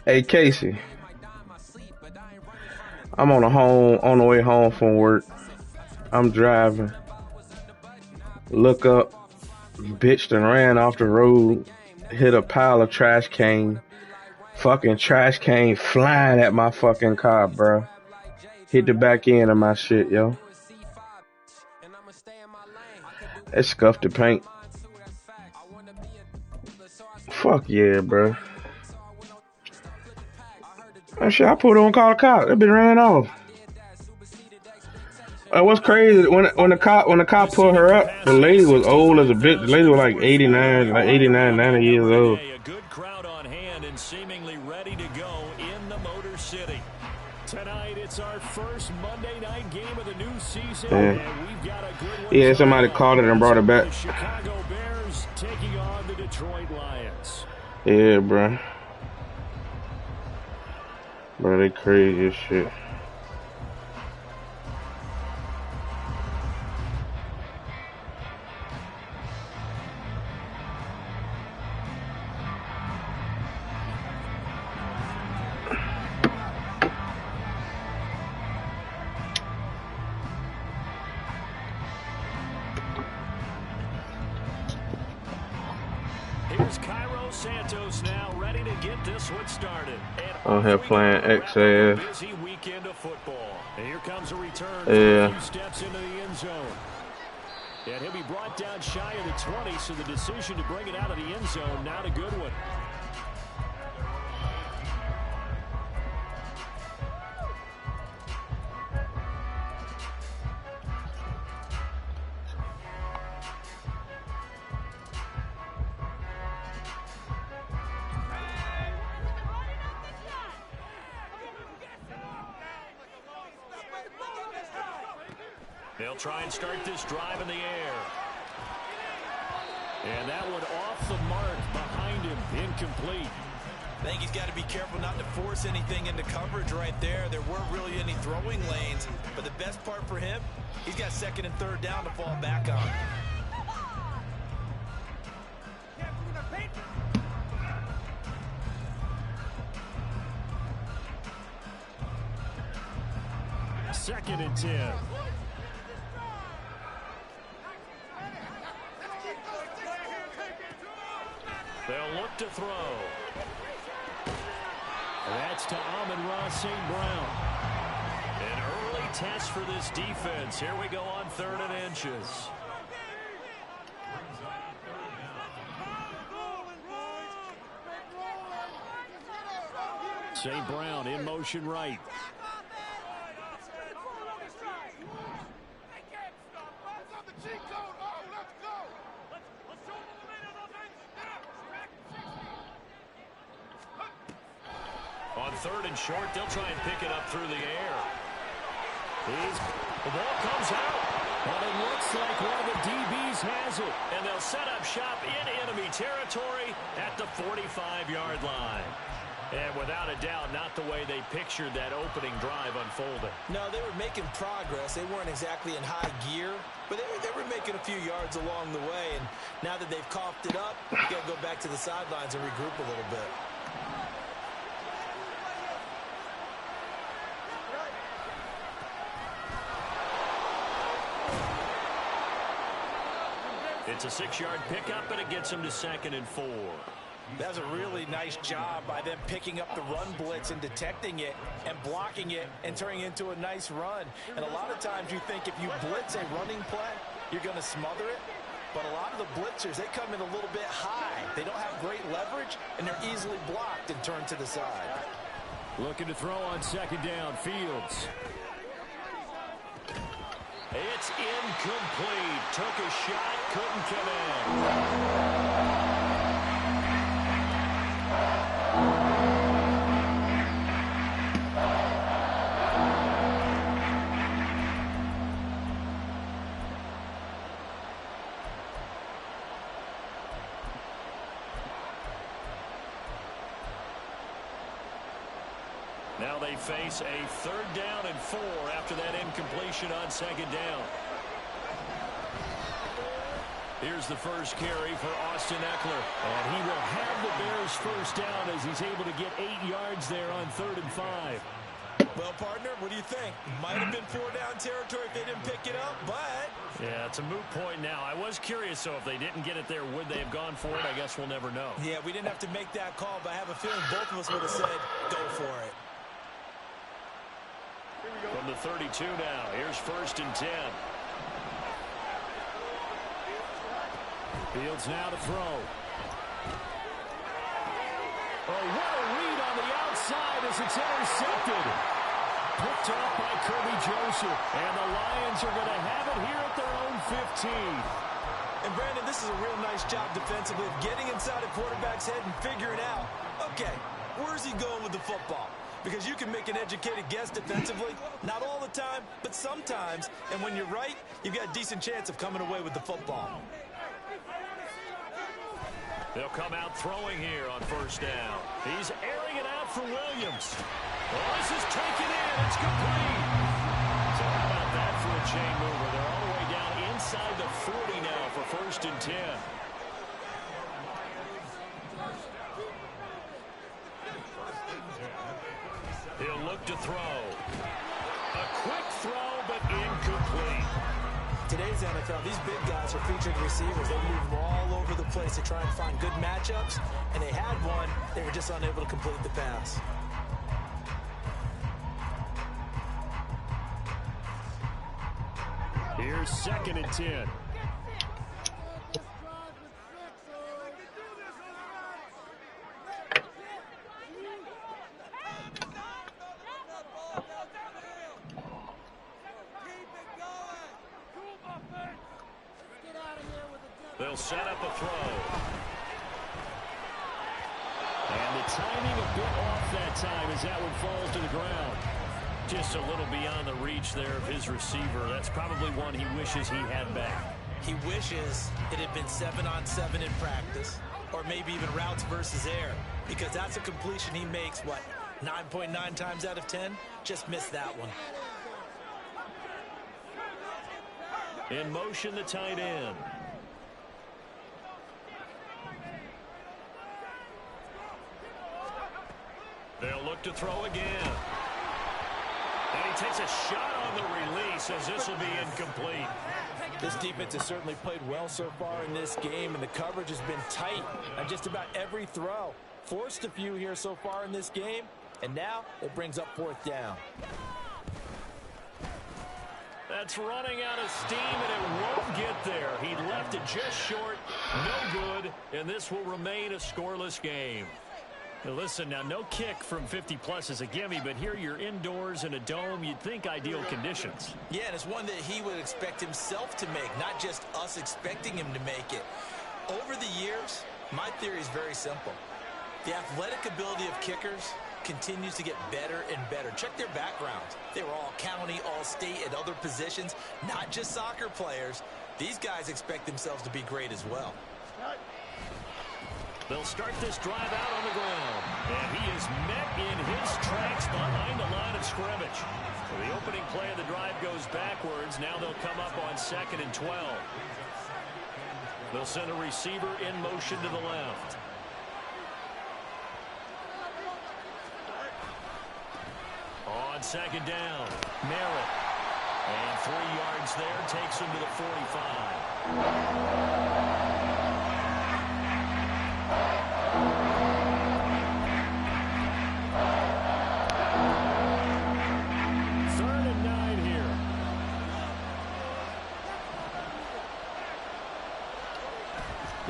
Hey Casey, I'm on the way home from work. I'm driving. Look up, bitch and ran off the road, hit a pile of trash can. Fucking trash can flying at my fucking car, bro. Hit the back end of my shit, yo. It scuffed the paint. Fuck yeah, bro. That shit, I put it on call the cop. That bitch ran off. What's crazy when the cop pulled her up, the lady was old as a bitch. The lady was like 89, 90 years old. A good crowd on hand and seemingly ready to go in the Motor City. Tonight, it's our first Monday night game of the new season. Yeah, And we've got a good one. somebody caught it and brought it back. The Chicago Bears taking on the Detroit Lions. Yeah, bro. Bro, they crazy as shit. Here's Cairo Santos now ready to get this one started. On here playing XAS. Busy weekend of football. And here comes a return Yeah. a few steps into the end zone. And he'll be brought down shy of the 20, so the decision to bring it out of the end zone, not a good one. They'll try and start this drive in the air. And that one off the mark behind him, incomplete. I think he's got to be careful not to force anything into coverage right there. There weren't really any throwing lanes, but the best part for him, he's got second and third down to fall back on. Second and 10. They'll look to throw. That's to Amon-Ra St. Brown. An early test for this defense. Here we go on 3rd and inches. St. Brown in motion right. On 3rd and short, they'll try and pick it up through the air. The ball comes out, but it looks like one of the DBs has it. And they'll set up shop in enemy territory at the 45-yard line. And without a doubt, not the way they pictured that opening drive unfolding. No, they were making progress. They weren't exactly in high gear, but they were making a few yards along the way. And now that they've coughed it up, you got to go back to the sidelines and regroup a little bit. It's a 6-yard pickup, and it gets them to 2nd and 4. That's a really nice job by them picking up the run blitz and detecting it and blocking it and turning it into a nice run. And a lot of times you think if you blitz a running play, you're going to smother it. But a lot of the blitzers, they come in a little bit high. They don't have great leverage, and they're easily blocked and turned to the side. Looking to throw on 2nd down, Fields. It's incomplete. Took a shot, couldn't connect. Now they face a 3rd down and 4 after that incompletion on 2nd down. Here's the first carry for Austin Eckler. And he will have the Bears first down as as he's able to get 8 yards there on 3rd and 5. Well, partner, what do you think? Might have been 4-down territory if they didn't pick it up, but... Yeah, it's a moot point now. I was curious, so if they didn't get it there, would they have gone for it? I guess we'll never know. Yeah, we didn't have to make that call, but I have a feeling both of us would have said, go for it. From the 32 now, here's 1st and 10. Fields now to throw. Oh, what a read on the outside as it's intercepted. Picked off by Kirby Joseph. And the Lions are going to have it here at their own 15. And, Brandon, this is a real nice job defensively of getting inside a quarterback's head and figuring out, okay, where's he going with the football? Because you can make an educated guess defensively, not all the time, but sometimes. And when you're right, you've got a decent chance of coming away with the football. They'll come out throwing here on 1st down. He's airing it out for Williams. Well, this is taken in. It's complete. So how about that for a chain mover? They're all the way down inside the 40 now for 1st and 10. He'll look to throw. A quick throw, but incomplete. Today's NFL, these big guys are featured receivers. They move all over the place to try and find good matchups, and they had one. They were just unable to complete the pass. Here's 2nd and 10. They'll set up a throw. And the timing a bit off that time as that one falls to the ground. Just a little beyond the reach there of his receiver. That's probably one he wishes he had back. He wishes it had been 7-on-7 in practice, or maybe even routes versus air, because that's a completion he makes, what, 9.9 times out of 10? Just missed that one. In motion, the tight end. They'll look to throw again. And he takes a shot on the release as this will be incomplete. This defense has certainly played well so far in this game, and the coverage has been tight on just about every throw. Forced a few here so far in this game, and now it brings up 4th down. That's running out of steam, and it won't get there. He left it just short, no good, and this will remain a scoreless game. Now listen, now no kick from 50-plus is a gimme, but here you're indoors in a dome. You'd think ideal conditions. Yeah, and it's one that he would expect himself to make, not just us expecting him to make it. Over the years, my theory is very simple. The athletic ability of kickers continues to get better and better. Check their backgrounds. They were all county, all state, at other positions, not just soccer players. These guys expect themselves to be great as well. They'll start this drive out on the ground. And he is met in his tracks behind the line of scrimmage. So the opening play of the drive goes backwards. Now they'll come up on 2nd and 12. They'll send a receiver in motion to the left. On 2nd down, Merritt. And 3 yards there takes him to the 45.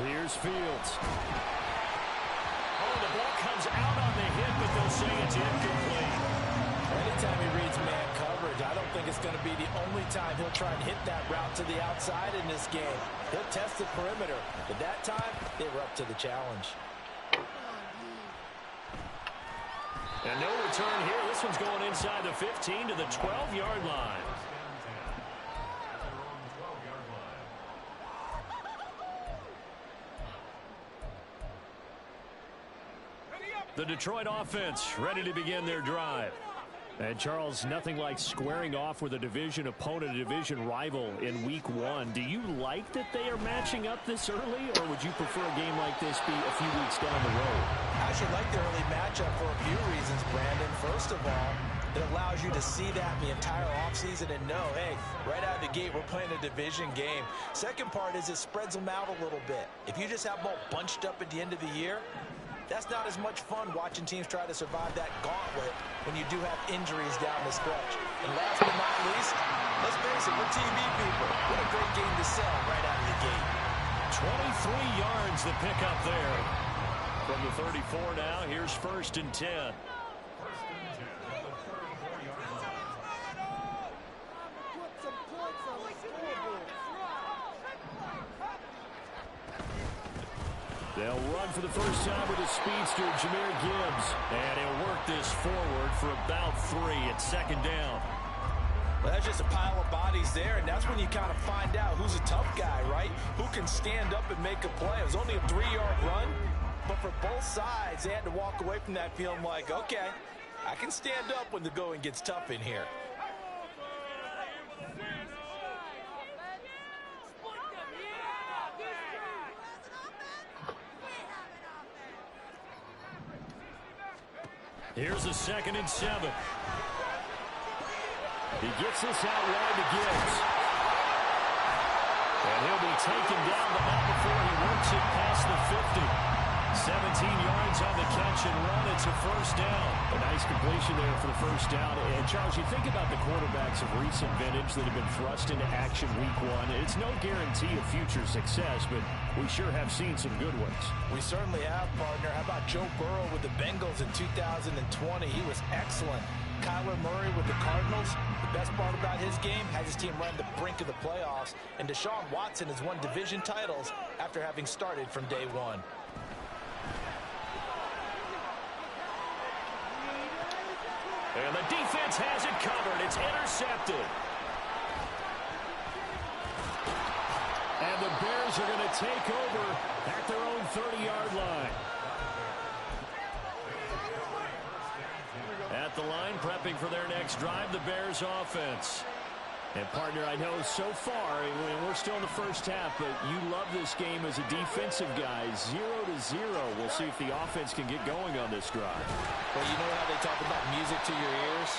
Here's Fields. Oh, the ball comes out on the hit, but they'll say it's incomplete. Anytime he reads man coverage, I don't think it's going to be the only time he'll try and hit that route to the outside in this game. He'll test the perimeter, but that time, they were up to the challenge. And no return here. This one's going inside the 15 to the 12-yard line. The Detroit offense ready to begin their drive. And Charles, nothing like squaring off with a division opponent, a division rival in week 1. Do you like that they are matching up this early, or would you prefer a game like this be a few weeks down the road? I actually like the early matchup for a few reasons, Brandon. First of all, it allows you to see that the entire offseason and know, hey, right out of the gate, we're playing a division game. Second part is it spreads them out a little bit. If you just have them all bunched up at the end of the year, that's not as much fun watching teams try to survive that gauntlet when you do have injuries down the stretch. And last but not least, let's face it, we're TV people. What a great game to sell right out of the gate. 23 yards to pick up there. From the 34 now, here's 1st and 10. They'll run for the first time with a speedster, Jahmyr Gibbs. And he'll work this forward for about 3 at 2nd down. Well, that's just a pile of bodies there, and that's when you kind of find out who's a tough guy, right? Who can stand up and make a play. It was only a 3-yard run, but for both sides, they had to walk away from that feeling like, okay, I can stand up when the going gets tough in here. Here's a 2nd and 7. He gets this out wide to Gibbs. And he'll be taken down, but not before he works it past the 50. 17 yards on the catch and run. It's a 1st down. A nice completion there for the 1st down. And, Charles, you think about the quarterbacks of recent vintage that have been thrust into action week 1. It's no guarantee of future success, but we sure have seen some good ones. We certainly have, partner. How about Joe Burrow with the Bengals in 2020? He was excellent. Kyler Murray with the Cardinals. The best part about his game has his team run the brink of the playoffs. And Deshaun Watson has won division titles after having started from day 1. And the defense has it covered. It's intercepted. And the Bears are going to take over at their own 30-yard line. At the line, prepping for their next drive, the Bears offense. And, partner, I know so far, we're still in the first half, but you love this game as a defensive guy. 0-0. We'll see if the offense can get going on this drive. Well, you know how they talk about music to your ears?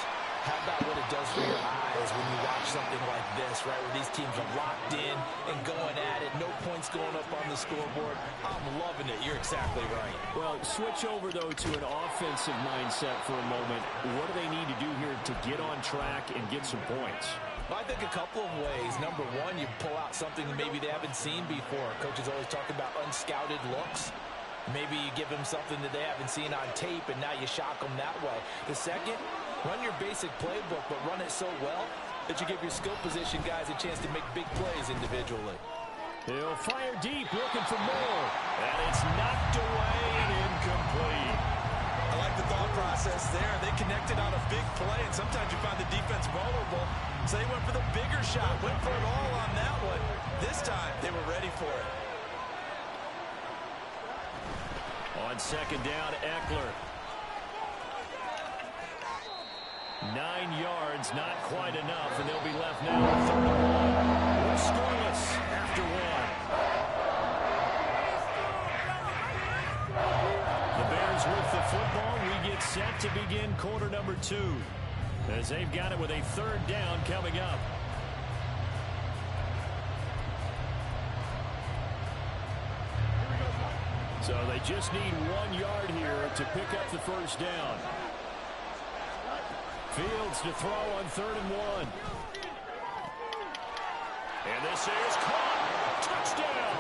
How about what it does for your eyes when you watch something like this, right, where these teams are locked in and going at it, no points going up on the scoreboard? I'm loving it. You're exactly right. Well, switch over, though, to an offensive mindset for a moment. What do they need to do here to get on track and get some points? Well, I think a couple of ways. Number one, you pull out something that maybe they haven't seen before. Coaches always talk about unscouted looks. Maybe you give them something that they haven't seen on tape, and now you shock them that way. The second, run your basic playbook, but run it so well that you give your skill position guys a chance to make big plays individually. He'll fire deep, looking for more. And it's knocked away and incomplete. I like the thought process there. They connected on a big play, and sometimes you find the defense vulnerable. So they went for the bigger shot, went for it all on that one. This time, they were ready for it. On 2nd down, Eckler. 9 yards, not quite enough, and they'll be left now with 3rd and 1. We're scoreless after 1. The Bears with the football. We get set to begin quarter number 2. As they've got it with a 3rd down coming up. So they just need 1 yard here to pick up the 1st down. Fields to throw on 3rd and 1. And this is caught. Touchdown.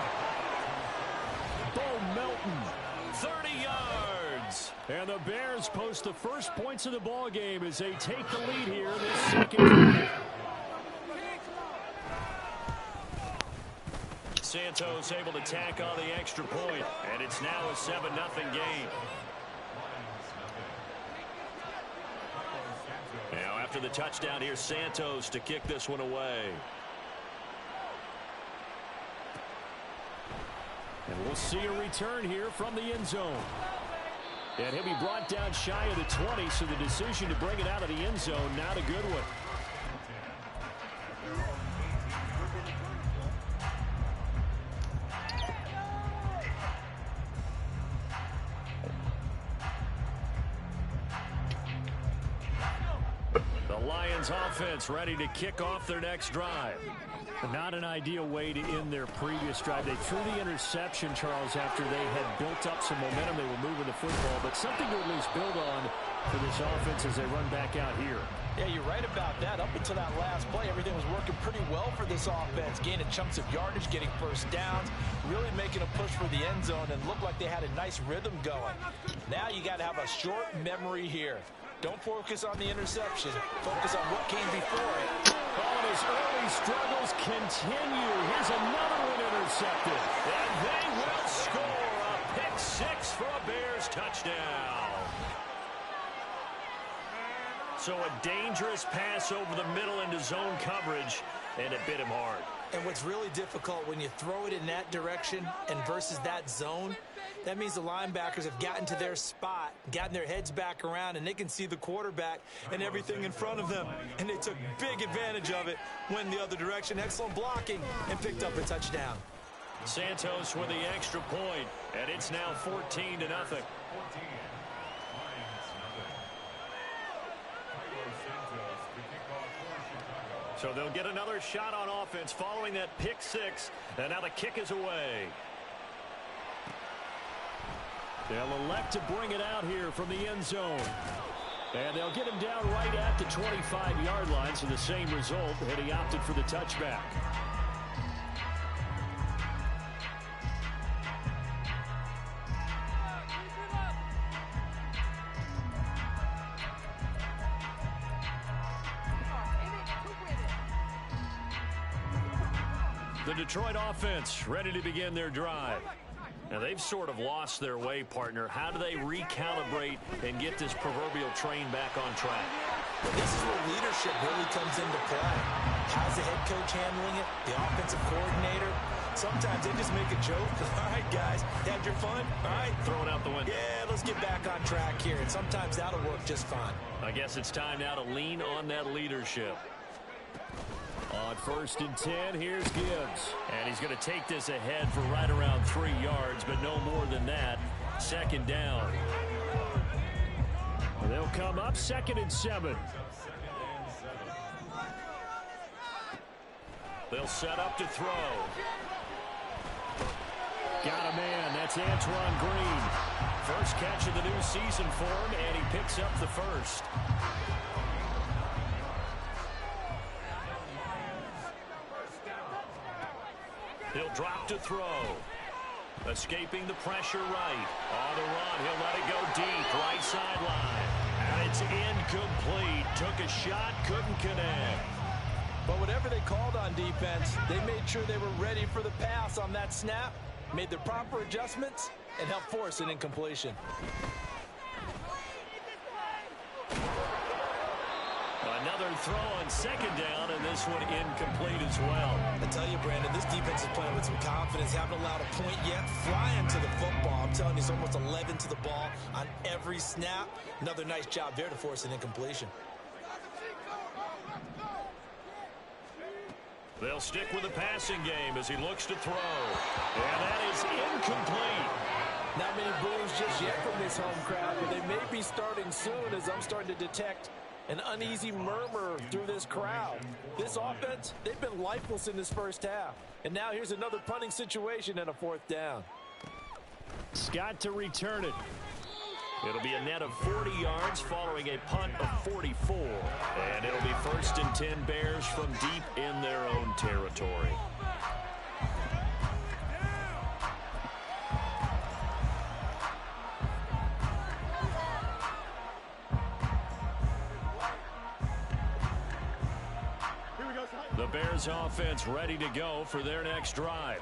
Bo Melton, 30 yards. And the Bears post the first points of the ball game as they take the lead here in this 2nd. Santos able to tack on the extra point, and it's now a 7-0 game. Now after the touchdown, here's Santos to kick this one away. And we'll see a return here from the end zone. And he'll be brought down shy of the 20, so the decision to bring it out of the end zone, not a good one. The Lions offense ready to kick off their next drive. Not an ideal way to end their previous drive. They threw the interception, Charles, after they had built up some momentum. They were moving the football, but something to at least build on for this offense as they run back out here. Yeah, you're right about that. Up until that last play, everything was working pretty well for this offense, gaining chunks of yardage, getting first downs, really making a push for the end zone, and looked like they had a nice rhythm going. Now you got to have a short memory here. Don't focus on the interception. Focus on what came before it. Oh, and his early struggles continue. Here's another one intercepted. And they will score a pick six for a Bears touchdown. So a dangerous pass over the middle into zone coverage, and it bit him hard. And what's really difficult when you throw it in that direction and versus that zone, that means the linebackers have gotten to their spot, gotten their heads back around, and they can see the quarterback and everything in front of them. And they took big advantage of it, went the other direction, excellent blocking, and picked up a touchdown. Santos with the extra point, and it's now 14-0. So they'll get another shot on offense following that pick six, and now the kick is away. They'll elect to bring it out here from the end zone. And they'll get him down right at the 25-yard line, so the same result, and he opted for the touchback. The Detroit offense ready to begin their drive. Now, they've sort of lost their way, partner. How do they recalibrate and get this proverbial train back on track? Well, this is where leadership really comes into play. How's the head coach handling it? The offensive coordinator? Sometimes they just make a joke. All right, guys, had your fun? All right. Throw it out the window. Yeah, let's get back on track here. And sometimes that'll work just fine. I guess it's time now to lean on that leadership. On 1st and 10, here's Gibbs. And he's going to take this ahead for right around 3 yards, but no more than that. 2nd down. And they'll come up 2nd and 7. They'll set up to throw. Got a man. That's Antoine Green. First catch of the new season for him, and he picks up the first. He'll drop to throw. Escaping the pressure right. On the run, he'll let it go deep. Right sideline. And it's incomplete. Took a shot, couldn't connect. But whatever they called on defense, they made sure they were ready for the pass on that snap, made the proper adjustments, and helped force an incompletion. Another throw on 2nd down, and this one incomplete as well. I tell you, Brandon, this defense is playing with some confidence. Haven't allowed a point yet. Flying to the football. I'm telling you, it's almost 11 to the ball on every snap. Another nice job there to force an incompletion. They'll stick with the passing game as he looks to throw. And that is incomplete. Not many boos just yet from this home crowd, but they may be starting soon as I'm starting to detect an uneasy murmur through this crowd. This offense, they've been lifeless in this first half. And now here's another punting situation and a 4th down. Scott to return it. It'll be a net of 40 yards following a punt of 44. And it'll be 1st and 10 Bears from deep in their own territory. The Bears offense ready to go for their next drive.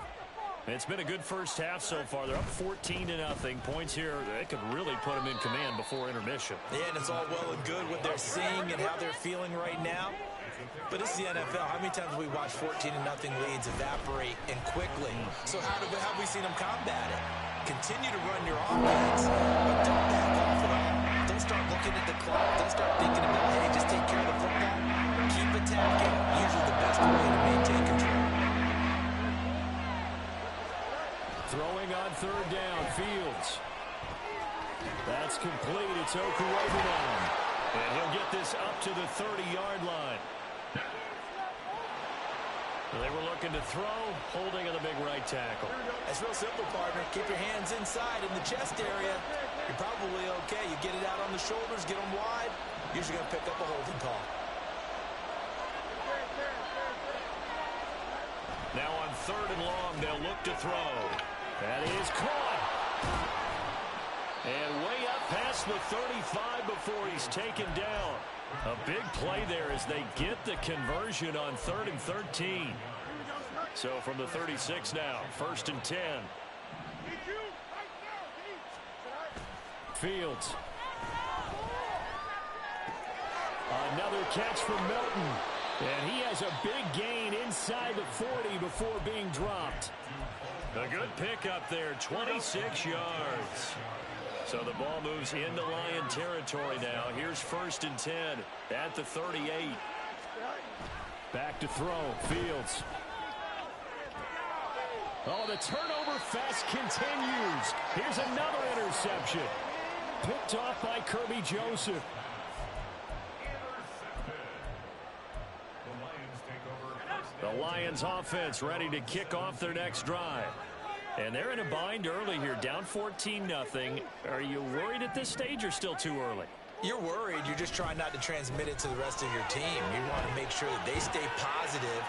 It's been a good first half so far. They're up 14-0. Points here, they could really put them in command before intermission. Yeah, and it's all well and good what they're seeing and how they're feeling right now. But this is the NFL. How many times have we watched 14-0 leads evaporate and quickly? So how have we seen them combat it? Continue to run your offense, but don't back That's complete. It's Okurobu now. And he'll get this up to the 30-yard line. They were looking to throw, holding on the big right tackle. That's real simple, partner. Keep your hands inside in the chest area. You're probably okay. You get it out on the shoulders, get them wide. Usually going to pick up a holding call. Now on 3rd and long, they'll look to throw. That is caught. And way up past the 35 before he's taken down. A big play there as they get the conversion on 3rd and 13. So from the 36 now, 1st and 10. Fields. Another catch from Milton. And he has a big gain inside the 40 before being dropped. A good pickup there, 26 yards. So the ball moves into Lion territory now. Here's 1st and 10 at the 38. Back to throw, Fields. Oh, the turnover fest continues. Here's another interception. Picked off by Kirby Joseph. The Lions offense ready to kick off their next drive. And they're in a bind early here, down 14-0. Are you worried at this stage or still too early? You're worried. You're just trying not to transmit it to the rest of your team. You want to make sure that they stay positive.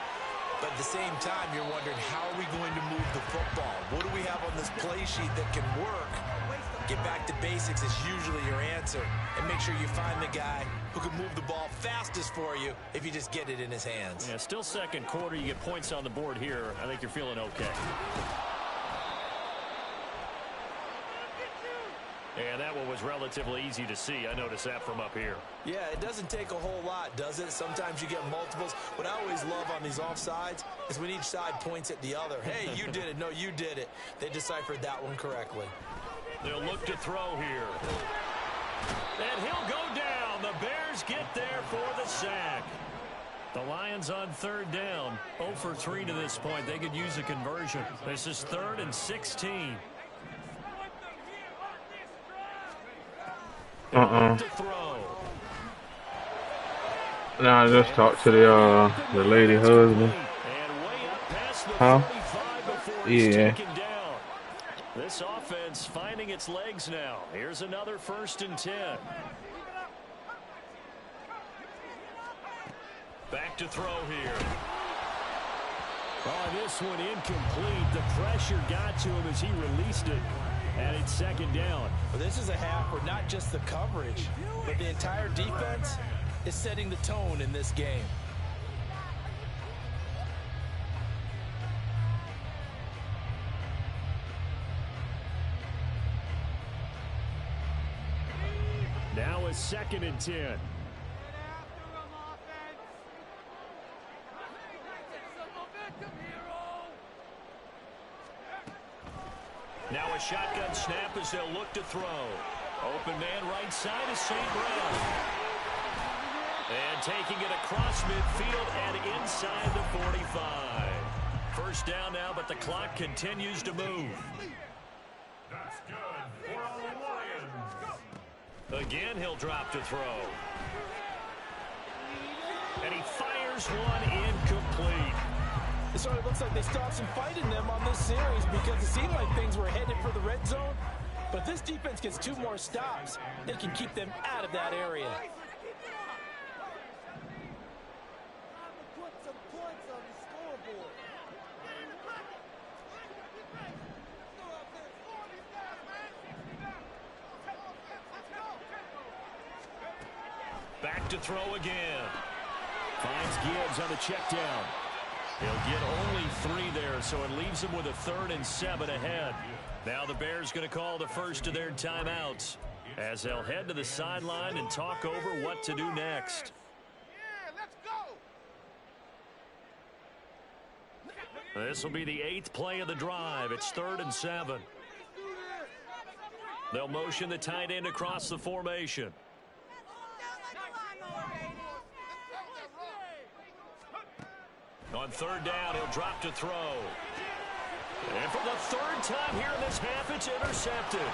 But at the same time, you're wondering, how are we going to move the football? What do we have on this play sheet that can work? Get back to basics is usually your answer. And make sure you find the guy who can move the ball fastest for you if you just get it in his hands. Yeah, still 2nd quarter. You get points on the board here. I think you're feeling okay. And that one was relatively easy to see. I noticed that from up here. Yeah, it doesn't take a whole lot, does it? Sometimes you get multiples. What I always love on these offsides is when each side points at the other. Hey, you did it. No, you did it. They deciphered that one correctly. They'll look to throw here. And he'll go down. The Bears get there for the sack. The Lions on 3rd down. 0 for 3 to this point. They could use a conversion. This is 3rd and 16. To throw. Now I just talked to the lady husband. Huh? Yeah. This offense finding its legs now. Here's another 1st and 10. Back to throw here. Oh, this one incomplete. The pressure got to him as he released it. And it's 2nd down. Well, this is a half where not just the coverage, but the entire defense is setting the tone in this game. Now it's 2nd and 10. Now a shotgun snap as they'll look to throw. Open man right side is St. Brown. And taking it across midfield and inside the 45. 1st down now, but the clock continues to move. That's good for the Lions. Again, he'll drop to throw. And he fires one incomplete. It sort of looks like they stopped some fight in them on this series because it seemed like things were headed for the red zone. But if this defense gets 2 more stops, they can keep them out of that area. Back to throw again. Finds Gibbs on the check down. He'll get only 3 there, so it leaves him with a 3rd and 7 ahead. Now the Bears going to call the first of their timeouts as they'll head to the sideline and talk over what to do next. This will be the 8th play of the drive. It's 3rd and 7. They'll motion the tight end across the formation. On 3rd down, he'll drop to throw. And for the 3rd time here in this half, it's intercepted.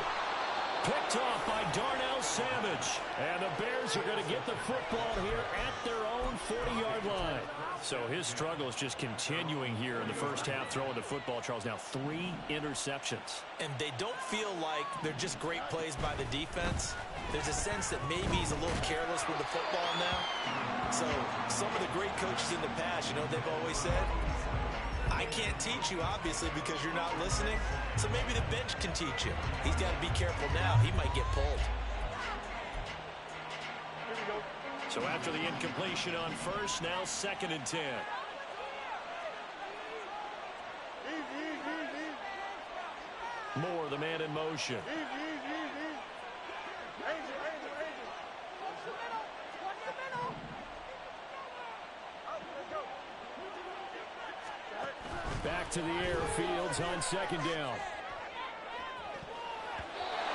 Picked off by Darnell Savage. And the Bears are going to get the football here at their own 40-yard line. So his struggle is just continuing here in the first half throwing the football. Charles, now 3 interceptions. And they don't feel like they're just great plays by the defense. There's a sense that maybe he's a little careless with the football now. So some of the great coaches in the past, you know what they've always said? I can't teach you, obviously, because you're not listening. So maybe the bench can teach you. He's got to be careful now. He might get pulled. So after the incompletion on first, now 2nd and 10. Moore, the man in motion. Back to the air, Fields on 2nd down.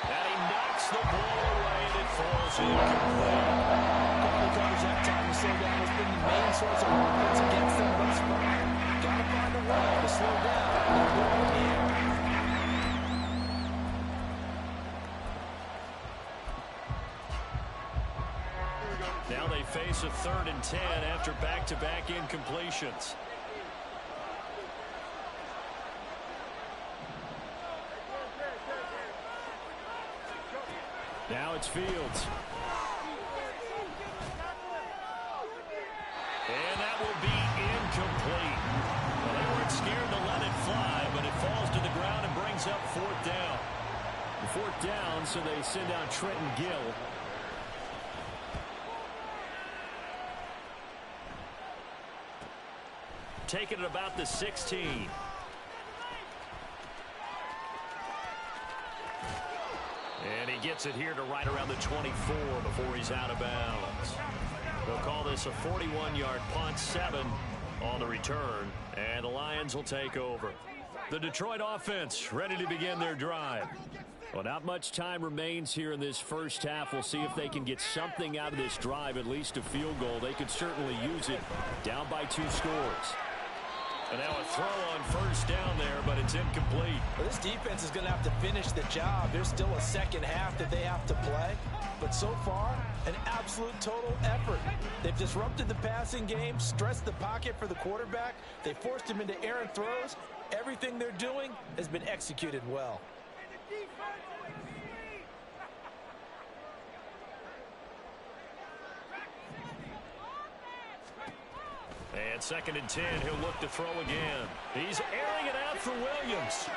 And he knocks the ball away and it falls incomplete. The Cardinals have time to slow down. It's been the main source of offense against them thus far. Got to find a way to slow down. Now they face a 3rd and 10 after back-to-back incompletions. Now it's Fields. And that will be incomplete. Well, they weren't scared to let it fly, but it falls to the ground and brings up 4th down. 4th down, so they send out Trenton Gill. Taking it about the 16. And he gets it here to right around the 24 before he's out of bounds. They'll call this a 41-yard punt, 7 on the return, and the Lions will take over. The Detroit offense ready to begin their drive. Well, not much time remains here in this first half. We'll see if they can get something out of this drive, at least a field goal. They could certainly use it, down by 2 scores. And now a throw on 1st down there, but it's incomplete. Well, this defense is going to have to finish the job. There's still a second half that they have to play. But so far, an absolute total effort. They've disrupted the passing game, stressed the pocket for the quarterback. They forced him into errant throws. Everything they're doing has been executed well. And 2nd and 10, he'll look to throw again. He's airing it out for Williams.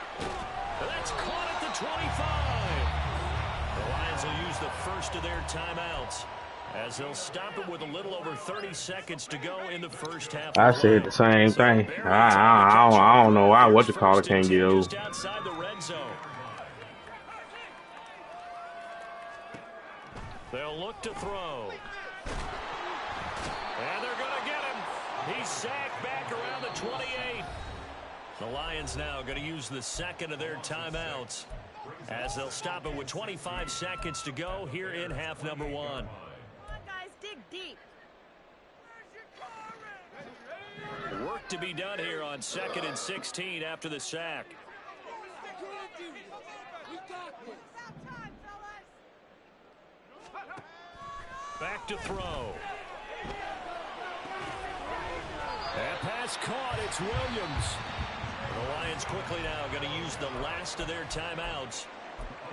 And that's caught at the 25. The Lions will use the first of their timeouts as they'll stop it with a little over 30 seconds to go in the first half. I said the same thing. I don't know why what you call it can't get over. Just outside the red zone. They'll look to throw. And they're going to get him. He's sacked back around the 28. The Lions now going to use the second of their timeouts as they'll stop it with 25 seconds to go here in half number 1. Guys, dig deep. Work to be done here on 2nd and 16 after the sack. Back to throw. That pass caught. It's Williams. The Lions quickly now going to use the last of their timeouts.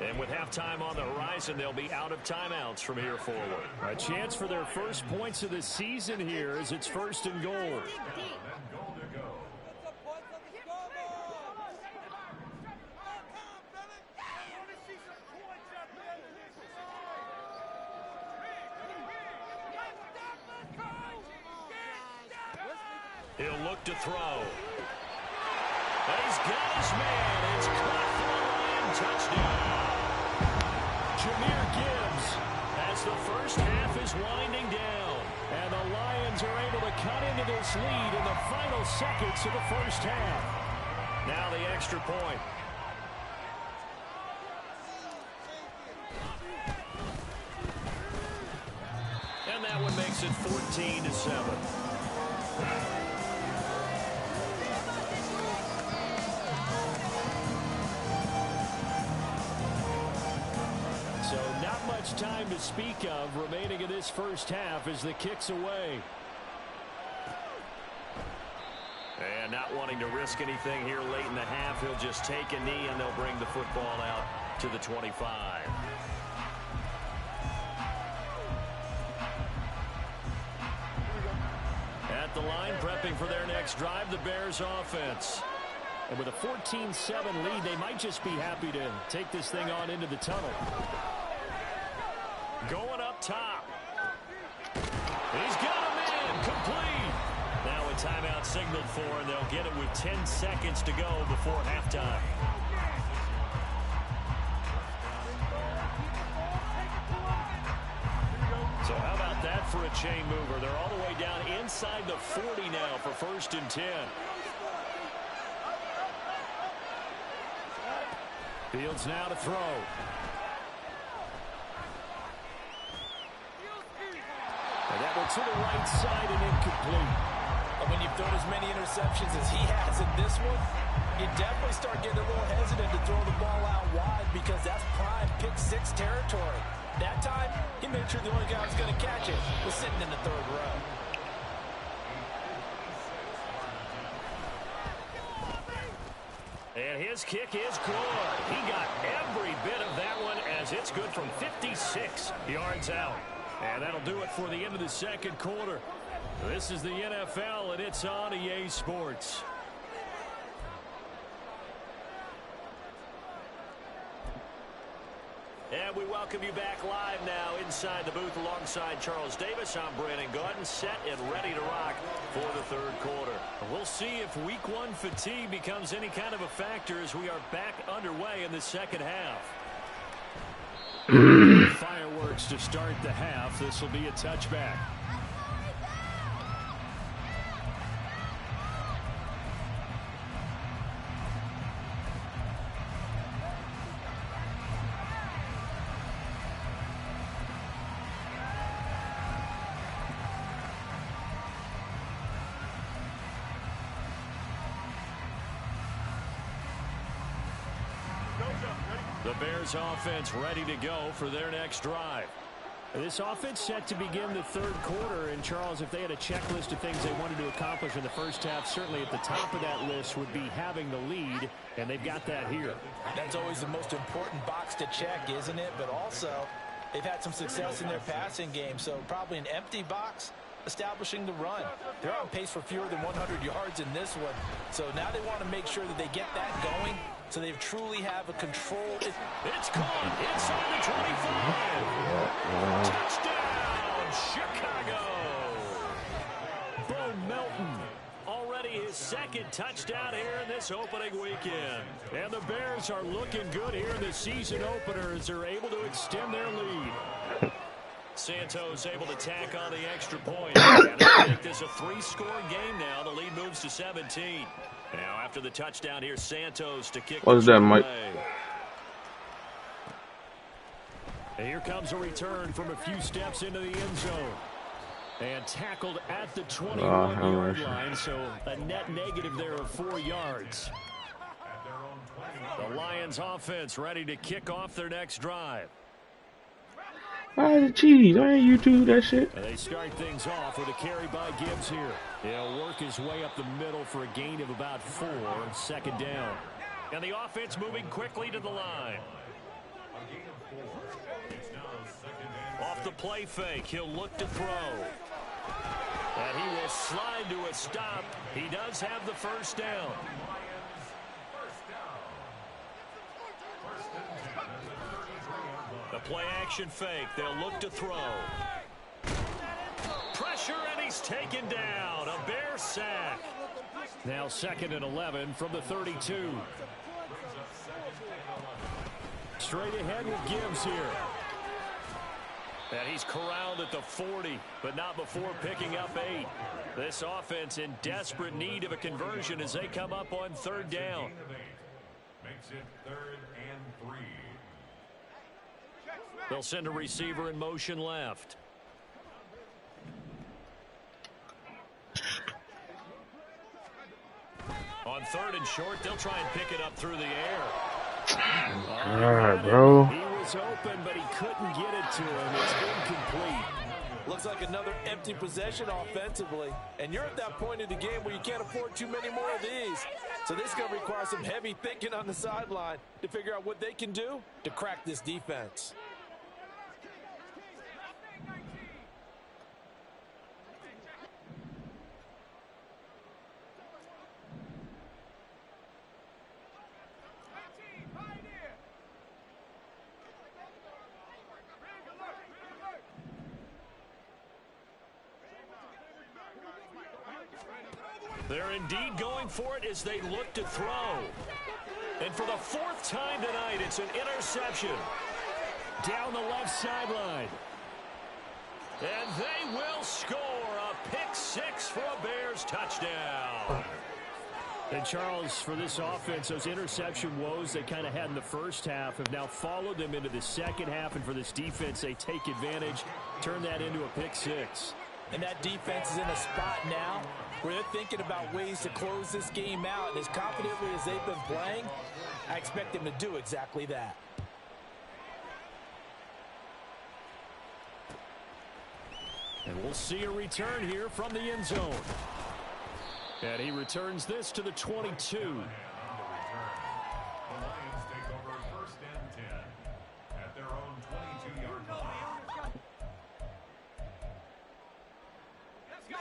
And with halftime on the horizon, they'll be out of timeouts from here forward. A chance for their first points of the season here as it's 1st and goal. He'll look to throw. And he's got his man. It's caught for a Lion touchdown. Jahmyr Gibbs as the first half is winding down. And the Lions are able to cut into this lead in the final seconds of the first half. Now the extra point. And that one makes it 14-7. So not Not much time to speak of remaining in this first half as the kick's away. And not wanting to risk anything here late in the half, he'll just take a knee and they'll bring the football out to the 25. At the line, prepping for their next drive, the Bears offense. And with a 14-7 lead, they might just be happy to take this thing on into the tunnel. Going up top. He's got him in, complete. Now a timeout signaled for, and they'll get it with 10 seconds to go before halftime. So how about that for a chain mover? They're all the way down inside the 40 now for 1st and 10. Fields now to throw. And that one to the right side and incomplete. And when you've thrown as many interceptions as he has in this one, you definitely start getting a little hesitant to throw the ball out wide because that's prime pick 6 territory. That time, he made sure the only guy who was going to catch it was sitting in the 3rd row. And his kick is good. He got every bit of that one as it's good from 56 yards out. And that'll do it for the end of the 2nd quarter. This is the NFL, and it's on EA Sports. And we welcome you back live now inside the booth alongside Charles Davis. I'm Brandon Gaudin, set and ready to rock for the 3rd quarter. We'll see if week 1 fatigue becomes any kind of a factor as we are back underway in the 2nd half. Fireworks to start the half. This will be a touchback. The Bears offense ready to go for their next drive. This offense set to begin the 3rd quarter. And, Charles, if they had a checklist of things they wanted to accomplish in the first half, certainly at the top of that list would be having the lead, and they've got that here. That's always the most important box to check, isn't it? But also, they've had some success in their passing game, so probably an empty box establishing the run. They're on pace for fewer than 100 yards in this one, so now they want to make sure that they get that going so they truly have a control. It's caught inside the 25. Touchdown, Chicago. Bo Melton, already his 2nd touchdown here in this opening weekend. And the Bears are looking good here in the season opener as they're able to extend their lead. Santos able to tack on the extra point. And they'll make this a 3-score game now. The lead moves to 17. Now after the touchdown here, Santos to kick. What is that, Mike? And here comes a return from a few steps into the end zone. And tackled at the 21-yard line, so a net negative there of 4 yards. The Lions offense ready to kick off their next drive. Why the cheese? Why ain't you do that shit? And they start things off with a carry by Gibbs here. He'll work his way up the middle for a gain of about 4, 2nd down. And the offense moving quickly to the line. Off the play fake, he'll look to throw. And he will slide to a stop. He does have the 1st down. The play action fake. They'll look to throw. Pressure, and he's taken down. A Bear sack. Now 2nd and 11 from the 32. Straight ahead with Gibbs here. And he's corralled at the 40, but not before picking up 8. This offense in desperate need of a conversion as they come up on 3rd down. Makes it 3rd and 3. They'll send a receiver in motion left. On 3rd and short, they'll try and pick it up through the air. God, bro. He was open, but he couldn't get it to him. It's incomplete. Looks like another empty possession offensively. And you're at that point in the game where you can't afford too many more of these. So this is going to require some heavy thinking on the sideline to figure out what they can do to crack this defense. They're indeed going for it as they look to throw. And for the fourth time tonight, it's an interception. Down the left sideline. And they will score a pick six for a Bears touchdown. And Charles, for this offense, those interception woes they kind of had in the first half have now followed them into the second half. And for this defense, they take advantage, turn that into a pick six. And that defense is in a spot now where they're thinking about ways to close this game out. And as confidently as they've been playing, I expect them to do exactly that. And we'll see a return here from the end zone. And he returns this to the 22. The Lions take over first and 10 at their own 22-yard line.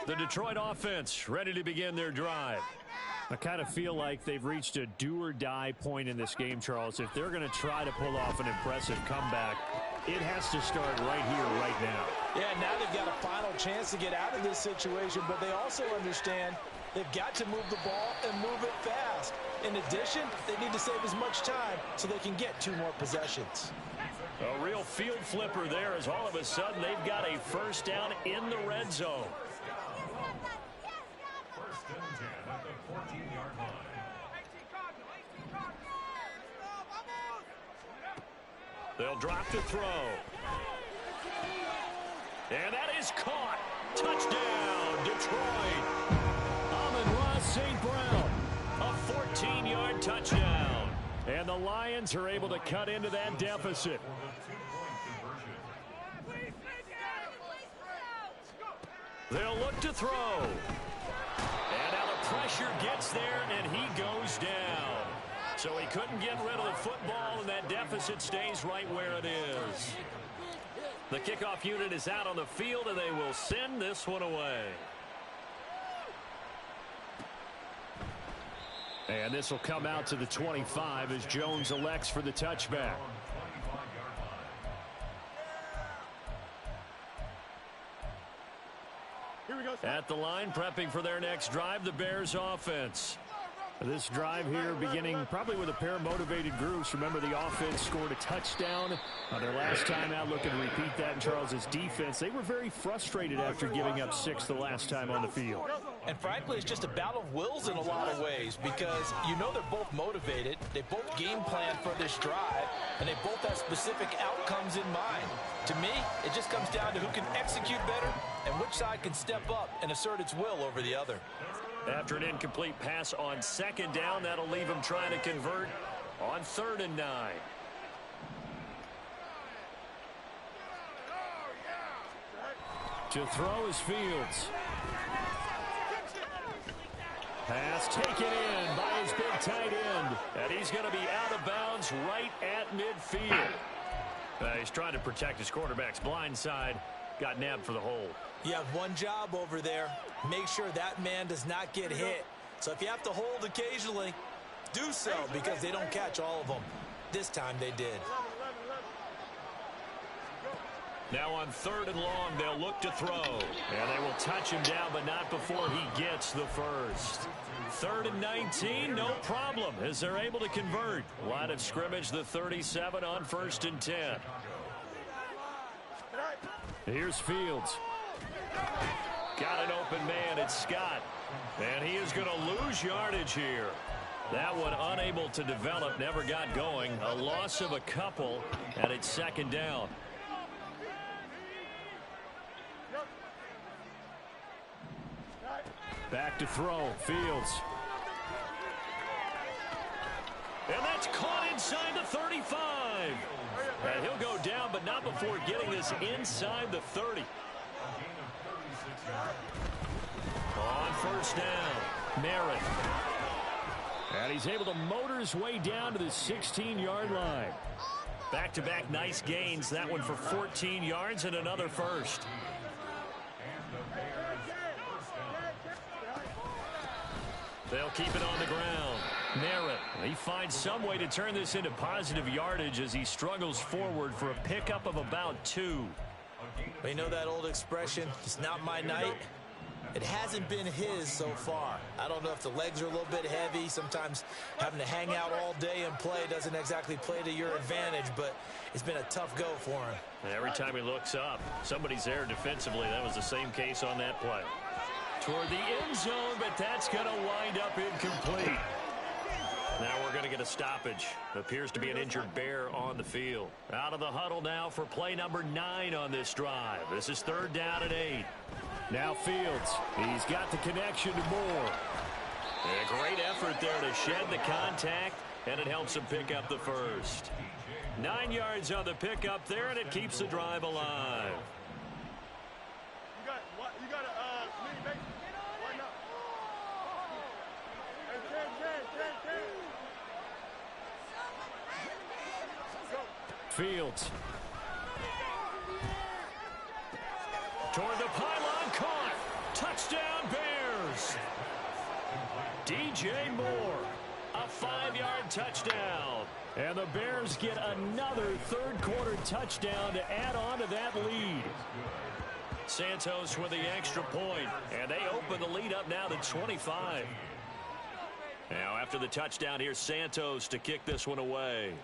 The Detroit offense ready to begin their drive. I kind of feel like they've reached a do-or-die point in this game, Charles. If they're going to try to pull off an impressive comeback, it has to start right here, right now. Yeah, now they've got a final chance to get out of this situation, but they also understand they've got to move the ball and move it fast. In addition, they need to save as much time so they can get 2 more possessions. A real field flipper there as all of a sudden they've got a first down in the red zone. First and 10 at the 14-yard line. They'll drop to throw. And that is caught. Touchdown, Detroit. Amon-Ra St. Brown, a 14-yard touchdown. And the Lions are able to cut into that deficit. They'll look to throw. And now the pressure gets there, and he goes down. So he couldn't get rid of the football, and that deficit stays right where it is. The kickoff unit is out on the field, and they will send this one away. And this will come out to the 25 as Jones elects for the touchback. At the line, prepping for their next drive, the Bears offense. This drive here beginning probably with a pair of motivated groups. Remember, the offense scored a touchdown on their last time out. Looking to repeat that in Charles's defense. They were very frustrated after giving up 6 the last time on the field. And frankly, it's just a battle of wills in a lot of ways because you know they're both motivated. They both game plan for this drive, and they both have specific outcomes in mind. To me, it just comes down to who can execute better and which side can step up and assert its will over the other. After an incomplete pass on second down, that'll leave him trying to convert on 3rd and 9. To throw is Fields. Pass taken in by his big tight end. And he's going to be out of bounds right at midfield. He's trying to protect his quarterback's blind side. Got nabbed for the hold. You have one job over there. Make sure that man does not get hit. So if you have to hold occasionally, do so because they don't catch all of them. This time they did. Now on 3rd and long, they'll look to throw. And they will touch him down, but not before he gets the first. 3rd and 19, no problem, as they're able to convert. Line of scrimmage, the 37 on 1st and 10. Here's Fields. Got an open man, it's Scott. And he is going to lose yardage here. That one unable to develop, never got going. A loss of a couple, and it's 2nd down. Back to throw, Fields. And that's caught inside the 35. And he'll go down, but not before getting this inside the 30. On first down, Merritt. And he's able to motor his way down to the 16-yard line. Back-to-back nice gains. That one for 14 yards and another first. They'll keep it on the ground. Merritt, he finds some way to turn this into positive yardage as he struggles forward for a pickup of about 2. You know that old expression, it's not my night? It hasn't been his so far. I don't know if the legs are a little bit heavy. Sometimes having to hang out all day and play doesn't exactly play to your advantage, but it's been a tough go for him. And every time he looks up, somebody's there defensively. That was the same case on that play. Toward the end zone, but that's going to wind up incomplete. Now we're going to get a stoppage. Appears to be an injured Bear on the field. Out of the huddle now for play number 9 on this drive. This is 3rd down and 8. Now Fields, he's got the connection to Moore. And a great effort there to shed the contact, and it helps him pick up the first. 9 yards on the pickup there, and it keeps the drive alive. Fields. Toward the pylon, caught. Touchdown, Bears. DJ Moore, a 5-yard touchdown. And the Bears get another third-quarter touchdown to add on to that lead. Santos with the extra point, and they open the lead up now to 25. Now after the touchdown, here's Santos to kick this one away.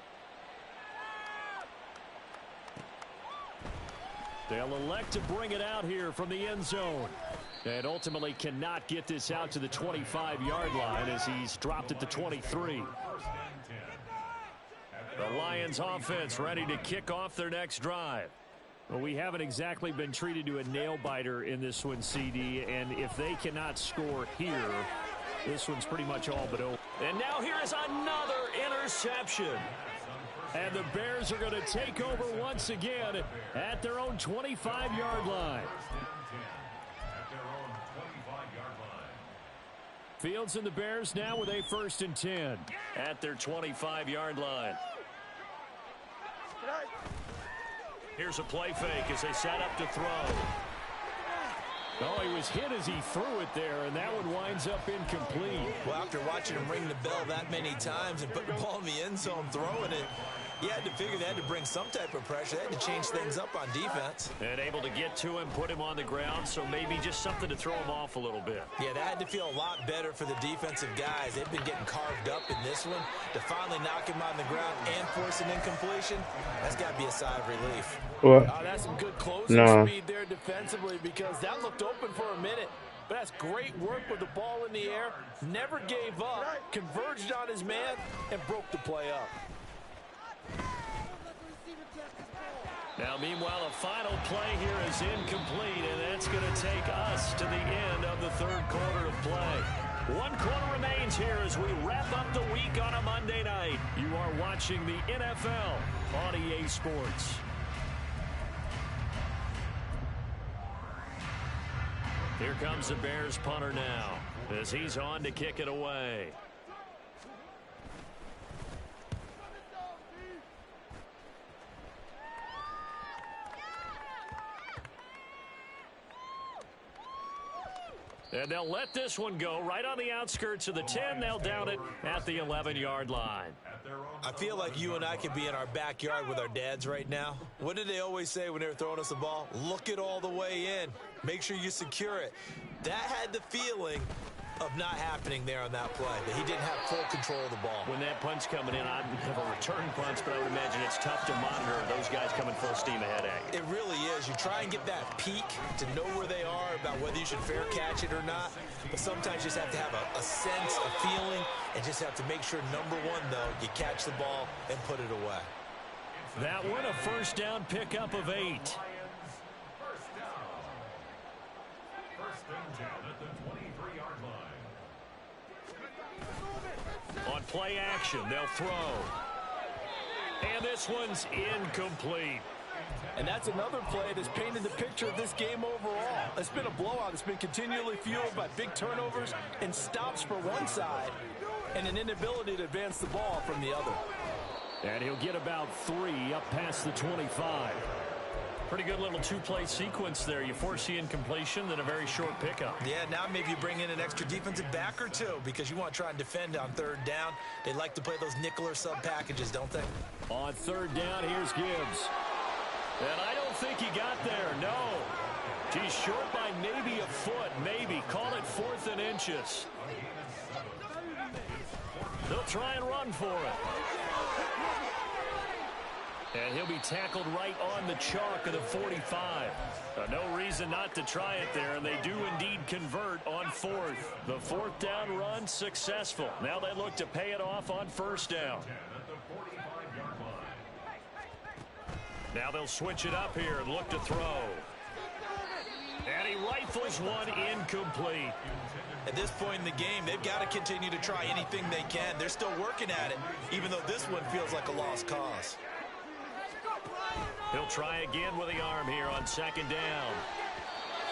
They'll elect to bring it out here from the end zone. And ultimately cannot get this out to the 25-yard line as he's dropped at the 23. The Lions offense ready to kick off their next drive. Well, we haven't exactly been treated to a nail-biter in this one, CD. And if they cannot score here, this one's pretty much all but over. And now here is another interception. And the Bears are going to take over once again at their own 25-yard line. Fields and the Bears now with a 1st and 10 at their 25-yard line. Here's a play fake as they set up to throw. Oh, he was hit as he threw it there, and that one winds up incomplete. Well, after watching him ring the bell that many times and put the ball in the end zone, throwing it, you had to figure they had to bring some type of pressure. They had to change things up on defense. And able to get to him, put him on the ground, so maybe just something to throw him off a little bit. Yeah, that had to feel a lot better for the defensive guys. They've been getting carved up in this one. To finally knock him on the ground and force an incompletion, that's got to be a sigh of relief. What? That's some good closing speed there defensively, because that looked open for a minute. But that's great work with the ball in the air. Never gave up, converged on his man, and broke the play up. Now, meanwhile, a final play here is incomplete, and that's going to take us to the end of the 3rd quarter of play. 1 quarter remains here as we wrap up the week on a Monday night. You are watching the NFL on EA Sports. Here comes the Bears punter now as he's on to kick it away. And they'll let this one go right on the outskirts of the 10. They'll down it at the 11-yard line. I feel like you and I could be in our backyard with our dads right now. What did they always say when they were throwing us the ball? Look it all the way in. Make sure you secure it. That had the feeling of not happening there on that play, that he didn't have full control of the ball. When that punt's coming in, I have a return punch, but I would imagine it's tough to monitor those guys coming full steam ahead at you. It really is. You try and get that peek to know where they are, about whether you should fair catch it or not, but sometimes you just have to have a sense, a feeling, and just have to make sure, number one, though, you catch the ball and put it away. That one, a 1st down pickup of 8. On play action, they'll throw. And this one's incomplete. And that's another play that's painted the picture of this game overall. It's been a blowout. It's been continually fueled by big turnovers and stops for one side and an inability to advance the ball from the other. And he'll get about 3 up past the 25. Pretty good little two-play sequence there. You force the incompletion, then a very short pickup. Yeah, now maybe you bring in an extra defensive back or two because you want to try and defend on third down. They like to play those nickel or sub packages, don't they? On third down, here's Gibbs. And I don't think he got there, no. He's short by maybe a foot, maybe. Call it 4th and inches. They'll try and run for it. And he'll be tackled right on the chalk of the 45. No reason not to try it there, and they do indeed convert on 4th. The 4th down run successful. Now they look to pay it off on 1st down. Now they'll switch it up here and look to throw. And he rifles one incomplete. At this point in the game, they've got to continue to try anything they can. They're still working at it, even though this one feels like a lost cause. He'll try again with the arm here on 2nd down.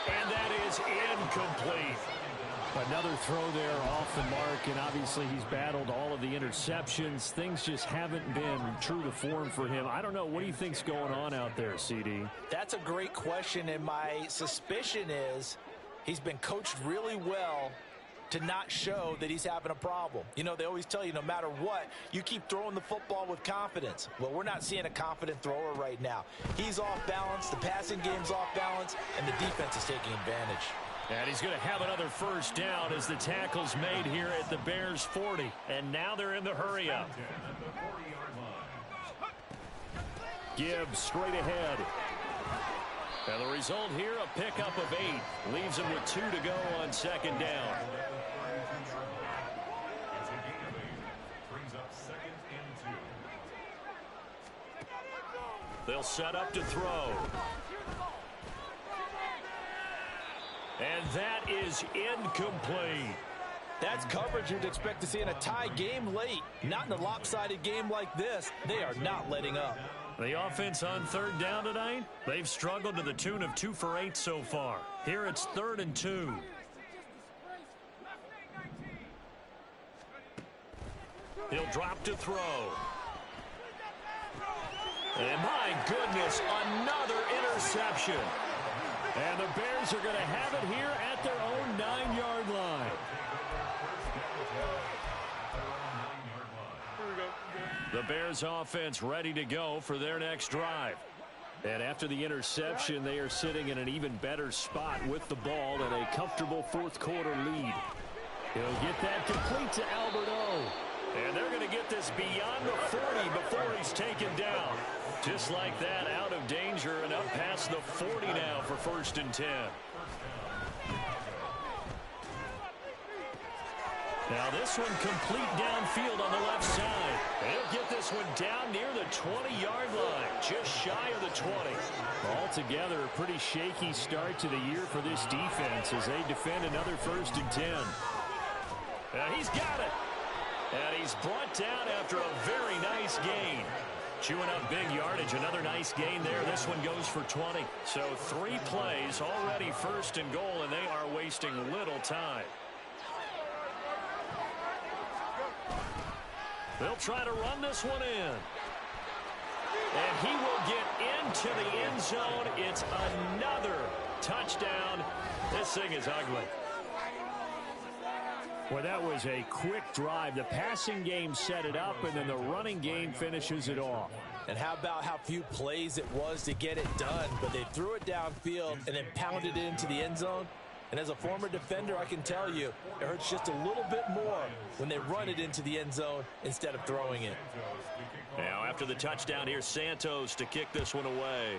And that is incomplete. Another throw there off the mark, and obviously he's battled all of the interceptions. Things just haven't been true to form for him. I don't know. What do you think's going on out there, CD? That's a great question, and my suspicion is he's been coached really well to not show that he's having a problem. You know, they always tell you no matter what, you keep throwing the football with confidence. Well, we're not seeing a confident thrower right now. He's off balance, the passing game's off balance, and the defense is taking advantage. And he's going to have another 1st down as the tackle's made here at the Bears 40. And now they're in the hurry-up. Gibbs straight ahead. And the result here, a pickup of 8. Leaves him with 2 to go on 2nd down. They'll set up to throw. And that is incomplete. That's coverage you'd expect to see in a tie game late. Not in a lopsided game like this. They are not letting up. The offense on 3rd down tonight, they've struggled to the tune of 2 for 8 so far. Here it's 3rd and 2. He'll drop to throw. And my goodness, another interception. And the Bears are going to have it here at their own 9-yard line. The Bears offense ready to go for their next drive. And after the interception, they are sitting in an even better spot with the ball and a comfortable 4th quarter lead. He'll get that complete to Albert O. And they're going to get this beyond the 40 before he's taken down. Just like that, out of danger and up past the 40 now for 1st and 10. Now this one complete downfield on the left side. He'll get this one down near the 20-yard line, just shy of the 20. Altogether, a pretty shaky start to the year for this defense as they defend another 1st and 10. And he's got it. And he's brought down after a very nice gain. Chewing up big yardage, another nice gain there. This one goes for 20. So 3 plays, already 1st and goal, and they are wasting little time. They'll try to run this one in. And he will get into the end zone. It's another touchdown. This thing is ugly. Well, that was a quick drive. The passing game set it up, and then the running game finishes it off. And how about how few plays it was to get it done, but they threw it downfield and then pounded it into the end zone. And as a former defender, I can tell you, it hurts just a little bit more when they run it into the end zone instead of throwing it. Now, after the touchdown, here's Santos to kick this one away.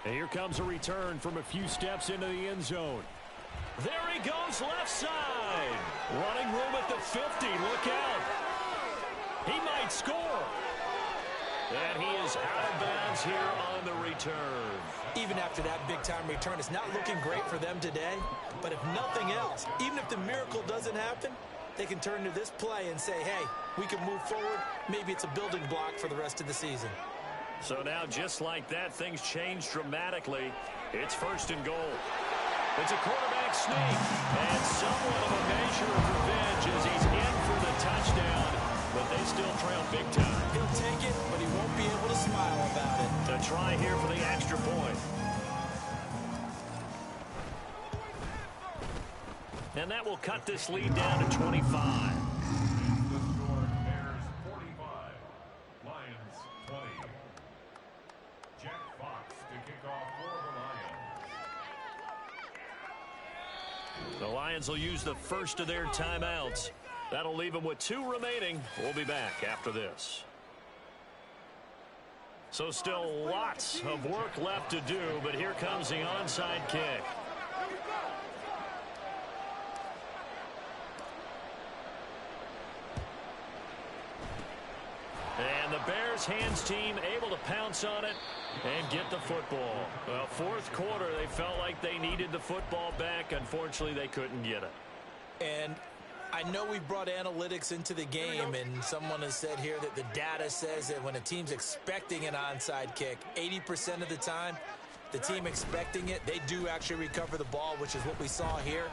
And here comes a return from a few steps into the end zone. There he goes, left side. Running room at the 50. Look out. He might score. And he is out of bounds here on the return. Even after that big-time return, it's not looking great for them today. But if nothing else, even if the miracle doesn't happen, they can turn to this play and say, hey, we can move forward. Maybe it's a building block for the rest of the season. So now, just like that, things change dramatically. It's 1st and goal. It's a quarterback sneak, and somewhat of a measure of revenge as he's in for the touchdown, but they still trail big time. He'll take it, but he won't be able to smile about it. To try here for the extra point. And that will cut this lead down to 25. The score, Bears 45, Lions 20. Jack Fox to kick off for the Lions. The Lions will use the first of their timeouts. That'll leave them with 2 remaining. We'll be back after this. So still lots of work left to do, but here comes the onside kick. And the Bears hands team able to pounce on it and get the football. Well, 4th quarter, they felt like they needed the football back. Unfortunately, they couldn't get it. And I know we brought analytics into the game, and someone has said here that the data says that when a team's expecting an onside kick, 80% of the time, the team expecting it, they do actually recover the ball, which is what we saw here.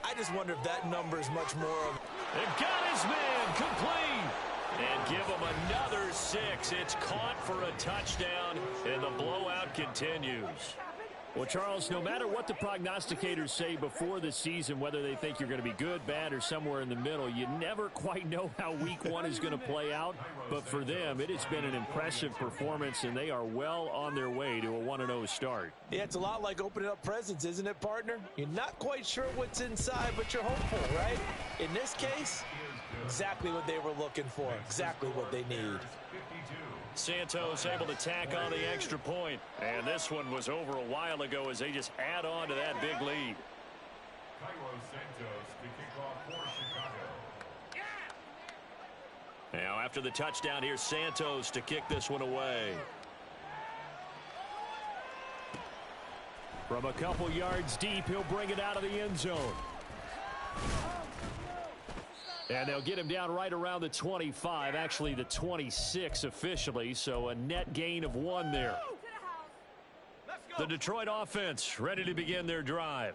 I just wonder if that number is much more of... They've got his man complete. And give him another 6. It's caught for a touchdown, and the blowout continues. Well, Charles, no matter what the prognosticators say before the season, whether they think you're going to be good, bad, or somewhere in the middle, you never quite know how week 1 is going to play out. But for them, it has been an impressive performance, and they are well on their way to a 1-0 start. Yeah, it's a lot like opening up presents, isn't it, partner? You're not quite sure what's inside, but you're hopeful, right? In this case, exactly what they were looking for, exactly what they need. Santos able to tack on the extra point. And this one was over a while ago as they just add on to that big lead. Cairo Santos to kick off for Chicago. Now after the touchdown, here's Santos to kick this one away. From a couple yards deep, he'll bring it out of the end zone. And they'll get him down right around the 25, actually the 26 officially, so a net gain of 1 there. The Detroit offense ready to begin their drive.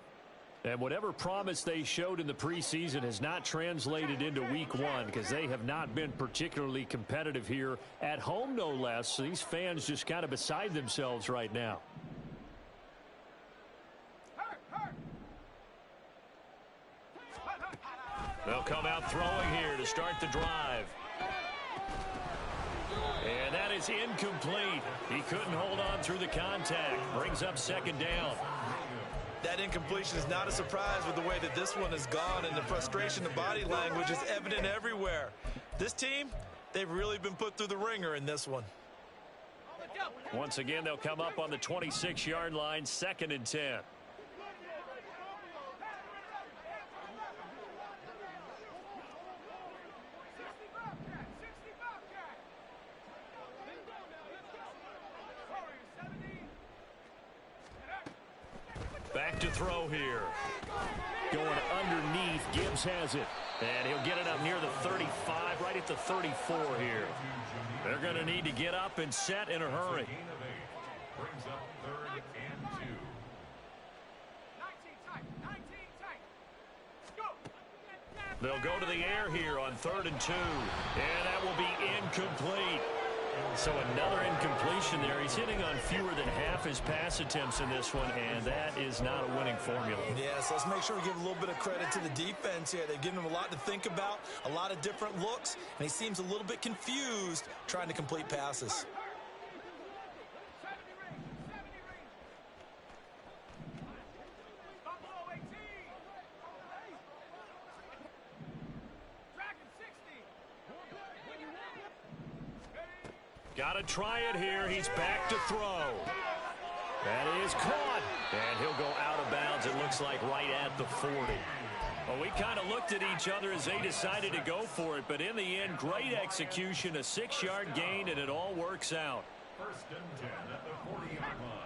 And whatever promise they showed in the preseason has not translated into week 1 because they have not been particularly competitive here at home, no less. So these fans just kind of beside themselves right now. They'll come out throwing here to start the drive. And that is incomplete. He couldn't hold on through the contact. Brings up 2nd down. That incompletion is not a surprise with the way that this one has gone, and the frustration, the body language is evident everywhere. This team, they've really been put through the ringer in this one. Once again, they'll come up on the 26-yard line, 2nd and 10. Back to throw here. Going underneath, Gibbs has it. And he'll get it up near the 35, right at the 34 here. They're going to need to get up and set in a hurry. Brings up 3rd and 2. They'll go to the air here on 3rd and 2. And that will be incomplete. So another incompletion there. He's hitting on fewer than half his pass attempts in this one, and that is not a winning formula. Yes, let's make sure we give a little bit of credit to the defense here. They've given him a lot to think about, a lot of different looks, and he seems a little bit confused trying to complete passes. Got to try it here. He's back to throw. That is caught. And he'll go out of bounds, it looks like, right at the 40. Well, we kind of looked at each other as they decided to go for it. But in the end, great execution, a 6-yard gain, and it all works out. 1st and 10 at the 40-yard line.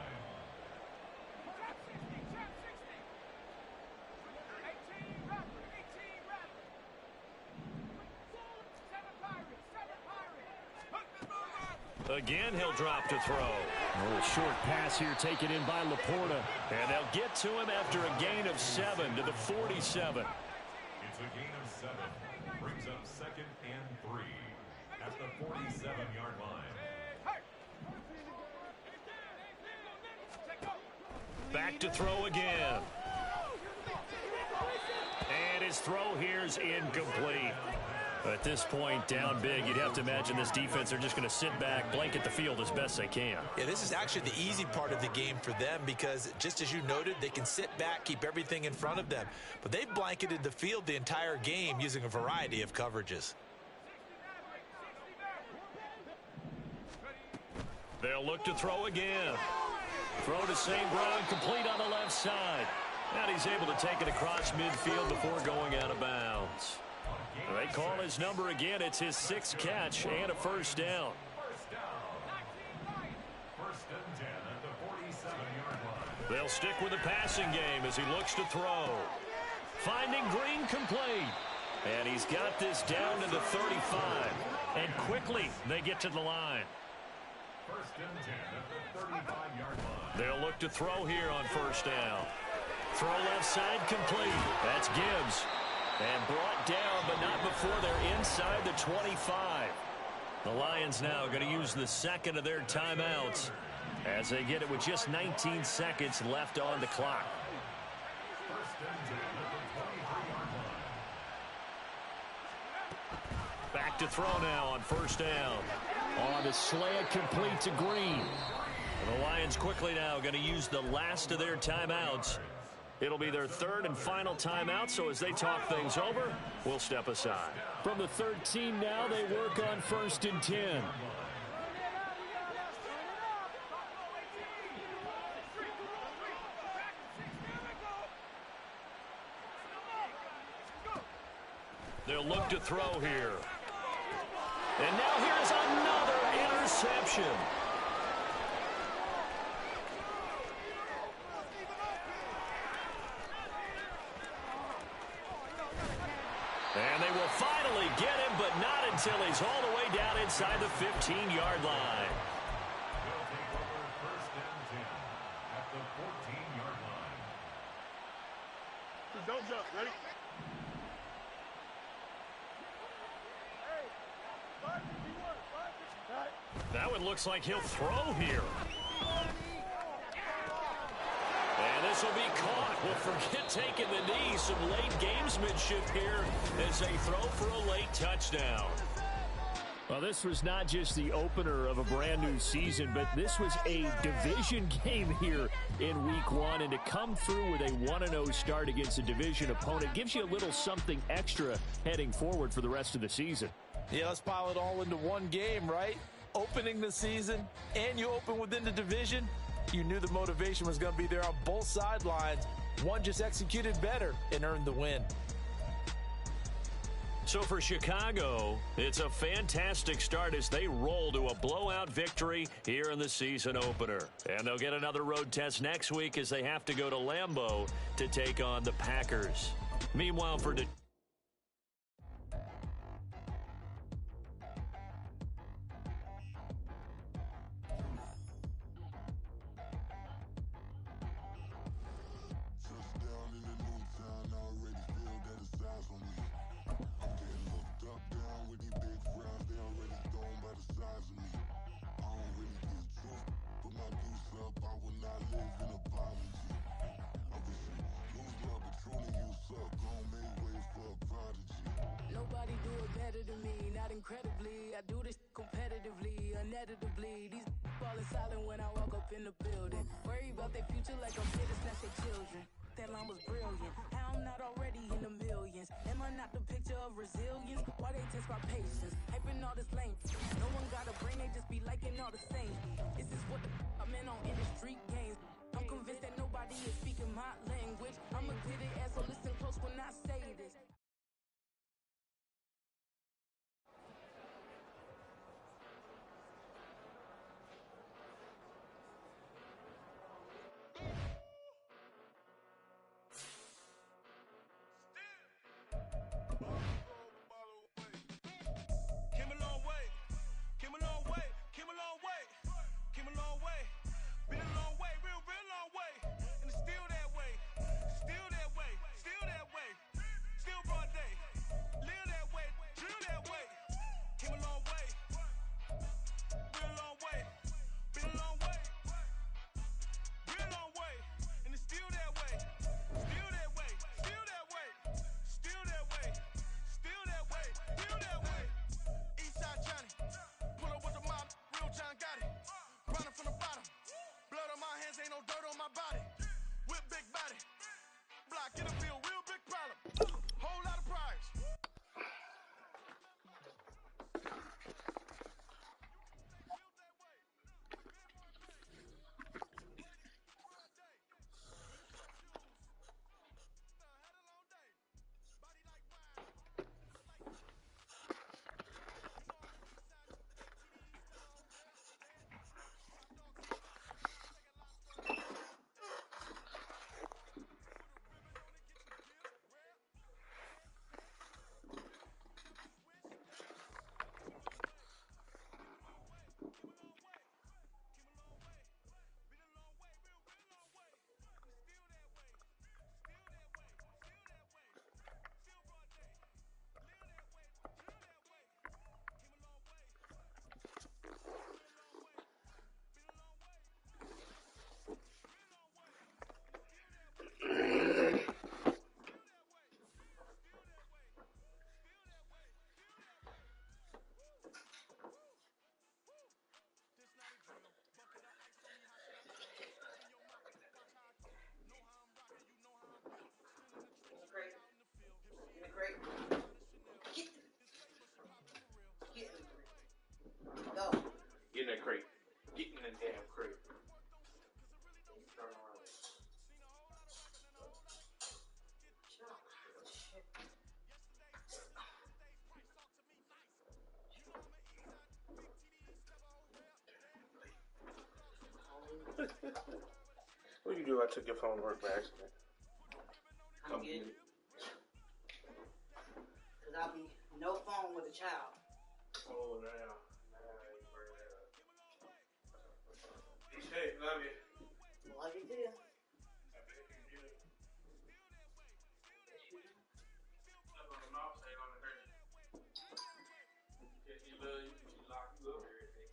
Again, he'll drop to throw. A little short pass here taken in by Laporta. And they'll get to him after a gain of 7 to the 47. It's a gain of 7. Brings up 2nd and 3 at the 47-yard line. Back to throw again. And his throw here's incomplete. At this point, down big, you'd have to imagine this defense are just going to sit back, blanket the field as best they can. Yeah, this is actually the easy part of the game for them because, just as you noted, they can sit back, keep everything in front of them. But they've blanketed the field the entire game using a variety of coverages. They'll look to throw again. Throw to St. Brown, complete on the left side. And he's able to take it across midfield before going out of bounds. They call his number again. It's his 6th catch and a first down. First and 10 at the 47-yard line. They'll stick with the passing game as he looks to throw. Finding Green complete. And he's got this down to the 35. And quickly they get to the line. First and 10 at the 35-yard line. They'll look to throw here on first down. Throw left side complete. That's Gibbs. And brought down, but not before they're inside the 25. The Lions now going to use the second of their timeouts as they get it with just 19 seconds left on the clock. First and 10 at the 23-yard line. Back to throw now on first down. On the slant, complete to Green. And the Lions quickly now going to use the last of their timeouts. It'll be their 3rd and final timeout, so as they talk things over, we'll step aside. From the 13 now, they work on 1st and 10. They'll look to throw here. And now here's another interception. And they will finally get him, but not until he's all the way down inside the 15-yard line. They'll take over first and 10 at the 14-yard line. Don't jump. Ready? That one looks like he'll throw here. And this will be caught. Well, forget taking the knee. Some late gamesmanship here as they throw for a late touchdown. Well, this was not just the opener of a brand new season, but this was a division game here in week 1. And to come through with a 1-0 start against a division opponent gives you a little something extra heading forward for the rest of the season. Yeah, let's pile it all into one game, right? Opening the season, and you open within the division. You knew the motivation was going to be there on both sidelines. One just executed better and earned the win. So for Chicago, it's a fantastic start as they roll to a blowout victory here in the season opener. And they'll get another road test next week as they have to go to Lambeau to take on the Packers. Meanwhile, for Detroit. Nobody do it better than me, not incredibly. I do this competitively, uneditably. These falling silent when I walk up in the building. Worry about their future like I'm here to snatch their children. That line was brilliant. How I'm not already in the millions. Am I not the picture of resilience? Why they test my patience? Hyping all this lame. No one got a brain, they just be liking all the same. This is what the I'm in on in the street games. I'm convinced that nobody is speaking my language. I'ma get it as so listen close when I say this. Came a long way. Get in that crate. Get in that damn crate. Turn around. What you do? I took your phone to work by accident. Come get it. Because I'll be no phone with a child. Oh, now you bring that up. Be safe, love you. Love you too. I bet you do. Up on the mouth, say on the hurt. Because she love you, she lock you up every day.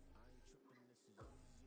I ain't tripping, this is easy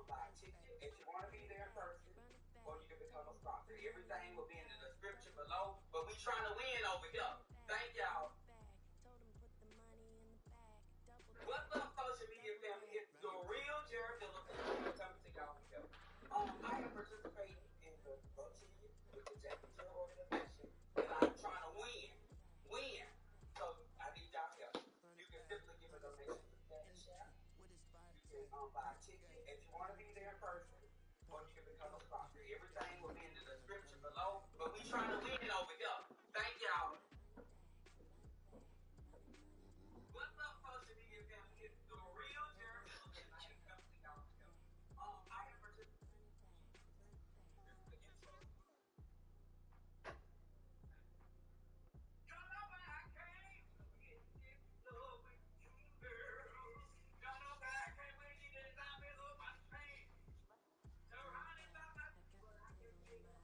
buy a ticket if you want to be there in person, or you can become a sponsor. Everything will be in the description below. But we trying to win over here. Thank y'all. What's up, social media family? It's the real Jared Phillips coming to y'all here. I am participating in the Butchie with the Jackie Jill organization, and I'm trying to win. So I need y'all help. You can simply give a donation to Cash App. You can buy a ticket if you want to be there in person, or you can become a sponsor. Everything will be in the description below. But we trying to win over here. Thank y'all. What's up, social media family? It's the real Jared Phillips, and I am coming to y'all here. I am participating in the intro. Y'all know why I came. Get love with you, girl. Y'all know why I came when you did not below my train. So running by my but I can feel it.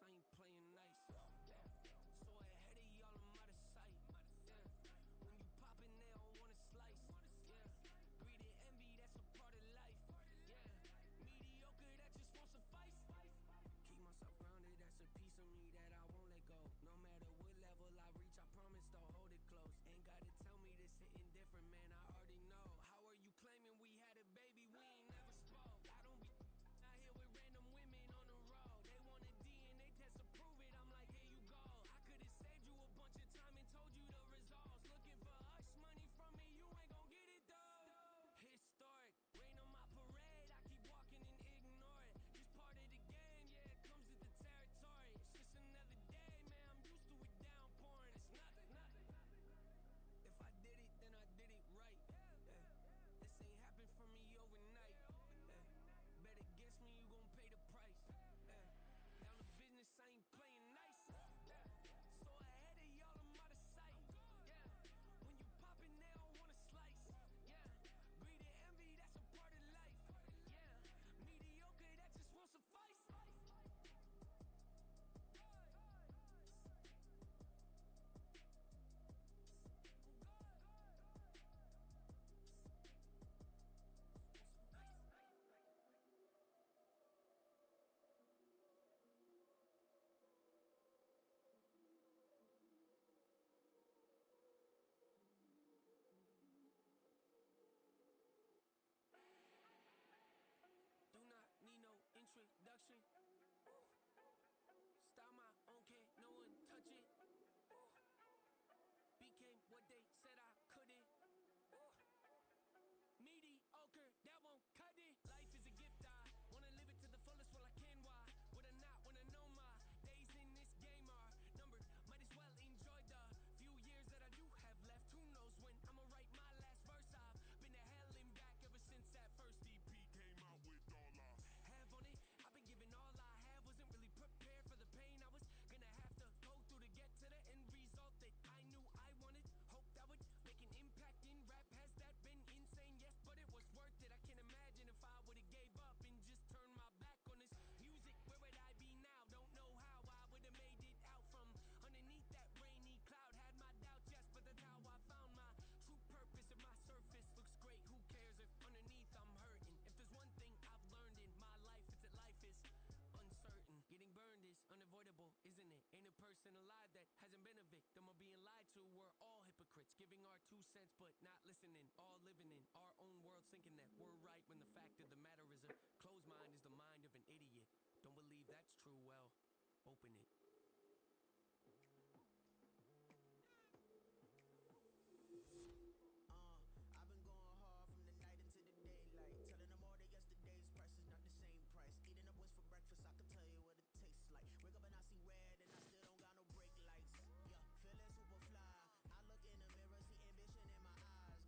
I ain't playing nice. So ahead of y'all, I'm out of sight. When you poppin', they don't wanna slice. Greed and envy, that's a part of life. Mediocre, that just won't suffice. Keep myself grounded, that's a piece of me that I won't let go. No matter what level I reach, I promise to hold it close. Ain't gotta tell me this hitting different, man, I already know. How are you claiming we had a baby, we ain't never spoke? I don't be out here with random women on the road. They want a DNA test to prove it, I'm like, here you go. I could've saved you a bunch of time and told you the results. Looking for hush money from me, you ain't gon' get it though. Historic, rain on my parade, I keep walking and ignore it. Just part of the game, yeah, it comes with the territory. It's just another day, man, I'm used to it downpouring. It's nothing. If I did it, then I did it right. This ain't happened for me overnight. Bet against me, you gon' pay the price. Down to business, I ain't playing nice. So ahead of y'all, I'm out of sight. When you poppin', they don't wanna slice. Greed and envy, that's a part of life. Mediocre, that just won't suffice. Do not need no introduction. Style my own, can't no one touch it. Became what they said I couldn't. Mediocre, that won't cut it. Life is a gift, I wanna live it to the fullest while I can. Why would I not wanna know my days in this game are numbered? Might as well enjoy the few years that I do have left. Who knows when I'ma write my last verse? I've been to hell and back ever since that first EP came out with all I have on it. I've been giving all I have, wasn't really prepared for the pain I was gonna have to go through to get to the end result that I knew I wanted. Hoped I would make an impact in rap. Has that been insane? Yes, but it was worth it. I can't imagine if I would've gave up and just turned my back on this music. Where would I be now? Don't know how I would've made it out from underneath that rainy cloud. Had my doubts, yes, but that's how I found my true purpose. If my surface looks great, who cares if underneath I'm hurting? If there's one thing I've learned in my life, it's that life is uncertain. Getting burned is unavoidable, isn't it? Ain't a person alive that hasn't been a victim of being lied to. We're all hypocrites, giving our 2 cents but not listening. All living in our own world, thinking that we're right when the fact of the matter is a closed mind is the mind of an idiot. Don't believe that's true? Well, open it. I've been going hard from the night into the daylight, telling them all that yesterday's price is not the same price. Eating up wings for breakfast, I can tell you what it tastes like. Wake up and I see red and I still don't got no brake lights. Yeah, feeling super fly. I look in the mirror, see ambition in my eyes.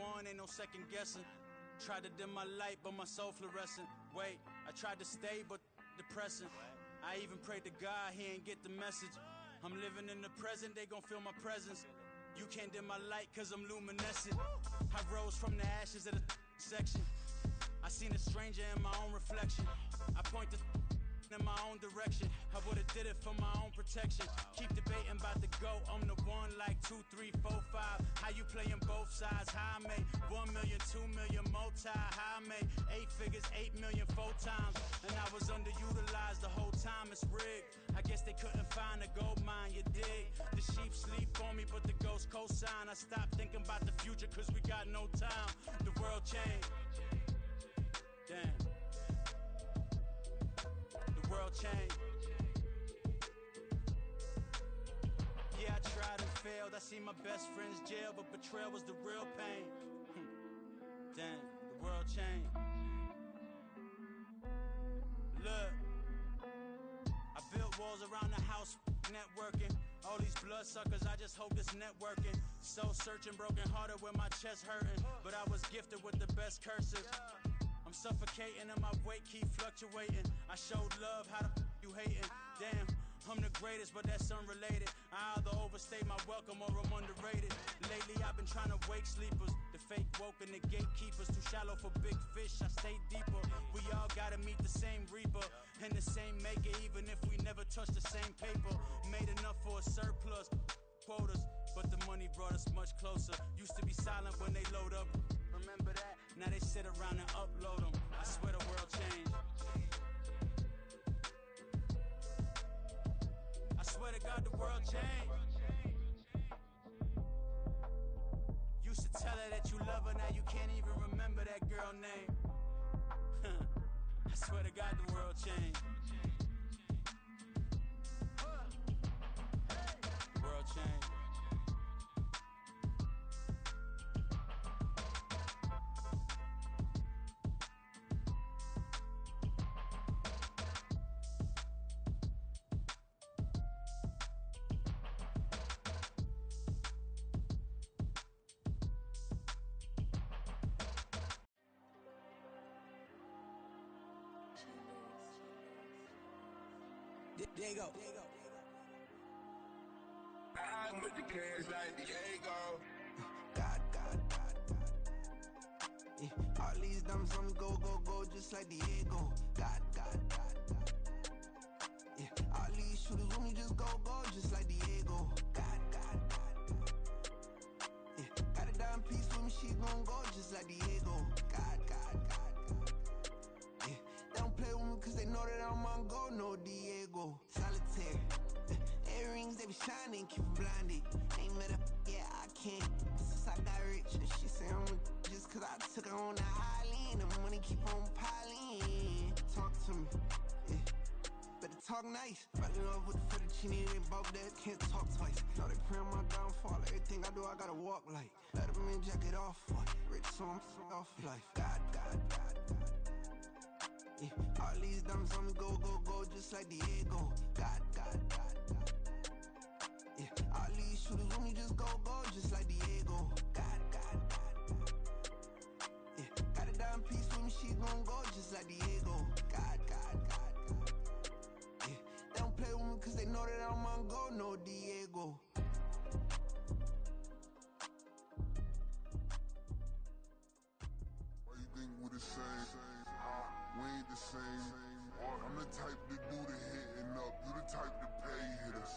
one, ain't no second guessing. Tried to dim my light, but my soul fluorescent. Wait, I tried to stay, but depressing. I even prayed to God, he ain't get the message. I'm living in the present, they gon' feel my presence. You can't dim my light, cause I'm luminescent. I rose from the ashes of the section. I seen a stranger in my own reflection. I point the in my own direction. I would've did it for my own protection. Keep debating about the GOAT. I'm the one like 2, 3, 4, 5. How you playing both sides? How I make 1 million, 2 million multi. How I make 8 figures, 8 million 4 times. And I was underutilized the whole time. It's rigged. I guess they couldn't find a gold mine. You dig? The sheep sleep on me, but the ghost cosign. I stopped thinking about the future, cause we got no time. The world changed. Damn. The world changed. Yeah, I tried and failed. I seen my best friends jail, but betrayal was the real pain. Damn, the world changed. Look, I built walls around the house, networking. All these bloodsuckers, I just hope this networking. Soul searching, broken hearted with my chest hurting. But I was gifted with the best cursive. I'm suffocating and my weight keep fluctuating. I showed love, how the you hating? Damn, I'm the greatest, but that's unrelated. I either overstay my welcome or I'm underrated. Lately I've been trying to wake sleepers. The fake woke and the gatekeepers. Too shallow for big fish, I stay deeper. We all gotta meet the same reaper and the same maker, even if we never touch the same paper. Made enough for a surplus quotas, but the money brought us much closer. Used to be silent when they load up. Remember that? Now they sit around and upload them. I swear the world changed. I swear to God the world changed. Used to tell her that you love her, now you can't even remember that girl name. I swear to God the world changed. The world changed. There you go. I'm with the cash like Diego. God. Yeah. All these dumb songs go, just like Diego. God. Yeah. All these shooters with me just go, just like Diego. God. Yeah. Got a dime piece with me, she gon' go just like Diego. God. Yeah. They don't play with me cause they know that I'm on go, no Diego. Solitaire. Earrings, they be shining, keep blinded. Ain't met up, yeah, I can't. Since I got rich, and she say I'm just cause I took her on the island. The money keep on piling. Talk to me, yeah. Better talk nice. Fell in love with the fettuccine, ain't about that, can't talk twice. Now they pray on my downfall, everything I do, I gotta walk like. Let them in, jacket off, rich, so I'm off life. God. Yeah. All these dumb songs go, just like Diego. God. Yeah. All these shooters with me just go, just like Diego. God. Yeah. Got a dime piece with me, she gon' go just like Diego. God. Yeah. They don't play with me cause they know that I'm on go, no Diego. Why you think we the same? We ain't the same. I'm the type to do the hitting up. You the type to pay hitters.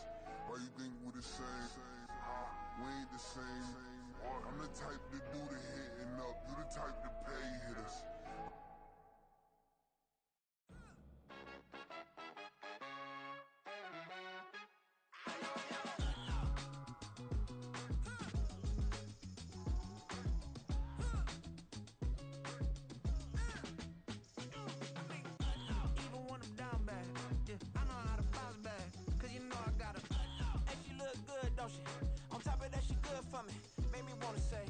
Why you think we the same? We ain't the same. I'm the type to do the hitting up. You the type to pay hitters. On top of that, she good for me. Made me wanna say,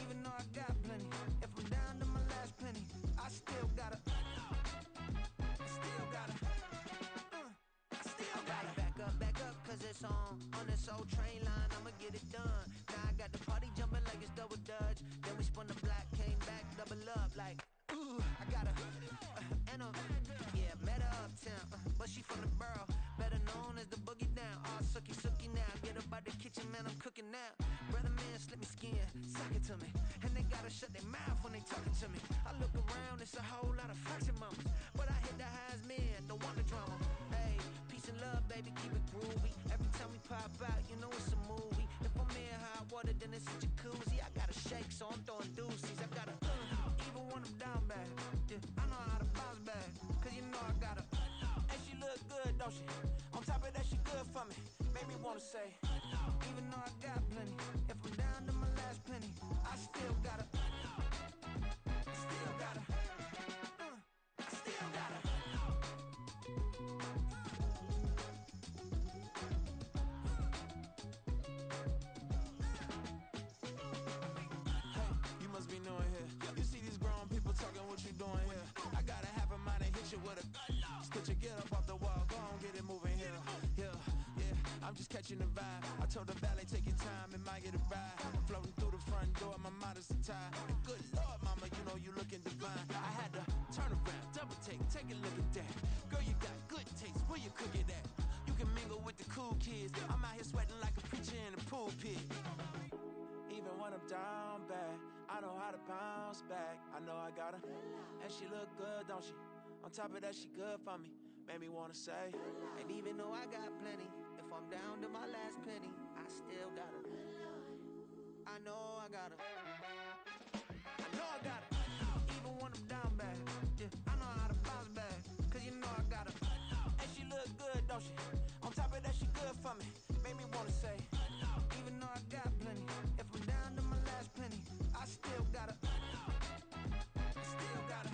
even though I got plenty, if I'm down to my last penny, I still gotta back up, cause it's on this old train line, I'ma get it done. Now I got the party jumping like niggas double dutch. Then we spun the block, came back, double up like, ooh, I got a, and a, yeah, met her uptown, but she from the borough, better known as the boogie down. All sucky now, get up out the kitchen, man, I'm cooking now. Brother man, slip me skin, suck it to me, and they gotta shut their mouth when they talking to me. I look around, it's a whole lot of flexing mamas, but I hit the highs, man, don't want the drama. Hey, peace and love, baby, keep it groovy. Every time we pop out, you know it's a movie. If I'm in hot water, then it's a jacuzzi. I gotta shake, so I'm throwing deuces. I gotta, even when I'm down bad, yeah, I know how to bounce back, cause you know I gotta, and she look good, don't she? On top of that, she good for me, made me wanna say, even though I got plenty, if I'm down to my last penny, I still gotta, I still gotta, I still gotta. Hey, you must be new in here. You see these grown people talking, what you doing here? I gotta have a mind and hit you with a could you get up off the wall, go on, get it moving here. Yeah, I'm just catching the vibe. I told the valet, take your time, it might get a ride. I'm floating through the front door, my modesty tie. And good Lord, mama, you know you looking divine. I had to turn around, double take a look at that. Girl, you got good taste, where you cook it at? You can mingle with the cool kids. I'm out here sweating like a preacher in a pulpit. Even when I'm down bad, I know how to bounce back. I know I got her, and she look good, don't she? On top of that, she good for me, made me wanna say. And even though I got plenty, if I'm down to my last penny, I still got her. I know I got her. I know I got her. Even when I'm down bad, yeah, I know how to bounce back, cause you know I got her. And she look good, don't she? On top of that, she good for me, made me wanna say. Even though I got plenty, if I'm down to my last penny, I still got her. I still got her.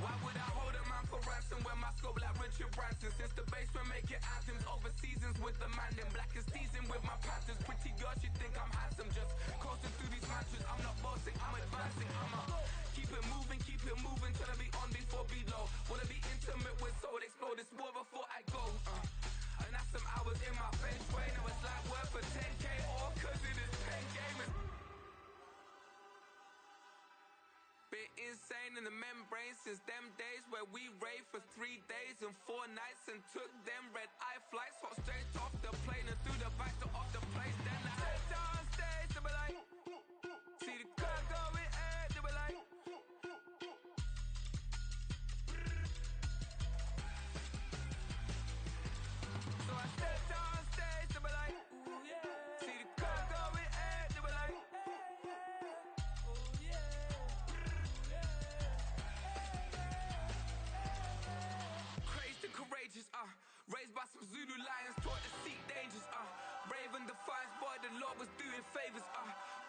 Why would I hold a man for ransom when my scope like Richard Branson? Since the basement making anthems over seasons with the man, then black is seasoned with my panthers. Pretty girls, you think I'm handsome, just coasting through these mantras. I'm not bossing, I'm advancing. Keep it moving, trying to be on before below. Wanna be intimate with soul, explode this war before I go. And that's some hours in my feng shui. Now it's like work for 10K, all cause of this pen game. Been insane in the membrane since them days where we raved for 3 days and 4 nights and took them red eye flights, hot straight off the plane and through the back door of the place. Then I stepped on stage, they were like, see the crowd going, they were like. So I stepped on stage, they were like, ooh yeah. See the crowd going, they were like, ooh yeah. Crazed and courageous, raised by some Zulu lions, taught to seek dangers, brave and defiant, boy, the Lord was doing favors,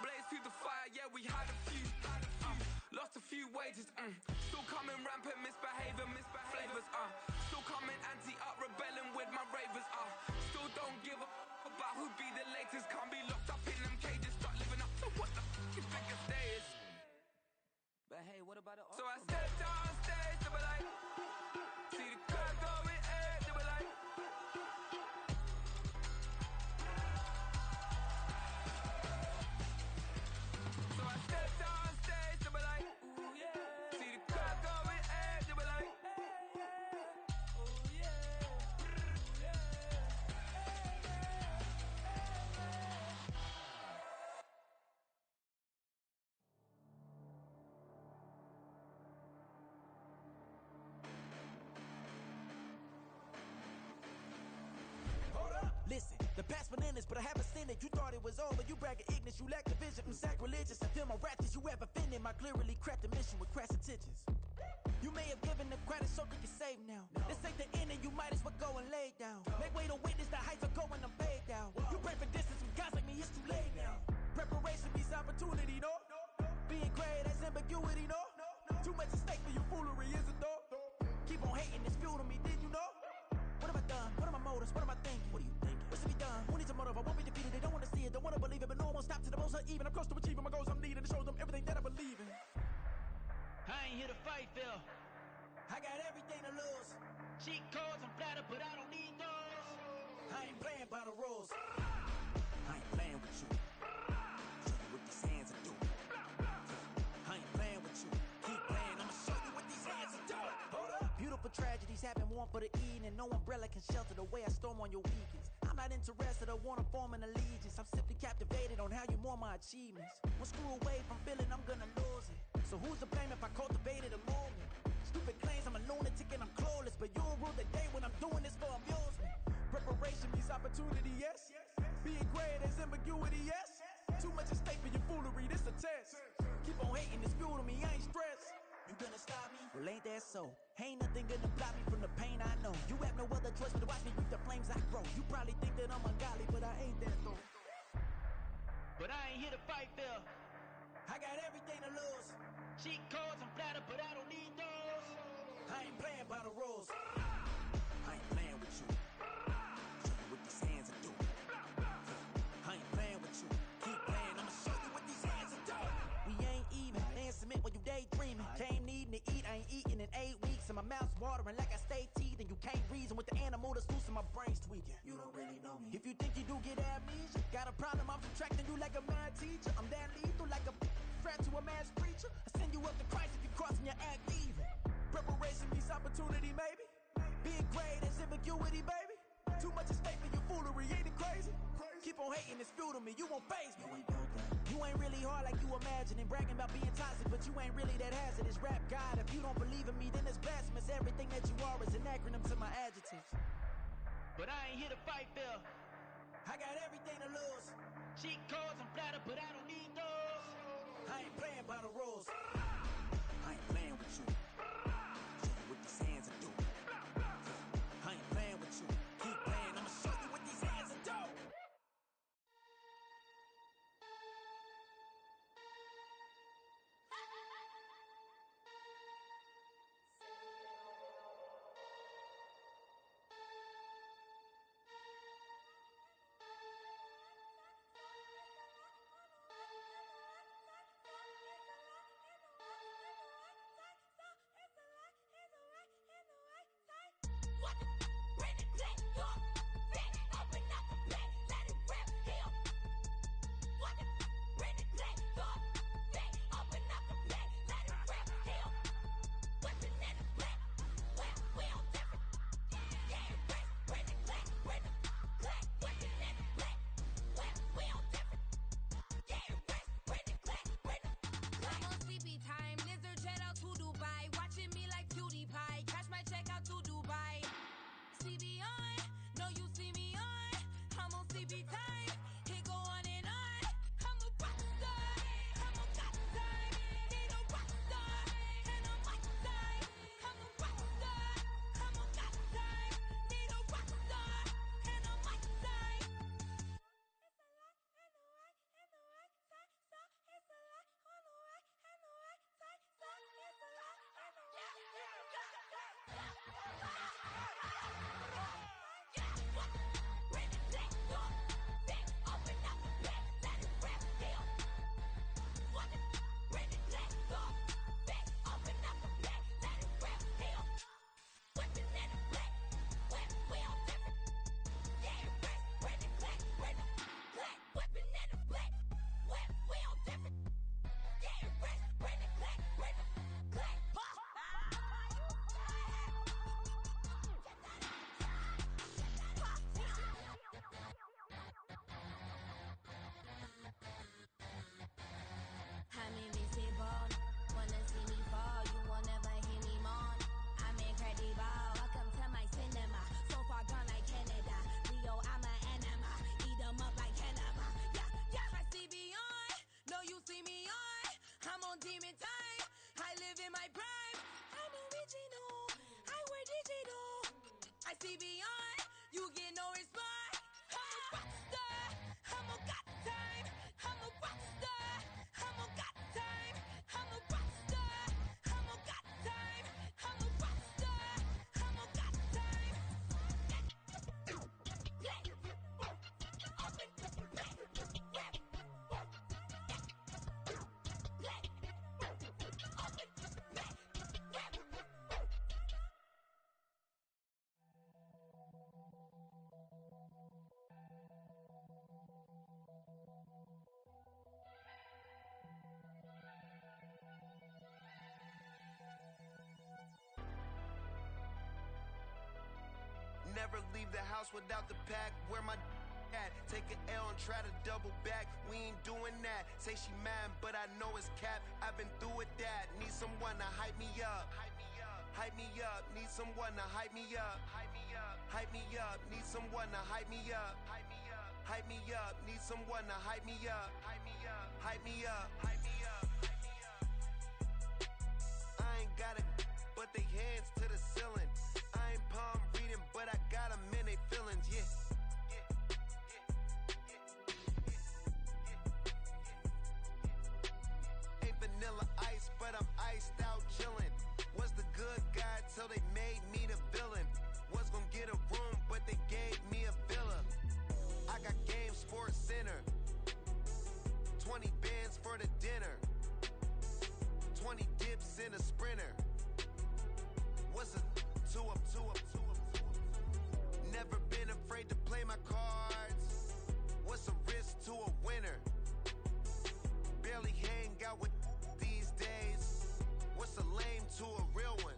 blaze through the fire, yeah, we had a few, lost a few wages, still coming rampant, misbehaving, flavors, still coming anti-up, rebelling with my ravers, still don't give a about who be the latest, can't be locked up in them cages, start living up to what the f you think a day is. But hey, what about the So I stepped on stage, they were like, see the crowd going, they were like. So I stepped on stage, they were like, ooh yeah. See the crowd going, they were like, ooh yeah. Hold up, listen, the past bananas, but I haven't seen it. You thought it was over, you bragging ignorance, you lack the vision. I'm sacrilegious, I feel my wrath as you have offended my clearly crafted mission with crass intentions. You may have given them credit so they can save now. This ain't the end and you might as well go and lay down. Make way to witness the heights are going, I'm paid down. You pray for distance from guys like me, it's too late now. Preparation means opportunity, no? Being great, that's ambiguity, no? Too much at stake for your foolery, is it though? Keep on hating, it's fuel to me, did you know? What have I done? What are my motives? What am I thinking? What are you thinking? What's to be done? Who needs a motive? I won't be defeated. They don't want to see it, don't want to believe it, but no one will stop to the most even. I'm close to achieving my goals. I'm needing to show them everything that I believe in. I ain't here to fight, Phil. I got everything to lose. Cheat codes, I'm flattered, but I don't need those. I ain't playing by the rules. I ain't playing with you. Show you what these hands are doing. I ain't playing with you. Keep playing, I'ma show you what these hands are doing. Hold up. Beautiful tragedies happen, one for the evening. No umbrella can shelter the way I storm on your weekends. I'm not interested, I wanna form an allegiance. I'm simply captivated on how you mourn my achievements. One screw away from feeling I'm gonna lose it. So who's to blame if I cultivated a movement? Stupid claims I'm a lunatic and I'm clueless, but you'll rule the day when I'm doing this for amusement. Preparation means opportunity, yes. Being great as ambiguity, yes. Too much at stake for your foolery, this a test. Keep on hating, it's fuel to me, I ain't stressed. You gonna stop me? Well, ain't that so? Ain't nothing gonna block me from the pain I know. You have no other choice but to watch me reap the flames I grow. You probably think that I'm ungodly, but I ain't that though. But I ain't here to fight, Phil. I got everything to lose. Cheat codes, I'm flattered, but I don't need those. I ain't playing by the rules. I ain't playing with you. Show you what these hands are doing. I ain't playing with you. Keep playing, I'ma show you what these hands are doing. We ain't even, they ain't cement when you daydreaming. Came needing to eat, I ain't eating in 8 weeks. And my mouth's watering like I stay teeth. And you can't reason with the animal that's loose and my brain's tweaking. You don't really know me. If you think you do get amnesia, got a problem, I'm subtracting you like a mad teacher. I'm that lethal like a threat to a mass preacher. I send you up to Christ if you crossing your act evil. Preparation means opportunity, maybe. Being great is ambiguity, baby. Too much at stake for your foolery, ain't it crazy? Keep on hating, it's fuel to me, you won't phase me. You ain't really hard like you imagining. Bragging about being toxic, but you ain't really that hazardous. Rap God, if you don't believe in me, then it's blasphemous. Everything that you are is an acronym to my adjectives. But I ain't here to fight, Phil. I got everything to lose. Cheat codes, I'm flattered, but I don't need those. I ain't playing by the rules. I ain't playing with you. Show you what these hands are doing. I ain't playing with you. Keep playing, I'ma show you what these hands are doing. DB time. It go on and on. I'm a rock star. I'm a got time. Need a rock star. And a mic time. I'm a rock star. I'm a got time. Need a rock star. And a mic time. It's a lot and the right and the right side. So it's a lot on the right and the right side. So it's a lot and the right and the right I'm invisible, wanna see me fall, you will never hear me moan. I'm incredible, welcome to my cinema. So far gone like Canada, Leo, I'm an anima. Eat 'em up like cannibal. Yeah, yeah, I see beyond, no you see me on. I'm on demon time, I live in my prime. I'm original, I wear digital. I see beyond, you get no response. I'm a rock star, I'm a got time. I'm a rock star, I'm a got time. I'm a rock star, I'm a got time. I'm a rock star, I'm a got time. Never leave the house without the pack. Where my at? Take an L and try to double back. We ain't doing that. Say she mad, but I know it's cap. I've been through with that. Need someone to hype me up. Hype me up. Need someone to hype me up. Hype me up. Need someone to hype me up. Hype me up. Need someone to hype me up. Hype me up. Hype me up. I ain't got it, but they hands to the ceiling. I ain't palm reading, but I got them in they feelings, yeah. Ain't vanilla ice, but I'm iced out chillin'. Was the good guy till they made me the villain. Was gonna get a room, but they gave me a villa. I got game Sports Center. 20 bands for the dinner. 20 dips in a Sprinter. What's a two up? Never been afraid to play my cards. What's a risk to a winner? Barely hang out with these days. What's a lame to a real one?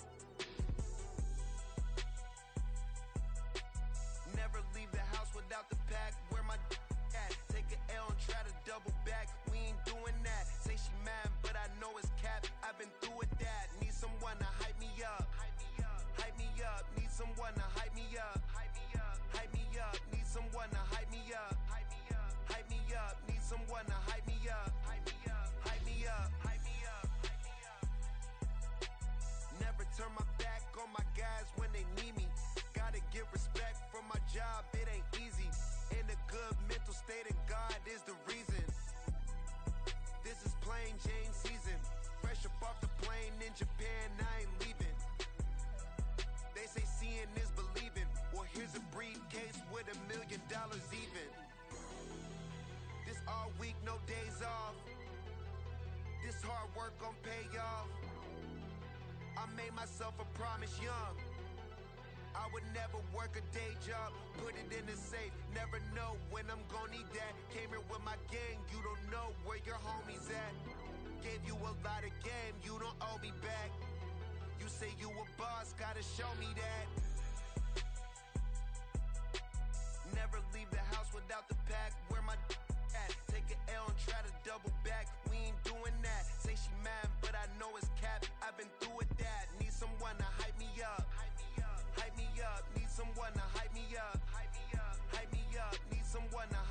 Never leave the house without the pack. Where my at? Take an L and try to double back. We ain't doing that. Say she mad, but I know it's cap. I've been through with that. Need someone to hype me up. Hype me up. Need someone to hype me up. Hype me up. Need someone to hype me up. Hype me up. Need someone to hype me up. Hype me up. Never turn my back on my guys when they need me. Gotta get respect from my job, it ain't easy. In a good mental state, and God is the reason. This is plain Jane season. Fresh up off the plane in Japan, I ain't leaving. They say seeing is believing. Well, here's a briefcase with $1 million even. This all week, no days off. This hard work gon' pay off. I made myself a promise young. I would never work a day job, put it in the safe. Never know when I'm gon' need that. Came here with my gang, you don't know where your homies at. Gave you a lot of game, you don't owe me back. You say you a boss, gotta show me that. Never leave the house without the pack. Where my at? Take an L and try to double back. We ain't doing that. Say she mad, but I know it's cap. I've been through with that. Need someone to hype me up. Hype me up. Need someone to hype me up. Hype me up. Need someone to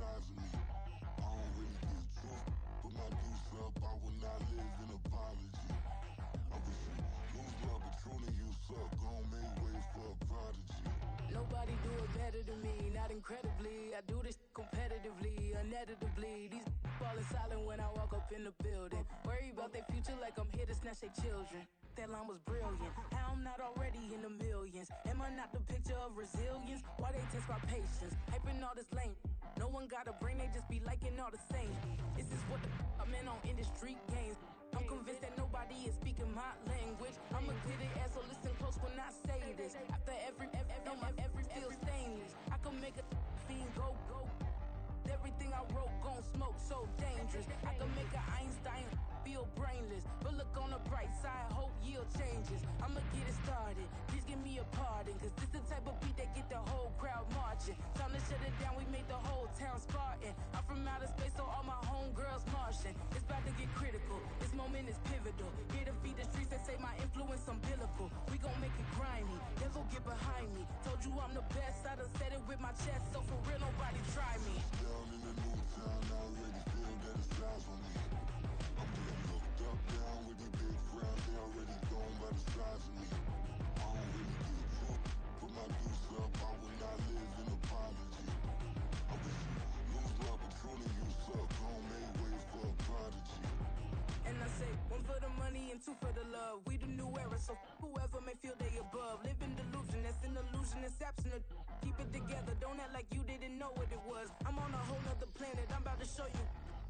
size of me. I don't really give truth. Put my deuce up, I will not live in apology. I wish you lose love, but truly you suck. Gon' make way for a prodigy. Nobody do it better than me, not incredibly. I do this competitively, uneditably. These falling silent when I walk up in the building. Worry about their future like I'm here to snatch their children. That line was brilliant. How I'm not already in the millions? Am I not the picture of resilience? Why they test my patience? Hyping all this lame. No one got a brain, they just be liking all the same. This is what the I'm in on industry games. I'm convinced that nobody is speaking my language. I'ma get it as so listen close when I say this. After every feel stainless. I can make a fiend go. Everything I wrote gon' smoke, so dangerous. I can make an Einstein feel brainless. But look on the bright side, hope yield changes. I'ma get it started, please give me a pardon. Cause this the type of beat that get the whole crowd marching. Time to shut it down, we made the whole town Spartan. I'm from outer space, so all my homegirls Martian. It's about to get critical, this moment is pivotal. Here to feed the streets and say my influence umbilical. We gon' make it grimy, never get behind me. Told you I'm the best, I done said it with my chest. So for real, nobody try me. Down in the new town, I already feel that it's time for me. I'm getting looked up, down with the big crowd, they already gone by the size of me. I don't really give truth. Put my deuce up, I will not live in apology. I wish you lose love, but truly you suck. Gon' make way for a prodigy. And I say, one for the money and two for the love. We the new era, so whoever may feel they above. Live in delusion, that's an illusion, it's absent. Keep it together, don't act like you didn't know what it was. I'm on a whole nother planet, I'm about to show you.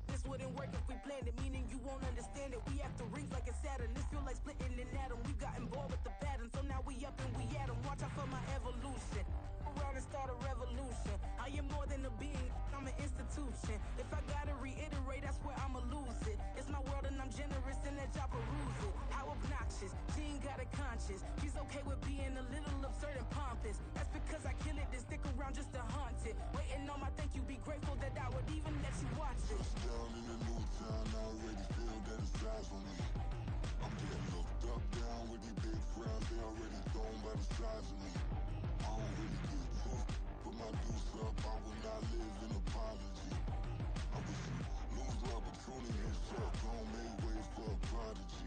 This wouldn't work if we planned it, meaning you won't understand it. We have to rings like a Saturn, this feel like splitting an atom. We got involved with the pattern, so now we up and we at 'em. Watch out for my evolution. Around and start a revolution. I am more than a being, I'm an institution. If I gotta reiterate, I swear I'ma lose it. It's my world and I'm generous and let y'all peruse it. How obnoxious, she ain't got a conscience. She's okay with being a little absurd and pompous. That's because I kill it, then stick around just to haunt it. Waiting on my thank you, be grateful that I would even let you watch this. Down in the new town, I already feel that it's time for me. I'm getting looked up, down with the big crowds, they already gone by the size of me. I don't really give truth. Put my deuce up, I will not live in apology. I wish you lose love, but truly you suck. Gon' make way for a prodigy.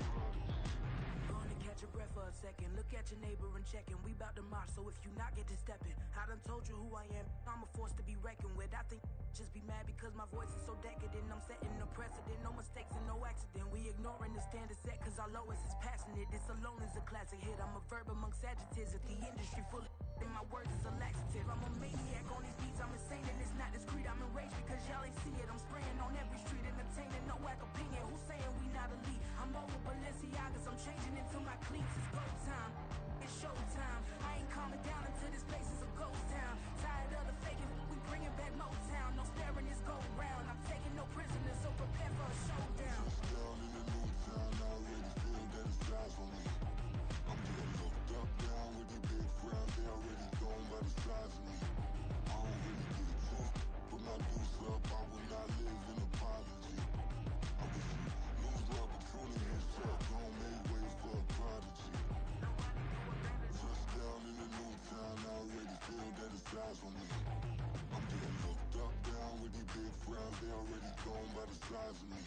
Gonna catch your breath for a second. Look at your neighbor and check in. We bout to march, so if you not get to stepping. I done told you who I am. I'm a force to be reckoned with. I think just be mad because my voice is so decadent. I'm setting a precedent, no mistakes and no accident. We ignoring the standard set cause our lowest is passionate. This alone is a classic hit. I'm a verb amongst adjectives. If the industry full of and my words is a laxative. I'm a maniac on these beats, I'm insane and it's not discreet. I'm enraged because y'all ain't see it. I'm spraying on every street, entertaining, no whack opinion. Who's saying we not elite? I'm over Balenciagas, I'm changing into my cleats. It's go time, it's showtime. I ain't calming down until this place is a ghost town. Tired of the faking, we bringing back Motown. No sparing this go round. I'm taking no prisoners, so prepare for a showdown. Down in the new town, I already feel that it's time for me. I'm getting looked up, down with the big crowd, they already gone by the size of me. I don't really give truth. Put my deuce up, I will not live in apology. I wish you lose love, but truly you suck. Gon' make way for a prodigy. Just down in the new town, I already feel that it's time for me. I'm getting looked up, down with the big crowds, they already gone by the size of me.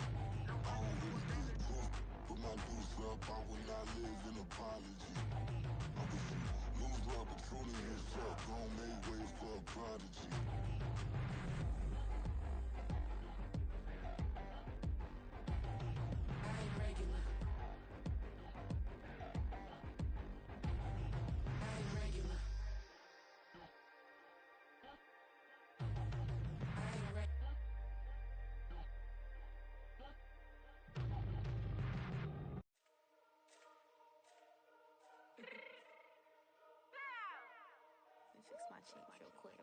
I don't really give truth. Put my deuce up, I will not live in apology. I wish you lose love, but truly you suck. Gon' make way for a prodigy. I ain't regular. I ain't regular. I ain't regular. Fix my cheek real quick.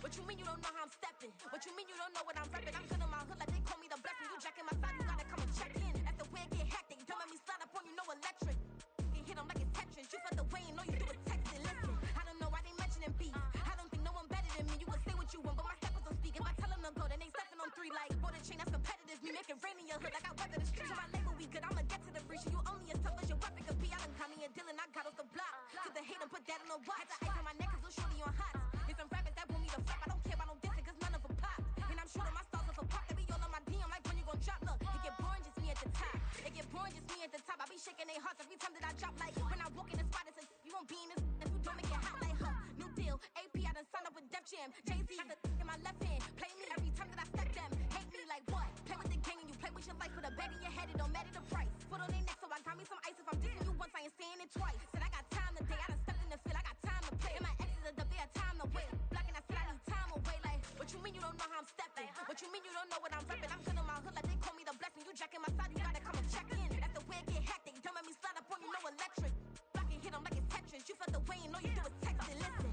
What you mean you don't know how I'm stepping? What you mean you don't know what I'm repping? I'm good in my hood like they call me the blessing. You jacking my side, you gotta come and check in. That's the way it get hectic. Don't let me slide up on you, no electric. You hit them like it's Tetris. You felt the way and know you do it texting. Listen, I don't know why they mentioning beef. I don't think no one better than me. You would say what you want, but my steppers don't speak. If I tell them to go, then they stepping on 3 like bought a chain that's competitive. Me make it rain in your hood like I weather the street. So my label we good, I'ma get to the free. So you only as tough as your weapon could be. I done Connie and Dylan, I got off the block. To the hate and put that on the watch. shaking their hearts every time that I drop. Like when I walk in the spot, it's a you won't be in this if you don't make it hot. Like new deal, AP I done signed up with Def Jam. Jay-Z got the in my left hand, play me every time that I step them. Hate me like what? Play with the gang and you play with your life for the bag in your head. It don't matter the price. Foot on their neck, so I got me some ice. If I'm dissing you once, I ain't saying it twice. Said I got time today, I done stepped in the field, I got time to play. And my exes are they had time to wait. Blocking, I said I need time away. Like what you mean you don't know how I'm stepping? What you mean you don't know what I'm repping? I'm good in my hood like they call me the blessing. You jacking my side, you gotta come and check in. That's the way it get hectic. Don't make me slide up on you, no electric. Blocking, hit 'em like it's Tetris. You felt the way and all you do is text and listen.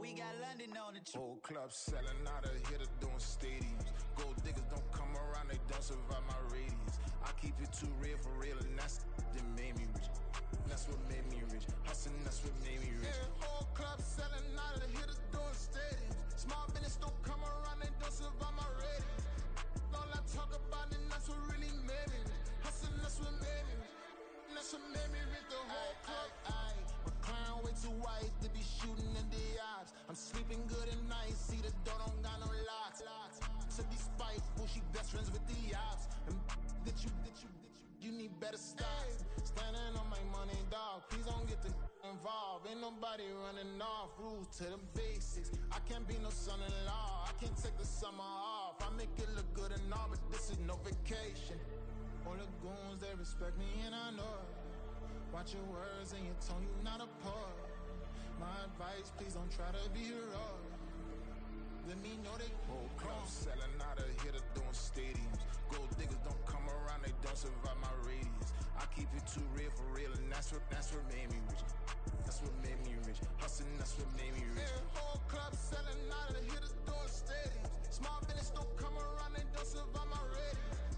We got London on the whole club selling out of hitter doing stadiums. Gold diggers don't come around, they don't survive my radius. I keep it too real for real, and that's that made me rich. That's what made me rich. Hustling, that's what made me rich. Yeah, whole club selling out of hitters doing stadiums. Small business don't come around, they don't survive my radius. All I talk about, and that's what really made me rich. Hustling, that's what made me rich. That's what made me rich. The whole club. My crown way too white to be shooting in the eyes. I'm sleeping good at night, see the door don't got no locks. To be spiteful, she best friends with the ops. And you need better stocks. Standing on my money, dog. Please don't get involved. Ain't nobody running off. Rules to the basics. I can't be no son-in-law. I can't take the summer off. I make it look good and all, but this is no vacation. All the goons, they respect me and I know it. Watch your words and your tone, you not a poet. My advice, please don't try to be heroic. Let me know they whole club selling out of hitter doing stadiums. Gold diggers don't come around, they don't survive my radius. I keep it too real for real, and that's what made me rich. That's what made me rich. Hustling, that's what made me rich. Yeah, whole club selling out of hitters doing stadiums. Small business don't come around, they don't survive my radius.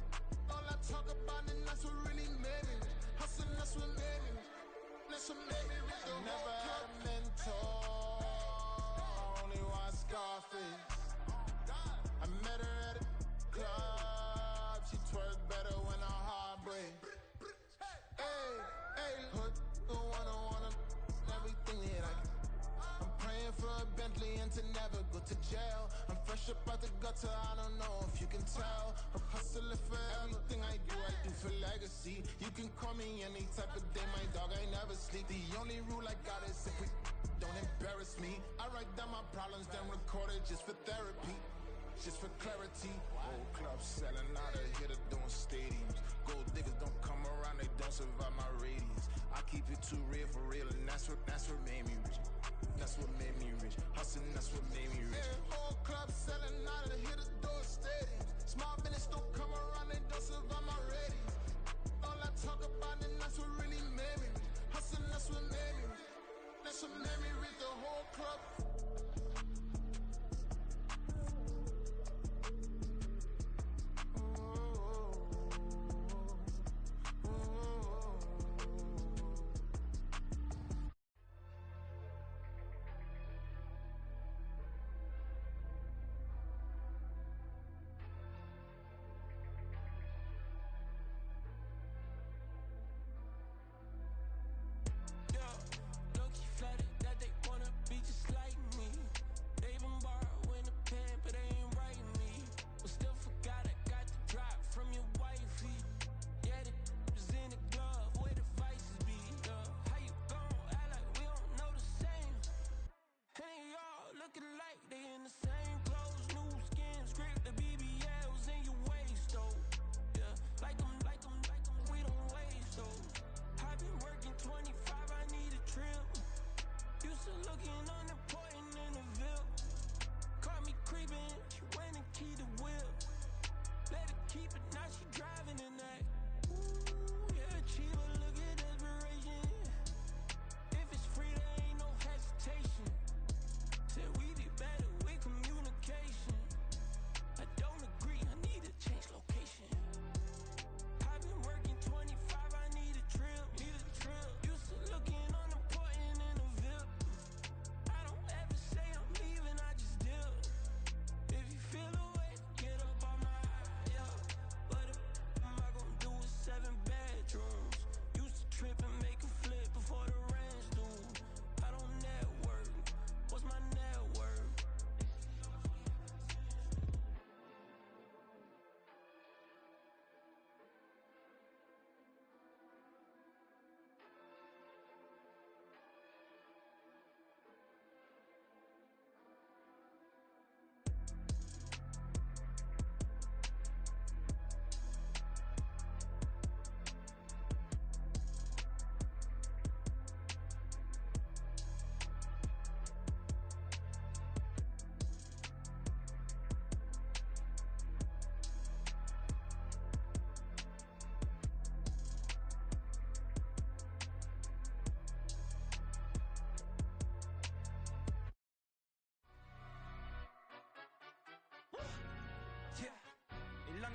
All I talk about, and that's what really made me rich. Hustling, that's what made me rich. That's what made me rich. Never had a mentor. Only one Scarface. I met her at a club. She twerk better when her heart breaks. Hey, hood, wanna everything that I can. I'm praying for a Bentley and to never go to jail. I'm fresh up out the gutter, I don't know if you can tell. I'm hustling for everything I do for legacy. You can call me any type of day, my dog, I never sleep. The only rule I got is if we don't embarrass me. I write down my problems, then record it just for therapy. Just for clarity. Whole club selling out of hitter doing stadiums. Gold diggers don't come around, they don't survive my radius. I keep it too real for real, and that's what made me rich. That's what made me rich. Hustling, that's what made me rich. Yeah, whole club selling out of hitters doing stadiums. Small business don't come around, they don't survive my radius. All I talk about, and that's what really made me rich. Hustling, that's what made me rich. That's what made me rich. The whole club.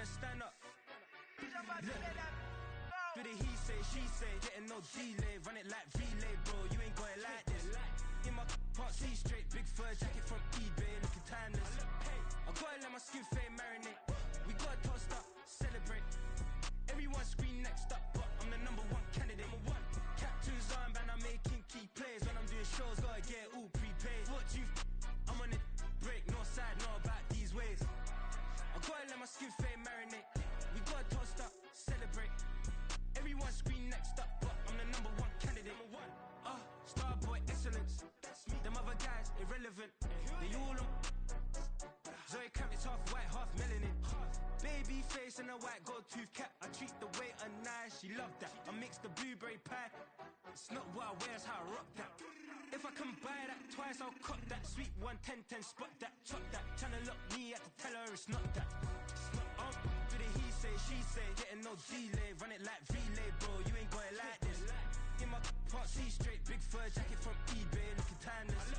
tryna stand up. Look, do the he say, she say, getting no delay, run it like relay, bro. You ain't got it like this. In my can't see straight, big fur jacket from eBay, looking timeless. I gotta let my skin fade marinate. We gotta toast up, celebrate. Everyone scream next up, but I'm the number one candidate. Captain's armband, I'm making key plays. When I'm doing shows, gotta get all prepaid. What you I'm on it, break, no side, know about these ways. I gotta let my skin fade marinate. We gotta toast up, celebrate. Everyone scream next up, but I'm the number one candidate. Starboy excellence. That's me. Them other guys irrelevant. They all on. Zoe Kravitz half white, half melanin. Baby face and a white gold tooth cap. I treat the waiter nice, she love that. I mix the blueberry pie. It's not what I wear, it's how I rock that. If I can buy that twice, I'll cut that. Sweet 110, spot that, chop that. Tryna lock me at the teller, it's not that. Do the he say, she say, getting no delay. Run it like relay, bro, you ain't got it like this. In my can't see straight, big fur jacket from eBay, looking timeless.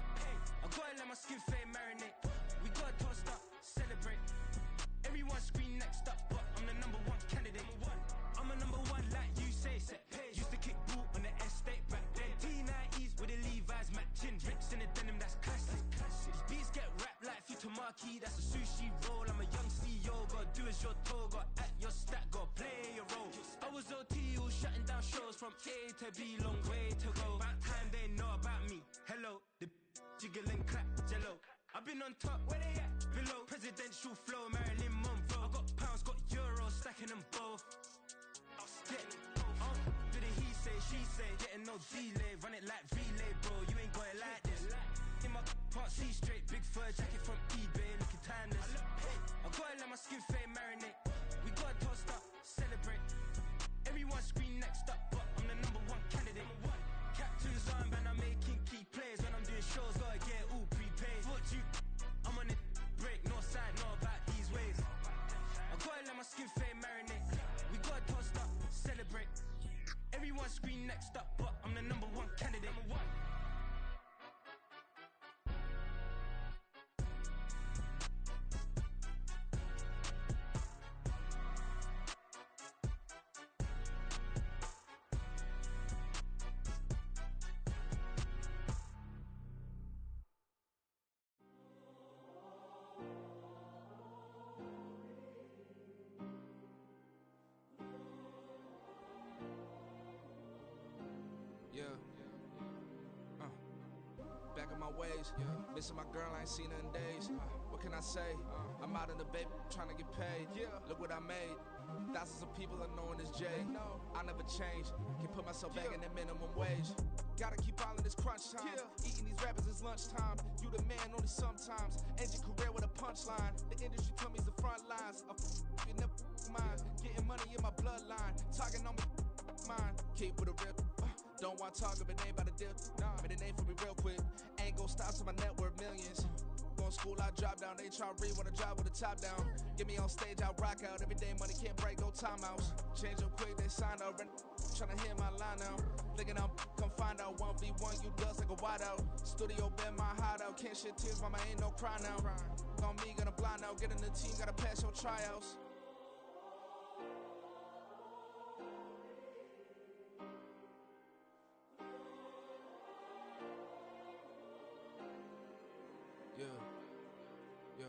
I gotta let my skin fade marinate. We gotta toast up, celebrate. Everyone scream next up, but I'm the number one candidate. I'm a number one like you say, set pace. Used to kick ball on the estate back then. T90s with the Levi's matching. Rips in the denim, that's classic. These beats get wrapped like Futamaki, that's a sushi roll. I'm a young CEO, gotta do as you're told. Gotta act your stat, gotta play your role. I was OT, all shutting down shows from A to B, long way to go. About time they know about me. Hello, the jiggle and clap, jello. I've been on top, where they at? Below, presidential flow, Marilyn Monroe. I got pounds, got euros, stacking them both. Do the he say, she say, getting no delay. Run it like relay, bro, you ain't got it like this. In my can't see straight, big fur jacket from eBay, looking timeless. I gotta let my skin fade marinate. We gotta toast up, celebrate. Everyone scream next up, but I'm the number one candidate. Captain's armband, I'm making key plays. When I'm doing shows, gotta get all prepaid. What you I'm on it, break, no side, know about these ways. I gotta let my skin fade marinate. We gotta toast up, celebrate. Everyone scream next up, but I'm the number one candidate. Yeah. Back in my ways, missing my girl, I ain't seen her in days. What can I say? I'm out in the baby, trying to get paid. Look what I made. Thousands of people are knowing this J. I never change. Can put myself back in that minimum wage. Gotta keep all in this crunch time. Eating these rappers is lunchtime. You the man only sometimes. End your career with a punchline. The industry told me it's the front lines. You never mind. Getting money in my bloodline. Talking on me, mine. Keep with a real. Don't want to talk if it ain't about a deal. Made a name for me real quick. Ain't gon' stop till my net worth millions. Going school, I drop down. They try to read when I drop with the top down. Get me on stage, I rock out. Every day money can't break, no timeouts. Change up quick, they sign up. Tryna hear my line now. Thinking I'm come find out 1v1, you dust like a wideout. Studio been my hideout. Can't shed tears, mama ain't no cry now. On me, gonna blind out. Get in the team, gotta pass your tryouts. Yeah.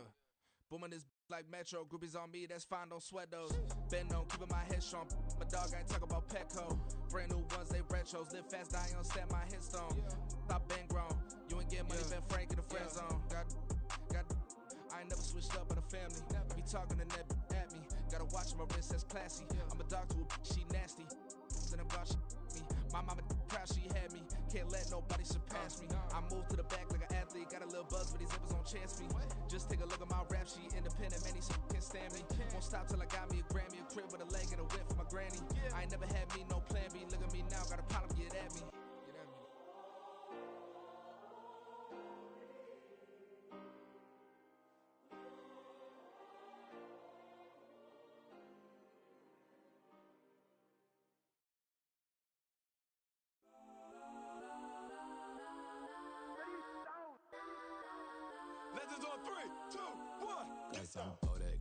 Booming this like Metro. Groupies on me, that's fine, don't sweat those. Been on, keeping my head strong. My dog ain't talk about Petco. Brand new ones, they retros. Live fast, dying on set, my headstone. Stop been grown. You ain't getting money, been Frank in the friend zone. Got. I ain't never switched up on the family. Be talking to that at me. Gotta watch my wrist, that's classy. I'm a dog to a she nasty. Then I'm about she me. My mama proud she had me. Can't let nobody surpass me. I move to the back like an athlete. Got a little buzz, but these zippers don't chance me. Just take a look at my rap sheet. Independent, man, these can't stand me. Won't stop till I got me a Grammy, a crib with a leg and a whip for my granny. I ain't never had me no plan B. Look at me now, got a problem, get at me. Legends on 3, 2, 1. Yes, I'm go that.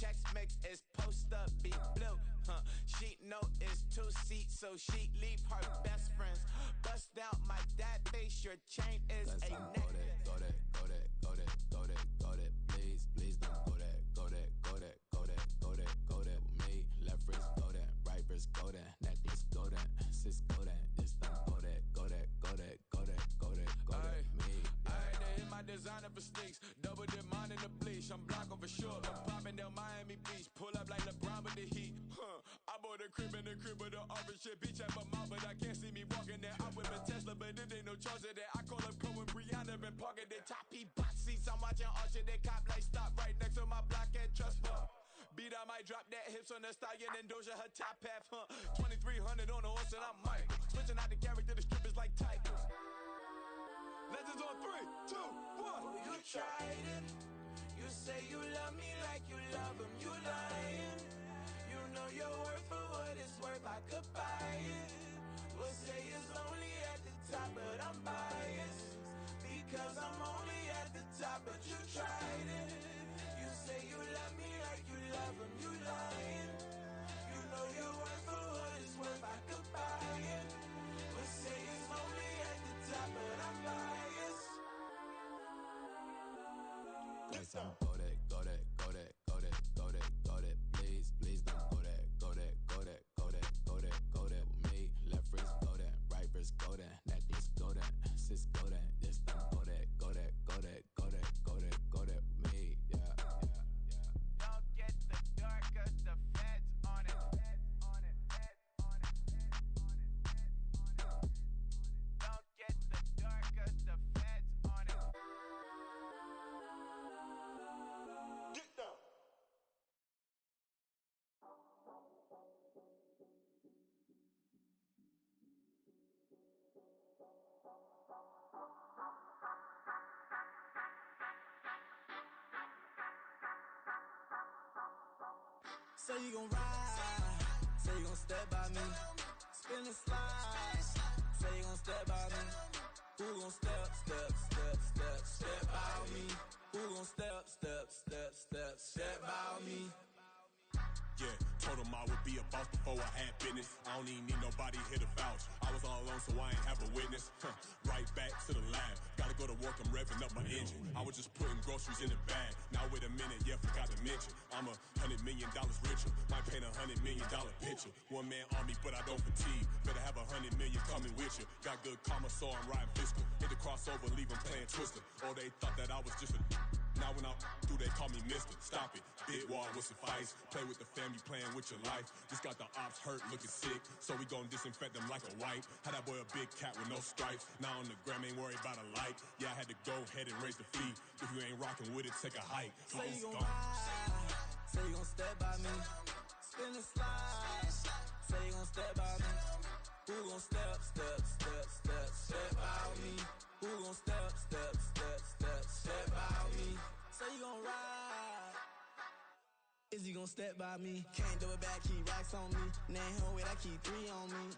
checks make is post up be blue. She know it's 2 seats, so she leave her best friends. Bust down my dad face, your chain is a neck. Go that, go that, go that, go that, go that, please, please don't go that, go that, go that, go that, go that, go that with me. Left wrist go that, right wrist go that, necklace go that, sis go that, this don't go that, go that, go that, go that, go that, go that, me. Alright, they hit my designer for sticks. Double dip mine in the bleach. I'm blocking for sure. I'm popping down Miami Beach. Pull up like LeBron with the heat. I bought a crib in the crib with the office shit. Bitch at my mouth, but I can't see me walking there. I whip a Tesla, but it ain't no charge of that. I call up Cohen Brianna, been parking the top P box seats. I'm watching Archer, they cop like stop right next to my block at Trust Fund. Beat, I might drop that hips on the stallion and Doja her top half. 2300 on the horse and I'm Michael. Switching out the character, the strippers like titles. Legends on 3, 2, 1. You tried it. You say you love me like you love him. You lying. You know your worth for what it's worth. I could buy it. We'll say it's only at the top, but I'm biased because I'm only at the top. But you tried it. You say you love me like you love him. You lying. You know your worth for what it's worth. I could buy it. We'll say it's only at the top, but I'm biased. Let's go that, go that, go that, go that, go that, go that, please, please don't go that, go that, go that, go that, go that, go that with me. Left wrist go that, right wrist go that, necklace go that, sis go that, this don't go that, go that, go that, go that, go that, go that with me. Yeah, yeah, yeah. Don't get the dark, cause the feds on it. Don't get the dark, cause the feds on it. Get down. Say you gon' ride, say you gon' step by me, spin and slide, say you gon' step by me, who gon' step, step, step, step, step by me, who gon' step, step, step, step, step by me. Yeah, told him I would be a boss before I had business. I don't even need nobody here to vouch. I was all alone, so I ain't have a witness. Right back to the lab. Gotta go to work, I'm revving up my engine. I was just putting groceries in the bag. Now wait a minute, yeah, forgot to mention. I'm $100 million richer. Might paint $100 million picture. One man army, but I don't fatigue. Better have 100 million coming with you. Got good karma, so I'm riding fiscal. Hit the crossover, leave them playing Twister. Oh, they thought that I was just a... Now when I do, they call me Mister. Stop it, big wall would suffice. Play with the family, playing with your life. Just got the ops hurt, looking sick. So we gon' disinfect them like a wipe. Had that boy a big cat with no stripes. Now on the gram, ain't worried about a light. Yeah, I had to go ahead and raise the fee. If you ain't rocking with it, take a hike. Say you gon' ride, say you gon' step by me, spin and slide, say you gon' step by me, who gon' step, step, step, step, step by me, who gon' step, step, step, step, step by me. Say you gon' ride, is he gon' step by me? Can't do it back, keep racks on me. Name home with I keep 3 on me.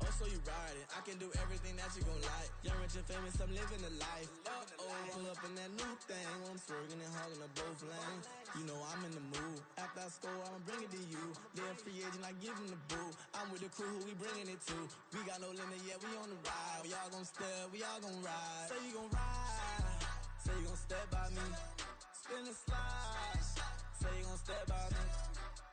Oh, so you riding? I can do everything that you gon' like. Young, rich, and famous, I'm living the life. Pull up in that new thing. I'm swerving and hogging up both lanes. You know I'm in the mood. After I score, I'ma bring it to you. They're a free agent, I give him the boo. I'm with the crew, who we bringing it to. We got no limit, yeah, we on the ride. We all gon' step, we all gon' ride. Say you gon' ride, say you gon' step by me. Spin and slide, say you gon' step by me.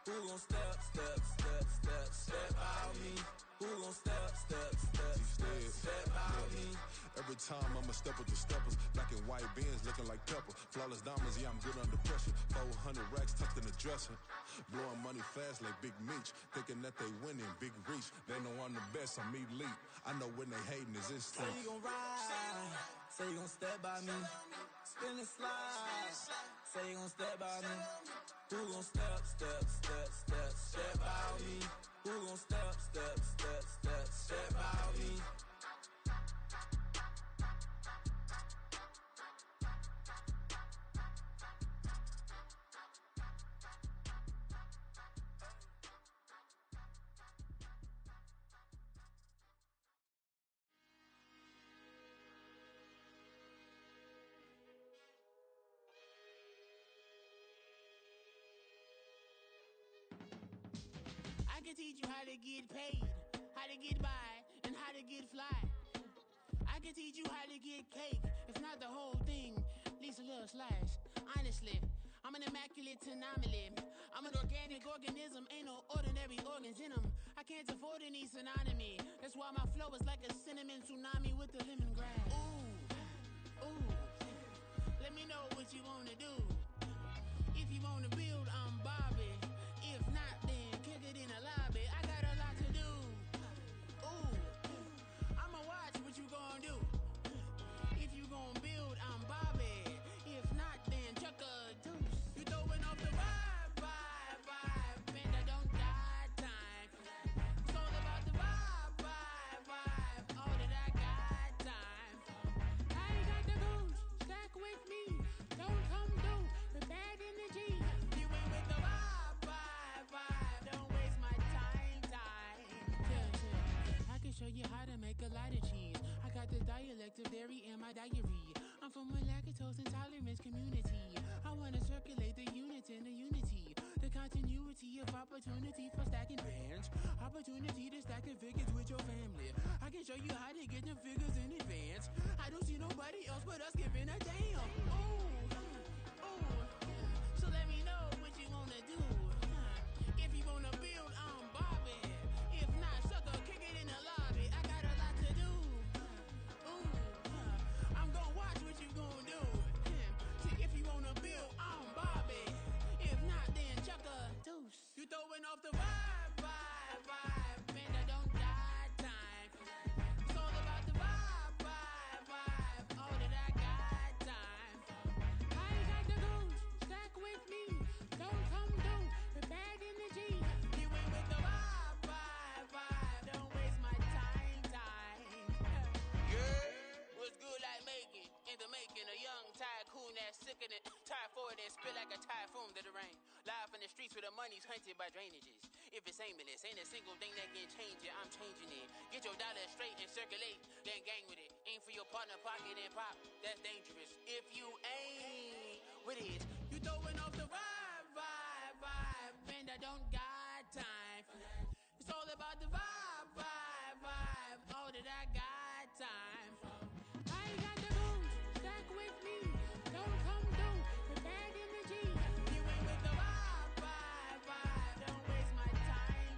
Who gon' step, step, step, step, step by me? Who gon' step, step, step, step, step by me? Every time I'ma step with the steppers. Black and white beans looking like pepper. Flawless diamonds, yeah, I'm good under pressure. 400 racks tucked in the dresser. Blowing money fast like Big Meech. Thinking that they winning, big reach. They know I'm the best, I'm elite. I know when they hating is instinct. Say you gon' ride, say you gon' step by me. Spin and slide, say you gon' step by me. Who gon' step, step, step, step, step by me? Who gon' step, step, step, step, step by me? teach you how to get paid, how to get by, and how to get fly. I can teach you how to get cake, if not the whole thing, at least a little slice. Honestly, I'm an immaculate anomaly. I'm an organic organism, ain't no ordinary organs in them. I can't afford any synonymy. That's why my flow is like a cinnamon tsunami with the lemongrass. Ooh, let me know what you wanna do. If you wanna build, I'm Bobby. If not, then kick it in the lobby. I got a lot to do. Ooh, I'ma watch what you gonna do. If you gon' build, I'm Bobby. If not, then chuck a deuce. You throwing off the vibe, and I don't got time. It's all about the vibe, all that I got time. I ain't got the gooch, stack with me. Don't come through with bad energy. You ain't with the vibe, don't waste my time. Yeah. I can show you how to make a lot of cheese. I got the dialect of dairy in my diary. I'm from a lactose intolerance community. I wanna circulate the units in the unity. The continuity of opportunity for stacking bands. Opportunity to stack the figures with your family. I can show you how to get them figures in advance. I don't see nobody else but us giving a damn. Ooh. So let me know what you wanna do. If you wanna build, I'm Bobby. If not, sucker, kick it in the lobby. I got a lot to do. I'm gonna watch what you gonna do. See, if you wanna build, I'm Bobby. If not, then chuck a deuce. You throwing off the vibe, and I don't got time. It's all about the vibe, all that I got time. I ain't got the gooch, stack with me. Don't come through with bad energy. You ain't with the vibe, don't waste my time. Yeah, what's good like making, in the making, a young tycoon that's sick of it. Tire forward and spit like a typhoon to the rain. Live in the streets where the money's hunted by drainages. If it's aimless, ain't a single thing that can change it, I'm changing it. Get your dollar straight and circulate, then gang with it. Aim for your partner, pocket and pop, that's dangerous. If you ain't with it, you throwing off the vibe, and I don't got time for that. It's all about the vibe, all that I got time for. I ain't got the gooch, stack with me. Don't come through with bad energy. You ain't with the vibe, don't waste my time.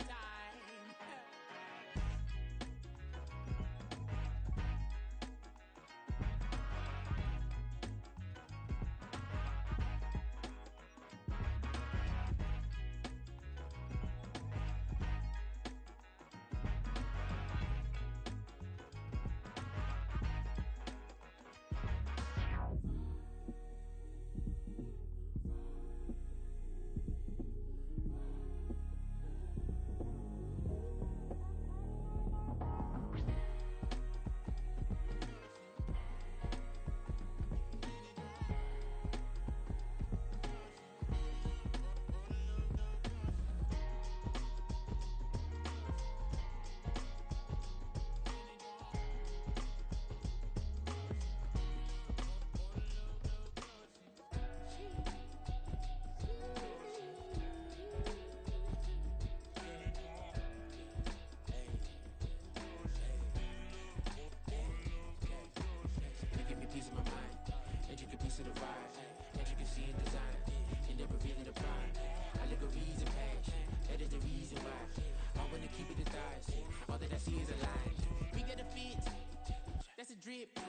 That's a drip.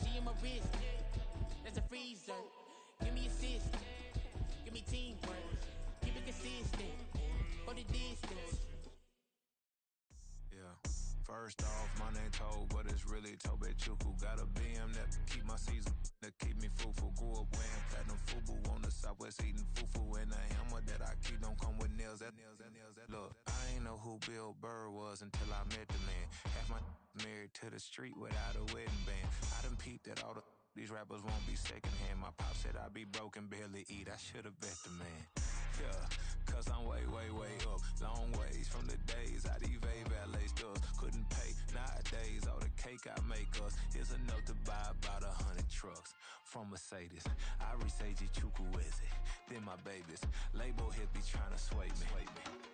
She in my wrist. That's a freezer. Give me assist. Give me teamwork. Keep it consistent. For the distance. Yeah. First off, my name Toe, but it's really Tobe Chuku. Got a BM that keep my season, that keep me fruitful. Grew up wearing platinum FUBU on the Southwest eating fufu. And the hammer that I keep don't come with nails. Look, I ain't know who Bill Burr was until I met the man. Half my married to the street without a wedding band. I done peeped that all these rappers won't be secondhand. My pop said I'd be broke and barely eat. I should've bet the man. Yeah, cause I'm way up. Long ways from the days I evade valet stores. Couldn't pay nowadays. All the cake I make us is enough to buy about 100 trucks. from Mercedes. I resage Chukwueze, then my babies. Label hit be tryna sway me,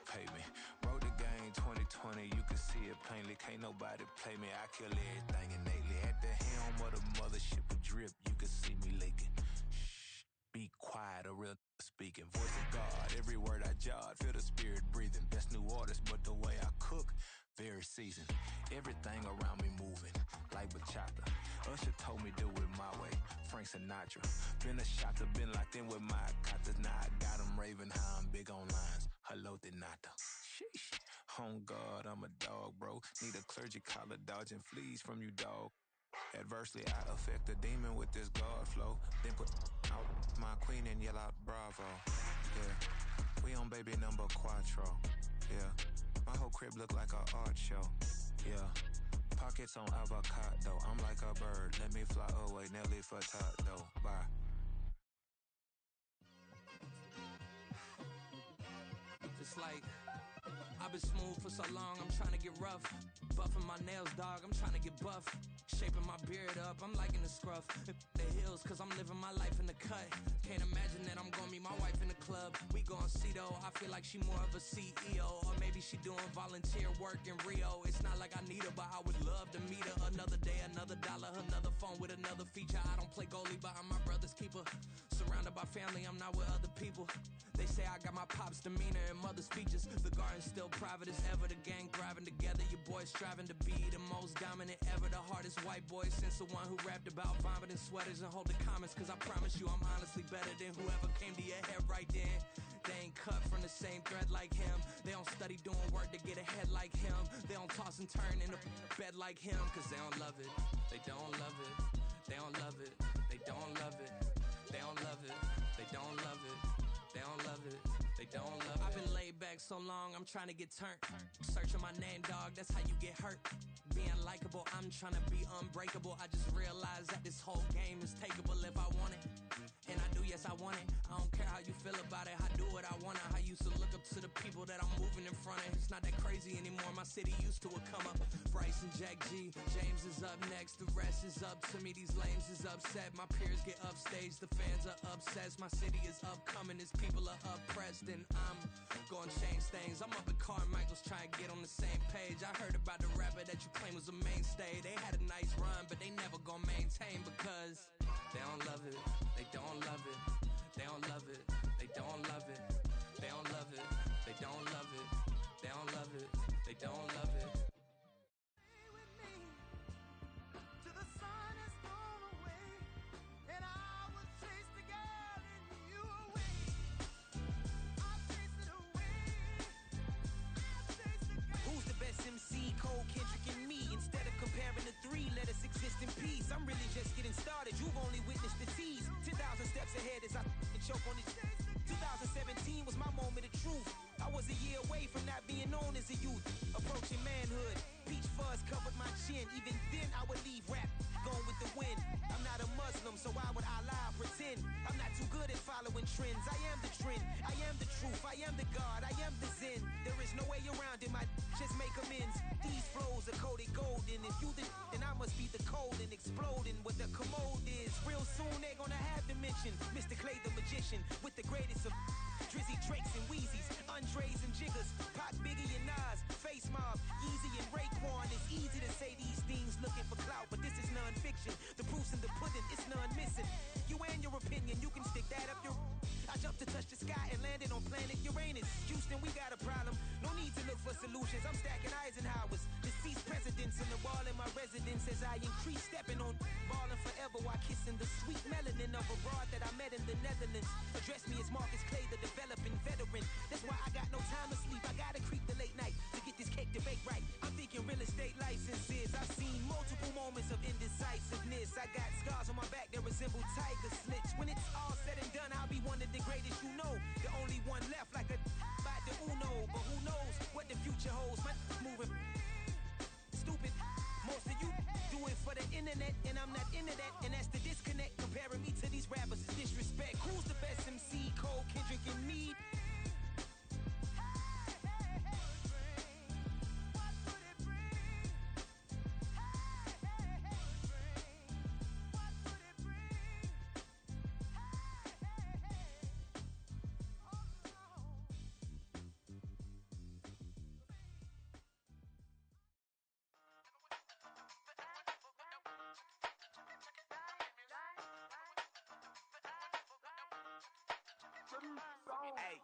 pay me. Wrote the game 2020, you can see it plainly. Can't nobody play me, I kill everything innately. At the helm of the mothership of drip, you can see me leaking. Shh, be quiet, a real speaking. Voice of God, every word I jot, feel the spirit breathing. Best new artist, but the way I cook, very seasoned. Everything around me moving, like bachata. Usher told me do it my way, Frank Sinatra. Been a shotter, been locked in with my katas. Now I got them raving how I'm big on lines. Hello, Denata. Sheesh. On God, I'm a dog, bro. Need a clergy collar, dodging fleas from you, dog. Adversely, I affect the demon with this God flow. Then put out my queen and yell out bravo. Yeah, we on baby number quattro. Yeah, my whole crib look like a art show. Yeah, pockets on avocado. I'm like a bird, let me fly away. Nelly Furtado, bye. It's like I've been smooth for so long, I'm trying to get rough. Buffing my nails, dog, I'm trying to get buff. Shaping my beard up, I'm liking the scruff. The hills, cause I'm living my life in the cut. Can't imagine that I'm gonna meet my wife in the club. We gon' see though, I feel like she more of a CEO. Or maybe she doing volunteer work in Rio. It's not like I need her, but I would love to meet her. Another day, another dollar, another phone with another feature. I don't play goalie, but I'm my brother's keeper. Surrounded by family, I'm not with other people. They say I got my pop's demeanor and mother's features. The garden's still private as ever. The gang thriving together. Your boys striving to be the most dominant ever. The hardest white boy since the one who rapped about vomiting sweaters and holding comments. Cause I promise you I'm honestly better than whoever came to your head right then. They ain't cut from the same thread like him. They don't study doing work to get ahead like him. They don't toss and turn in the bed like him. Cause they don't love it. They don't love it. They don't love it. They don't love it. They don't love it. They don't love it. They don't love it. They don't love it. I've been laid back so long, I'm trying to get turned. Searching my name, dog, that's how you get hurt. Being likable, I'm trying to be unbreakable. I just realized that this whole game is takeable if I want it. And I do, yes, I want it. I don't care how you feel about it. I do what I want. I used to look up to the people that I'm moving in front of. It's not that crazy anymore. My city used to a come up. Bryce and Jack G. James is up next. The rest is up to me. These lames is upset. My peers get upstaged. The fans are obsessed. My city is upcoming. Its people are oppressed. And I'm gonna change things. I'm up at Carmichael's trying to get on the same page. I heard about the rapper that you claim was a mainstay. They had a nice run, but they never gonna maintain because they don't love it. They don't love it. They don't love it. They don't love it. They don't love it. They don't love it. They don't love it. They don't love it. To the sun has gone away, and I will chase the girl in you away. I'll chase it away. I'll chase the girl. Who's the best MC? Cole, Kendrick, and me. Instead of comparing the three, let us exist in peace. I'm really just getting started. You've only witnessed the tease. 10,000 steps ahead as I choke on it. 2017 was my moment of truth. I was a year away from not being known as a youth. Approaching manhood. Peach fuzz covered my chin. Even then I would leave rap going with the wind. I'm not a Muslim, so why would I lie or pretend? I'm not too good at following trends. I am the trend. I am the truth. I am the God. I am the Zen. There is no way around it. My just make amends. These flows are coated golden. If you then I must be the cold and exploding what the commode is. Real soon they're gonna have to mention Mr. Clay the magician with the greatest of Drizzy, Drakes, and Wheezies, Andres and Jiggers, Pac, Biggie, and Nas, Face Mob, Easy and Raekwon. It's easy to say these things looking for clout, but this is non-fiction. The proof's in the pudding, it's none missing. You and your opinion, you can stick that up your... I jumped to touch the sky and landed on planet Uranus. Houston, we got a problem. No need to look for solutions. I'm stacking Eisenhowers. Deceased presidents in the wall in my residence as I increase stepping on balling forever while kissing the sweet melanin of a broad that I met in the Netherlands. Address me as Marcus Clay, the developing veteran. That's why I got no time to sleep. I gotta creep the late night to get this cake to bake right. I'm thinking real estate licenses. I've seen multiple moments of indecisiveness. I got scars on my back that resemble tiger slits. When it's all said and done, I'll be one of the greatest you know. The only one left like a by the Uno. But who knows what the future holds. My moving stupid. Most of you do it for the internet, and I'm not into that. And that's the disconnect. Comparing me to these rappers is disrespect. Who's the best MC? Cole, Kendrick,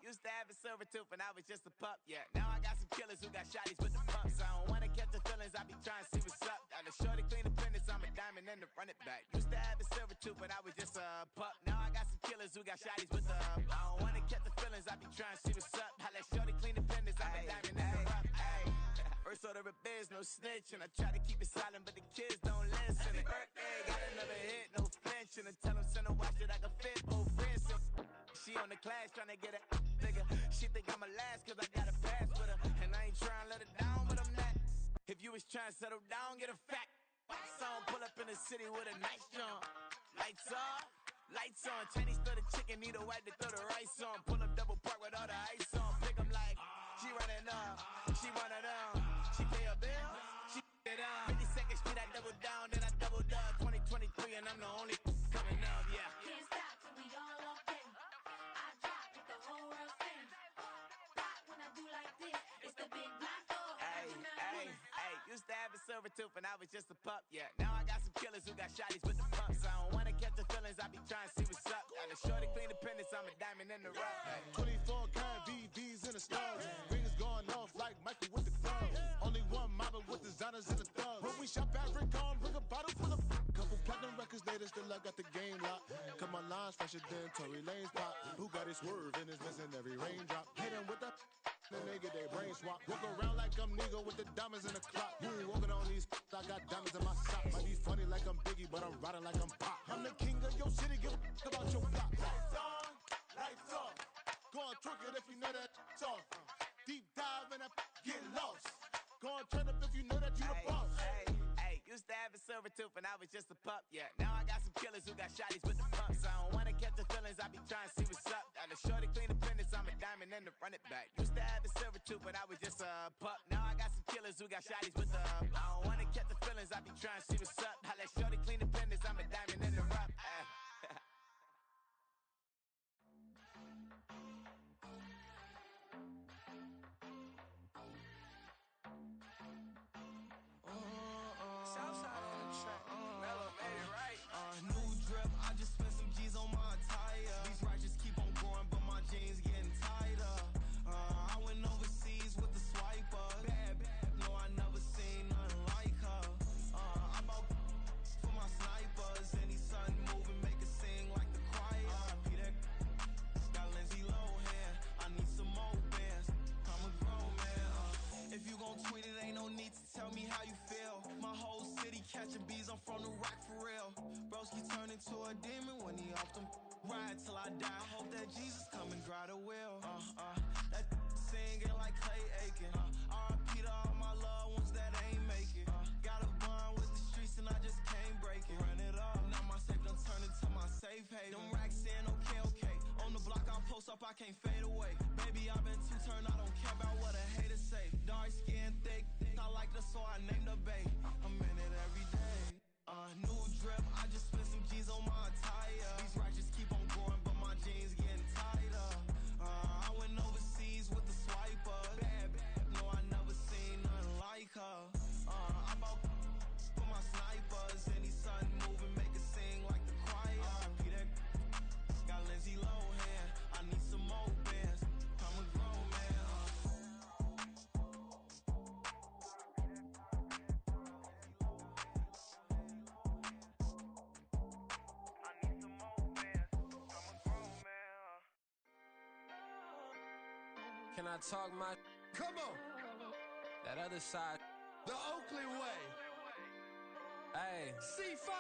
used to have a silver tooth when I was just a pup, yeah. Now I got some killers who got shotties with the pumps. I don't wanna catch the feelings, I be trying to see what's up. Got a shorty clean the fitness, I'm a diamond and to run it back. Used to have a silver tooth when I was just a pup. Now I got some killers who got shotties with the I don't wanna catch the feelings, I be trying to see what's up. I let shorty clean the fitness, I'm a diamond and to run it back. First order of biz, no snitch, and I try to keep it silent, but the kids don't listen. Birthday, got another hit, no flinch, and I tell them send a watch that I can fit both wrists. She on the class trying to get a nigga. She think I'm a last cause I got a pass with her, and I ain't trying to let her down, but I'm not. If you was trying to settle down, get a fat song, pull up in the city with a nice jump. Lights off, lights on. Chinese throw the chicken, need a wipe to throw the rice on. Pull up double park with all the ice on. Pick 'em like she running up, she one of them. She pay her bills, she it up. 52nd Street, I double down, then I doubled up. 2023, and I'm the only coming up, yeah. Can't stop till we all locked in. I drop with the whole world sing. Pop when I do like this, it's the big black dog. Used to have a silver tooth when I was just a pup, yeah. Now I got some killers who got shotties with the pumps. I don't wanna catch the feelings, I be trying to see what's up. Got a shorty clean the pendants, I'm a diamond in the rough. 24 karat VVs in the stars. Rings going off like Michael with the gloves. Only one mobbing with designers in the thugs. When we shop at Rick on, bring a bottle full of couple platinum records later, still I got the game locked. Cause my lines fresher than Tory Lane's pop. Who got his swerve and is missing every raindrop. Hit him with the then they get their brain swap. Walk around like I'm nigga with the diamonds in the clock. You ain't walking on these, I got diamonds in my socks. Might be funny like I'm Biggie, but I'm riding like I'm Pop. I'm the king of your city, give a about your block. Lights on, lights off. Go on, twerk it if you know that off. Deep dive and get lost. Go on, turn up if you know that you the boss. Used to have a silver tooth when I was just a pup, yeah. Now I got some killers who got shotties with the pumps. I don't wanna catch the feelings, I be trying to see what's up. Got a shorty clean the pendants, I'm a diamond and to run it back. Used to have a silver tooth when I was just a pup. Now I got some killers who got shotties with the I don't wanna catch the feelings, I be trying to see what's up. I let shorty clean the pendants, I'm a diamond and to run Southside on the track. Mellow made it right. New drip, I just spent some G's on my attire. These righteous keep on going, but my jeans getting tighter. I went overseas with the swiper. Bad, no, I never seen nothing like her. I bought for my snipers. Any son moving, make it sing like the choir. Peter got Lindsay Lohan. I need some more bands. I'm a grown man. If you gon' tweet it, ain't no need to tell me how you feel. My whole city catching bees, I'm from the rock for real. Broski turn into a demon when he off them. Ride till I die. I hope that Jesus come and grind the wheel. That singing like Clay Aiken. R.I.P. to all my loved ones that ain't make it. Got a bond with the streets and I just can't break it. Run it up, now my safe done turn into my safe haven. Them racks in, okay. On the block I post up, I can't fade away. Baby, I've been too turned, I don't care about what a hater say. Dark skin, thick, I like the so I named the babe. I'm in it every day. New drip, I just spent some G's on my attire. These righteous keep on going, but my jeans getting tighter. I went overseas with the swiper. Bad, no, I never seen nothing like her. I bought for my snipers. Any son moving, make it sing like the choir. Peter got Lindsay Lohan. I need some more bands. I'm a grown man. Can I talk my? Come on. That other side. The Oakley way. Hey. C5.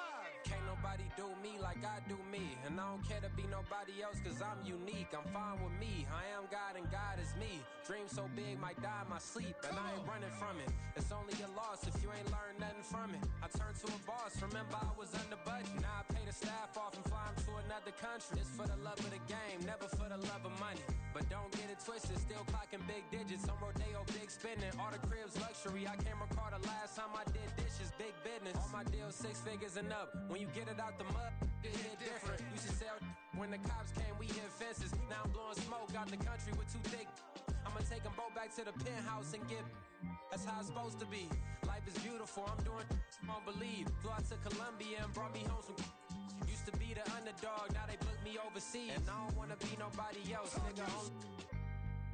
Can't nobody do me like I do me. And I don't care to be nobody else cause I'm unique. I'm fine with me. I am God and God is me. Dream so big might die in my sleep. And I ain't running from it. It's only a loss if you ain't learned nothing from it. I turned to a boss. Remember I was under budget. Now I pay the staff off and fly them to another country. It's for the love of the game, never for the love of money. But don't get it twisted, still clocking big digits. I'm Rodeo, big spending. All the cribs luxury. I can't recall the last time I did dishes, big business. All my deals 6 figures and up. When you get it out the mud, it hit different. Used to sell when the cops came, we hit fences. Now I'm blowing smoke out the country with too thick. I'ma take them both back to the penthouse and get. That's how it's supposed to be. Life is beautiful, I'm doing won't believe. Flew out to Colombia and brought me home some. Used to be the underdog, now they book me overseas. And I don't wanna be nobody else, nigga.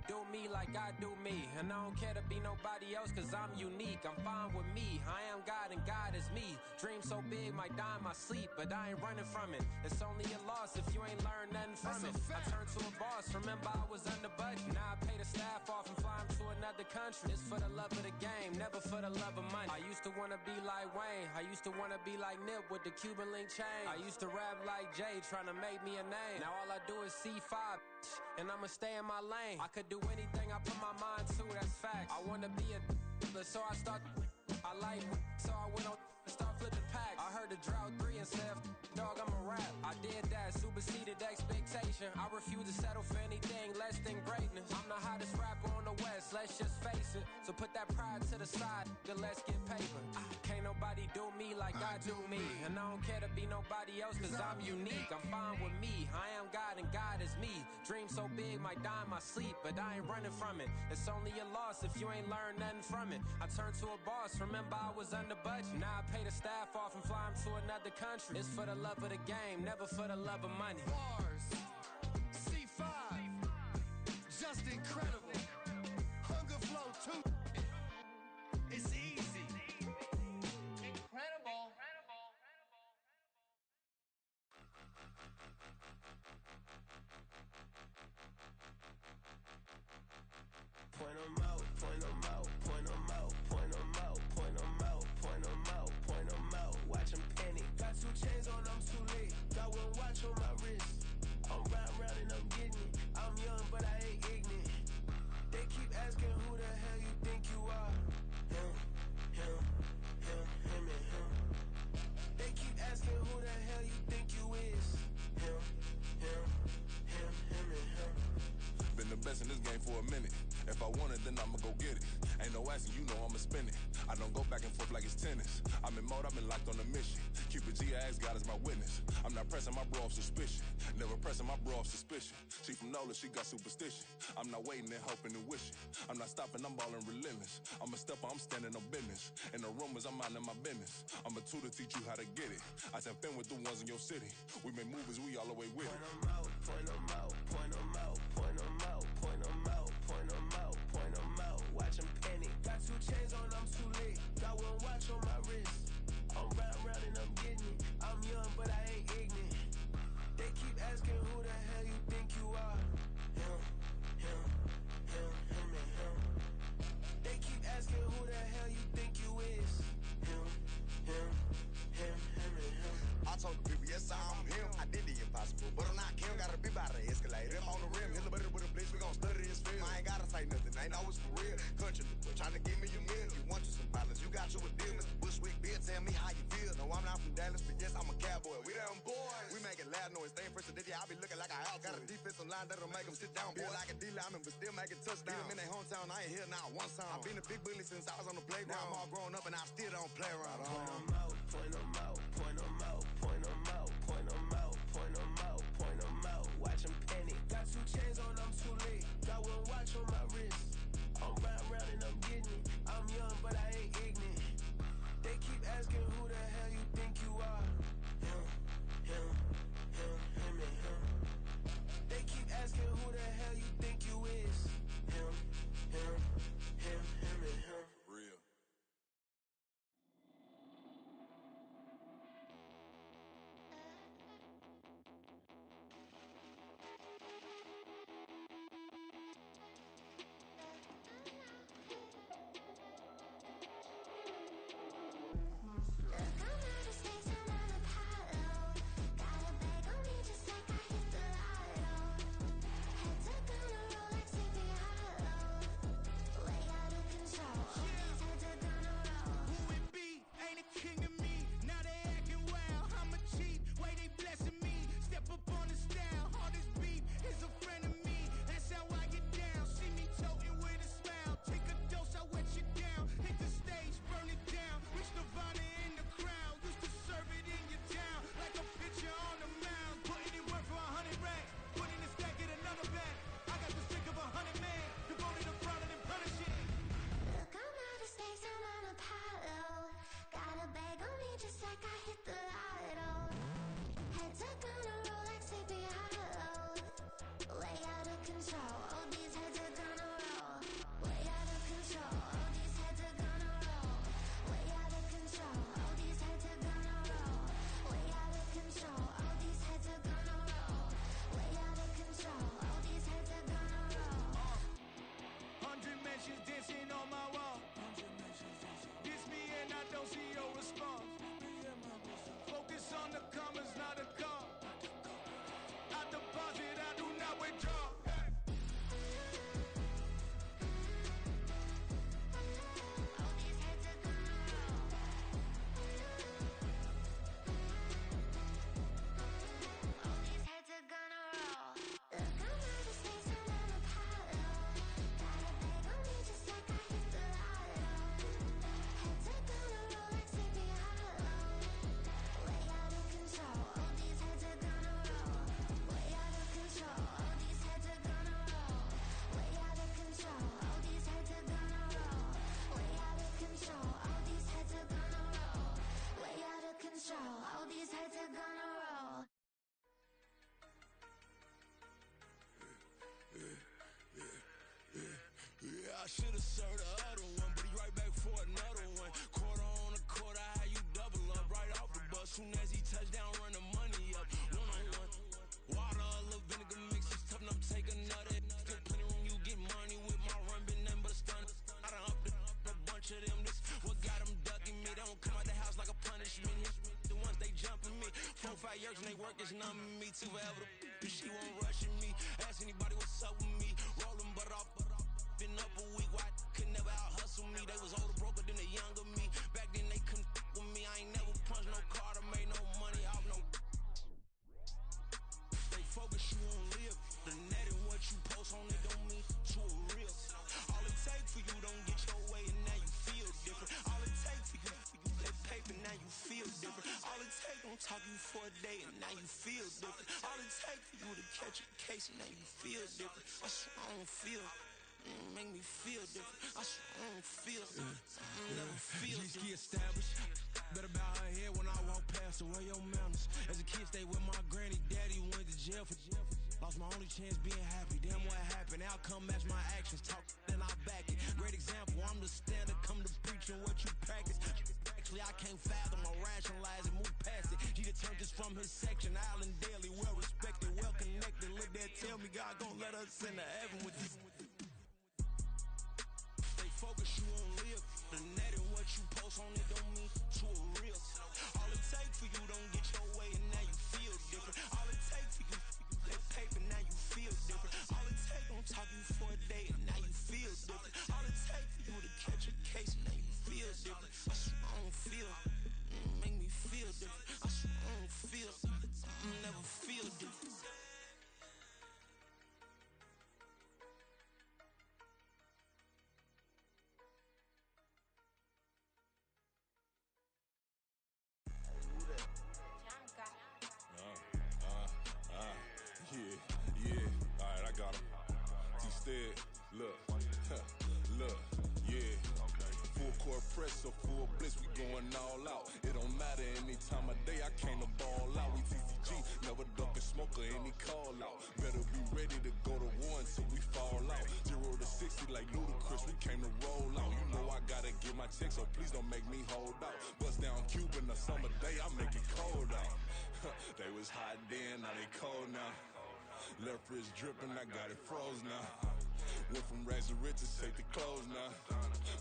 do me like I do me. And I don't care to be nobody else, cause I'm unique. I'm fine with me. I am God and God is me. Dream so big, might die in my sleep, but I ain't running from it. It's only a loss if you ain't learned nothing from it. I turned to a boss, remember I was under budget. Now I pay the staff off and fly 'em to another country. It's for the love of the game, never for the love of money. I used to wanna be like Wayne. I used to wanna be like Nip with the Cuban link chain. I used to rap like Jay, trying to make me a name. Now all I do is C5, and I'ma stay in my lane. I could do anything I put my mind to, that's facts. I wanna be a so I start. I like, so I went on and start flipping packs. I heard the drought 3 and said, dog, I'm a rap. I did that, superseded expectation. I refuse to settle for anything less than greatness. I'm the hottest rapper on the West, let's just face it. So put that pride to the side, then let's get paper. Can't nobody do me like I do me. And I don't care to be nobody else, cause I'm unique. I'm fine with me, I am God and God is me. Dream so big, might die in my sleep, but I ain't running from it. It's only a loss if you ain't learned nothing from it. I turned to a boss, remember I was under budget. Now I pay the staff off and fly 'em to another country. It's for the love of the game, never for the love of money. Bars, C5, just incredible. Hunger flow too. It's easy. Incredible. Point 'em out, point 'em out, point 'em out, point 'em out, point 'em out, point 'em out, point 'em out. Watch 'em panic. Got 2 chains on, I'm too late. Got 1 watch on my wrist. I'm round and I'm getting it. I'm young, but I ain't ignorant. They keep asking who the hell you think you are. Him, him, him, him, and him. They keep asking who the hell you think you is. Him, him, him, him, and him. Been the best in this game for a minute. If I want it, then I'ma go get it. Ain't no asking, you know I'ma spin it. I don't go back and forth like it's tennis. I'm in mode, I've been locked on a mission. Cupid G, I ask God as my witness. I'm not pressing my bro off suspicion. Never pressing my bro off suspicion. She from Nola, she got superstition. I'm not waiting and hoping and wishing. I'm not stopping, I'm balling relentless. I'm a stepper, I'm standing on business. In the rumors, I'm minding my business. I'm a tutor, teach you how to get it. I said, been with the ones in your city. We make movies, we all the way with it. Point 'em out, point 'em out, point 'em out, point 'em out, point 'em out, point 'em out, point 'em out. Watch 'em panic. Got 2 chains on, I'm too late. Got 1 watch on my wrist. I'm round and I'm getting it. I'm young, but I ain't ignorant. They keep asking who the hell you think you are. Him, him, him, him, and him. They keep asking who the hell you think you is. Him, him, him, him, and him. I told the people, yes, I'm him. I did the impossible, but I'm not Kim. Gotta be by the escalator. If on the rim, hit a butter with a blitz, we gon' study his film. I ain't gotta say nothing, ain't always for real. Country boy, tryna give me a meal. You want you some violence, you got you a deal. Mr. Bushwick, Bill, tell me how you feel. No, I'm not from Dallas, but yes, I'm a cowboy. We them boys. We making loud noise, staying president, yeah, I be looking like a house. Got a defensive line that'll make them sit down. Feel like a D-lineman, but still making touchdowns. Beat them in their hometown, I ain't here now one time. I been a big bully since I was on the playground. Now I'm all grown up and I still don't play around. Point 'em out, point 'em out, point 'em out, point 'em out, point 'em out, point 'em out, point 'em out. Watch 'em panic. Got 2 chains on, I'm too late. Got 1 watch on my wrist. I'm round and I'm getting it. I'm young, but I ain't ignorant. They keep asking who the hell you think you are. Him, him, him, him, and him. They keep asking who the hell you think you is. Him, him, him, him, and him. For real. on the come is not a call. I deposit, I do not withdraw. All these heads are gonna roll. Yeah, I should've served the other one, but he right back for another one. Quarter on a quarter, how you double up right off the bus. Soon as he touch down, run the money up. One on one. Water, a little vinegar mix, it's tough enough to take another. Still plenty room, you get money with my run, been nothing but a stun. I done upped a bunch of them. This what got them ducking me. They don't come out the house like a punishment. The ones they jumping me. 4 or 5 years and they work is numbing me. Too forever. She won't rushing me. Ask anybody what's up with me. Rolling butt off. Been up a week, why could never out hustle me? They was older, broker than the younger me. Back then they couldn't with me. I ain't never punched no card or made no money off no. Stay focused, you won't live. The net and what you post on it don't mean to a real. All it take for you don't get your way and now you feel different. All it take for you that paper, now you feel different. All it take don't talk you for a day and now you feel different. All it take for you to catch a case and now you feel different. I swear I don't feel. Make me feel different. I swear I don't feel never feel G-ski established. Better bow her head when I walk past her. Where your manners? As a kid, stayed with my granny. Daddy went to jail for lost my only chance being happy. Damn what happened. Outcome match my actions. Talk then I back it. Great example. I'm the standard. Come to preaching what you practice. Actually, I can't fathom or rationalize and move past it. He turned this from his section. Island daily, well respected, well connected. Look there, tell me God gon' let us into heaven with this. Focus, you won't live. The net and what you post on it don't mean to a real. All it take for you don't get your way and now you feel different. All it take for you that paper, now you feel different. All it take don't talk you for a day and now you feel different. All it take for you to catch a case and now you feel different. I swear I don't feel. Make me feel different. I swear I don't feel. Never feel different. Yeah, alright, I got him. T-Stead, look, look, yeah. Full court press or full blitz, we going all out. It don't matter any time of day, I came to ball out. We TCG, never ducking smoke or any call out. Better be ready to go to war until we fall out. 0 to 60 like Ludacris, we came to roll out. You know I gotta get my check, so please don't make me hold out. Bust down Cuban a summer day, I make it cold out. They was hot then, now they cold now. Left wrist dripping, I got it froze now. Went from rags to riches, take the clothes now.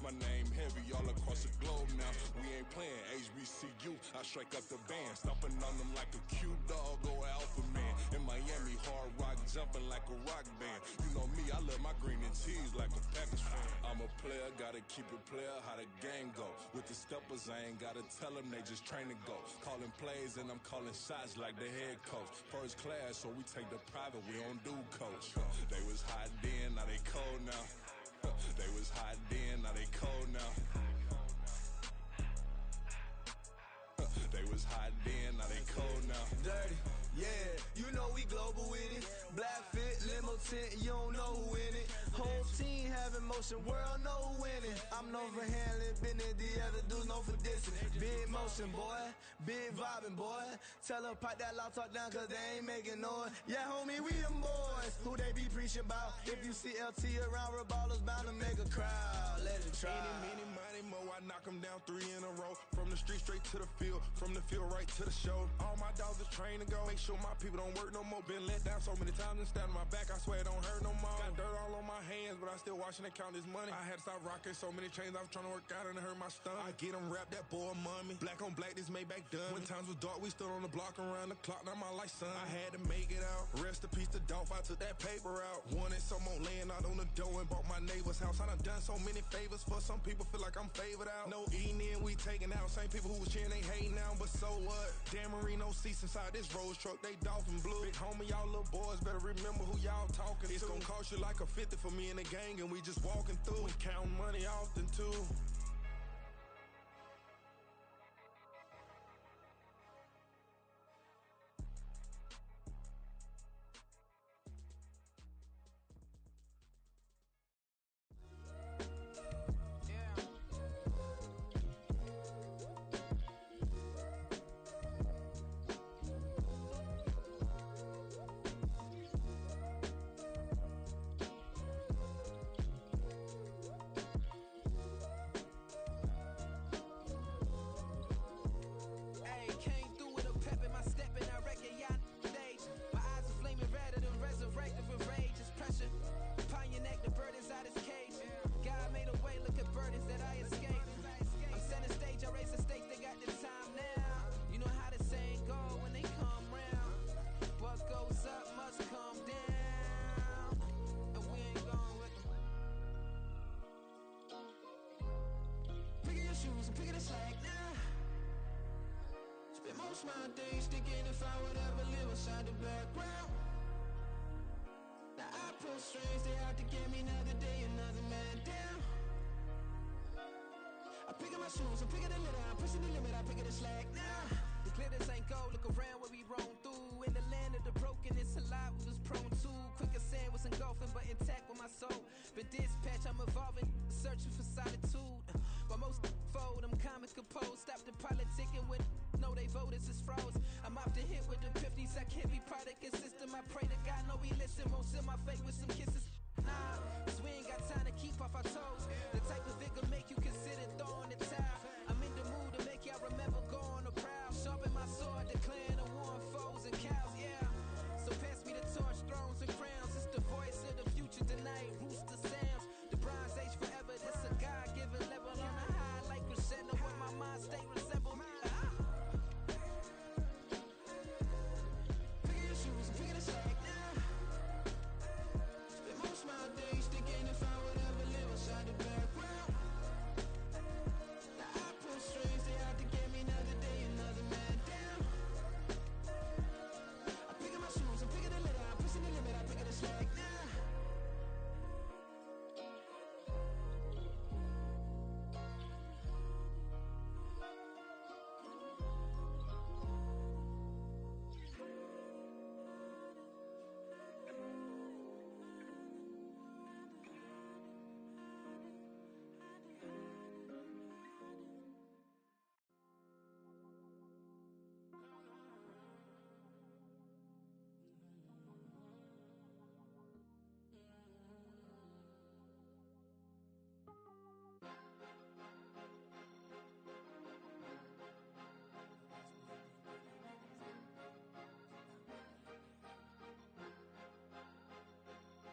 My name heavy all across the globe now. We ain't playing HBCU, I strike up the band. Stomping on them like a Q-dog or alpha man. In Miami, hard rock jumping like a rock band. You know me, I love my green and cheese like a Packers fan. I'm a player, gotta keep it player, how the game go. With the steppers, I ain't gotta tell them, they just train to go. Calling plays and I'm calling shots like the head coach. First class, so we take the private, we don't do coach. They was hot then, now they cold now. They was hot then, now they cold now. They was hot then, now they cold now. Dirty, yeah, you know we global with it. Black fit, limo tint, you don't know who in it. Whole team having motion, world know who winning. I'm known for handling business, the other dudes known for dissing. Big motion, boy, big vibing, boy. Tell her pipe that loud talk down, cause they ain't making noise. Yeah, homie, we them boys, who they be preaching about. If you see LT around, Reballers bound to make a crowd. Let it try. Many, money, mo, I knock them down 3 in a row. From the street straight to the field, from the field right to the show. All my dogs are trained finna go. Make sure my people don't work no more. Been let down so many times and stand on my back, I swear it don't hurt no more. Got dirt all on my hands, but I still watching and count this money. I had to stop rocking so many chains, I was trying to work out and it hurt my stomach. I get them rap, that boy mommy. Black on black, this Maybach done. When times was dark, we stood on the block around the clock, now my life son. I had to make it out. Rest in peace to Dolph, I took that paper out. Wanted some more laying out on the door and bought my neighbor's house. I done so many favors for some people, feel like I'm favored out. No eating in, we taking out. Same people who was cheering, they hating now, but so what? Dan Marino seats inside this Rolls truck, they dolphin blue. Big homie, y'all little boys better remember who y'all talking to. It's gonna cost you like a 50 for me and the gang, and we just walking through. We counting money often too. Most my days thinking if I would ever live inside the background. Now I pull strings, they out to get me another day, another man down. I'm picking my shoes, I'm picking the litter, I'm pushing the limit, I'm picking the slack now. The glitters ain't gold, look around where we roam through. In the land of the broken, it's a lot we was prone to. Quicker sand was engulfing, but intact with my soul. Been dispatched, I'm evolving, searching for solitude. But most fold, I'm comic composed. Stop the politicking when know they voters is froze. I'm off the hit with the 50s, I can't be product and system. I pray to God, no we listen, won't send my fate with some kisses. Nah, cause we ain't got time to keep off our toes. The type of vigor make you consider throwing the towel. I'm in the mood to make y'all remember going to proud. Sharpen my sword, declaring the war on foes and cows, yeah. So pass me the torch, thrones and crowns. It's the voice of the future tonight, rooster sounds. The Bronze Age forever, this a God-given level. On a high like crescendo where my mind state resemble. Picking your shoes, I'm picking the slack now. Spend most my days thinking if I would ever live inside the background. Now I pull strings, they out to get me another day, another man down. I'm picking my shoes, I'm picking the litter, I'm pushing the limit, I'm picking the slack now.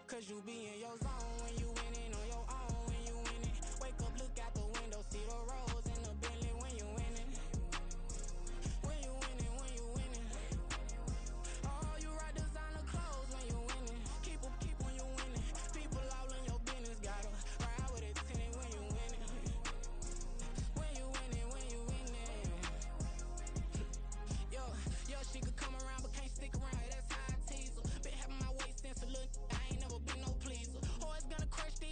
Cause you be in your zone when you winning on your own when you winning. Wake up, look out the window, see the rose in the Bentley when you winning. When you winning, when you winning. Oh, you rock designer clothes when you winning. Keep when you winning. People all in your business, gotta ride with it tinted when you winning. When you winning, when you winning. Yo, she could come around but can't stick around, that's how I tease her. Been having my waist since a little, I ain't never been no pleaser. Always gonna crush the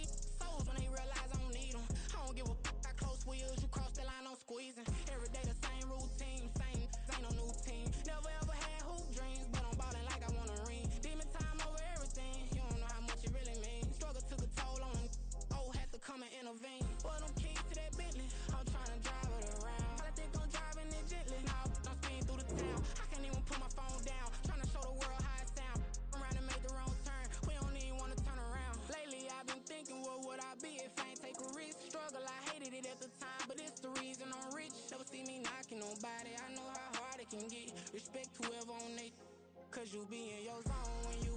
Cause you be in your zone when you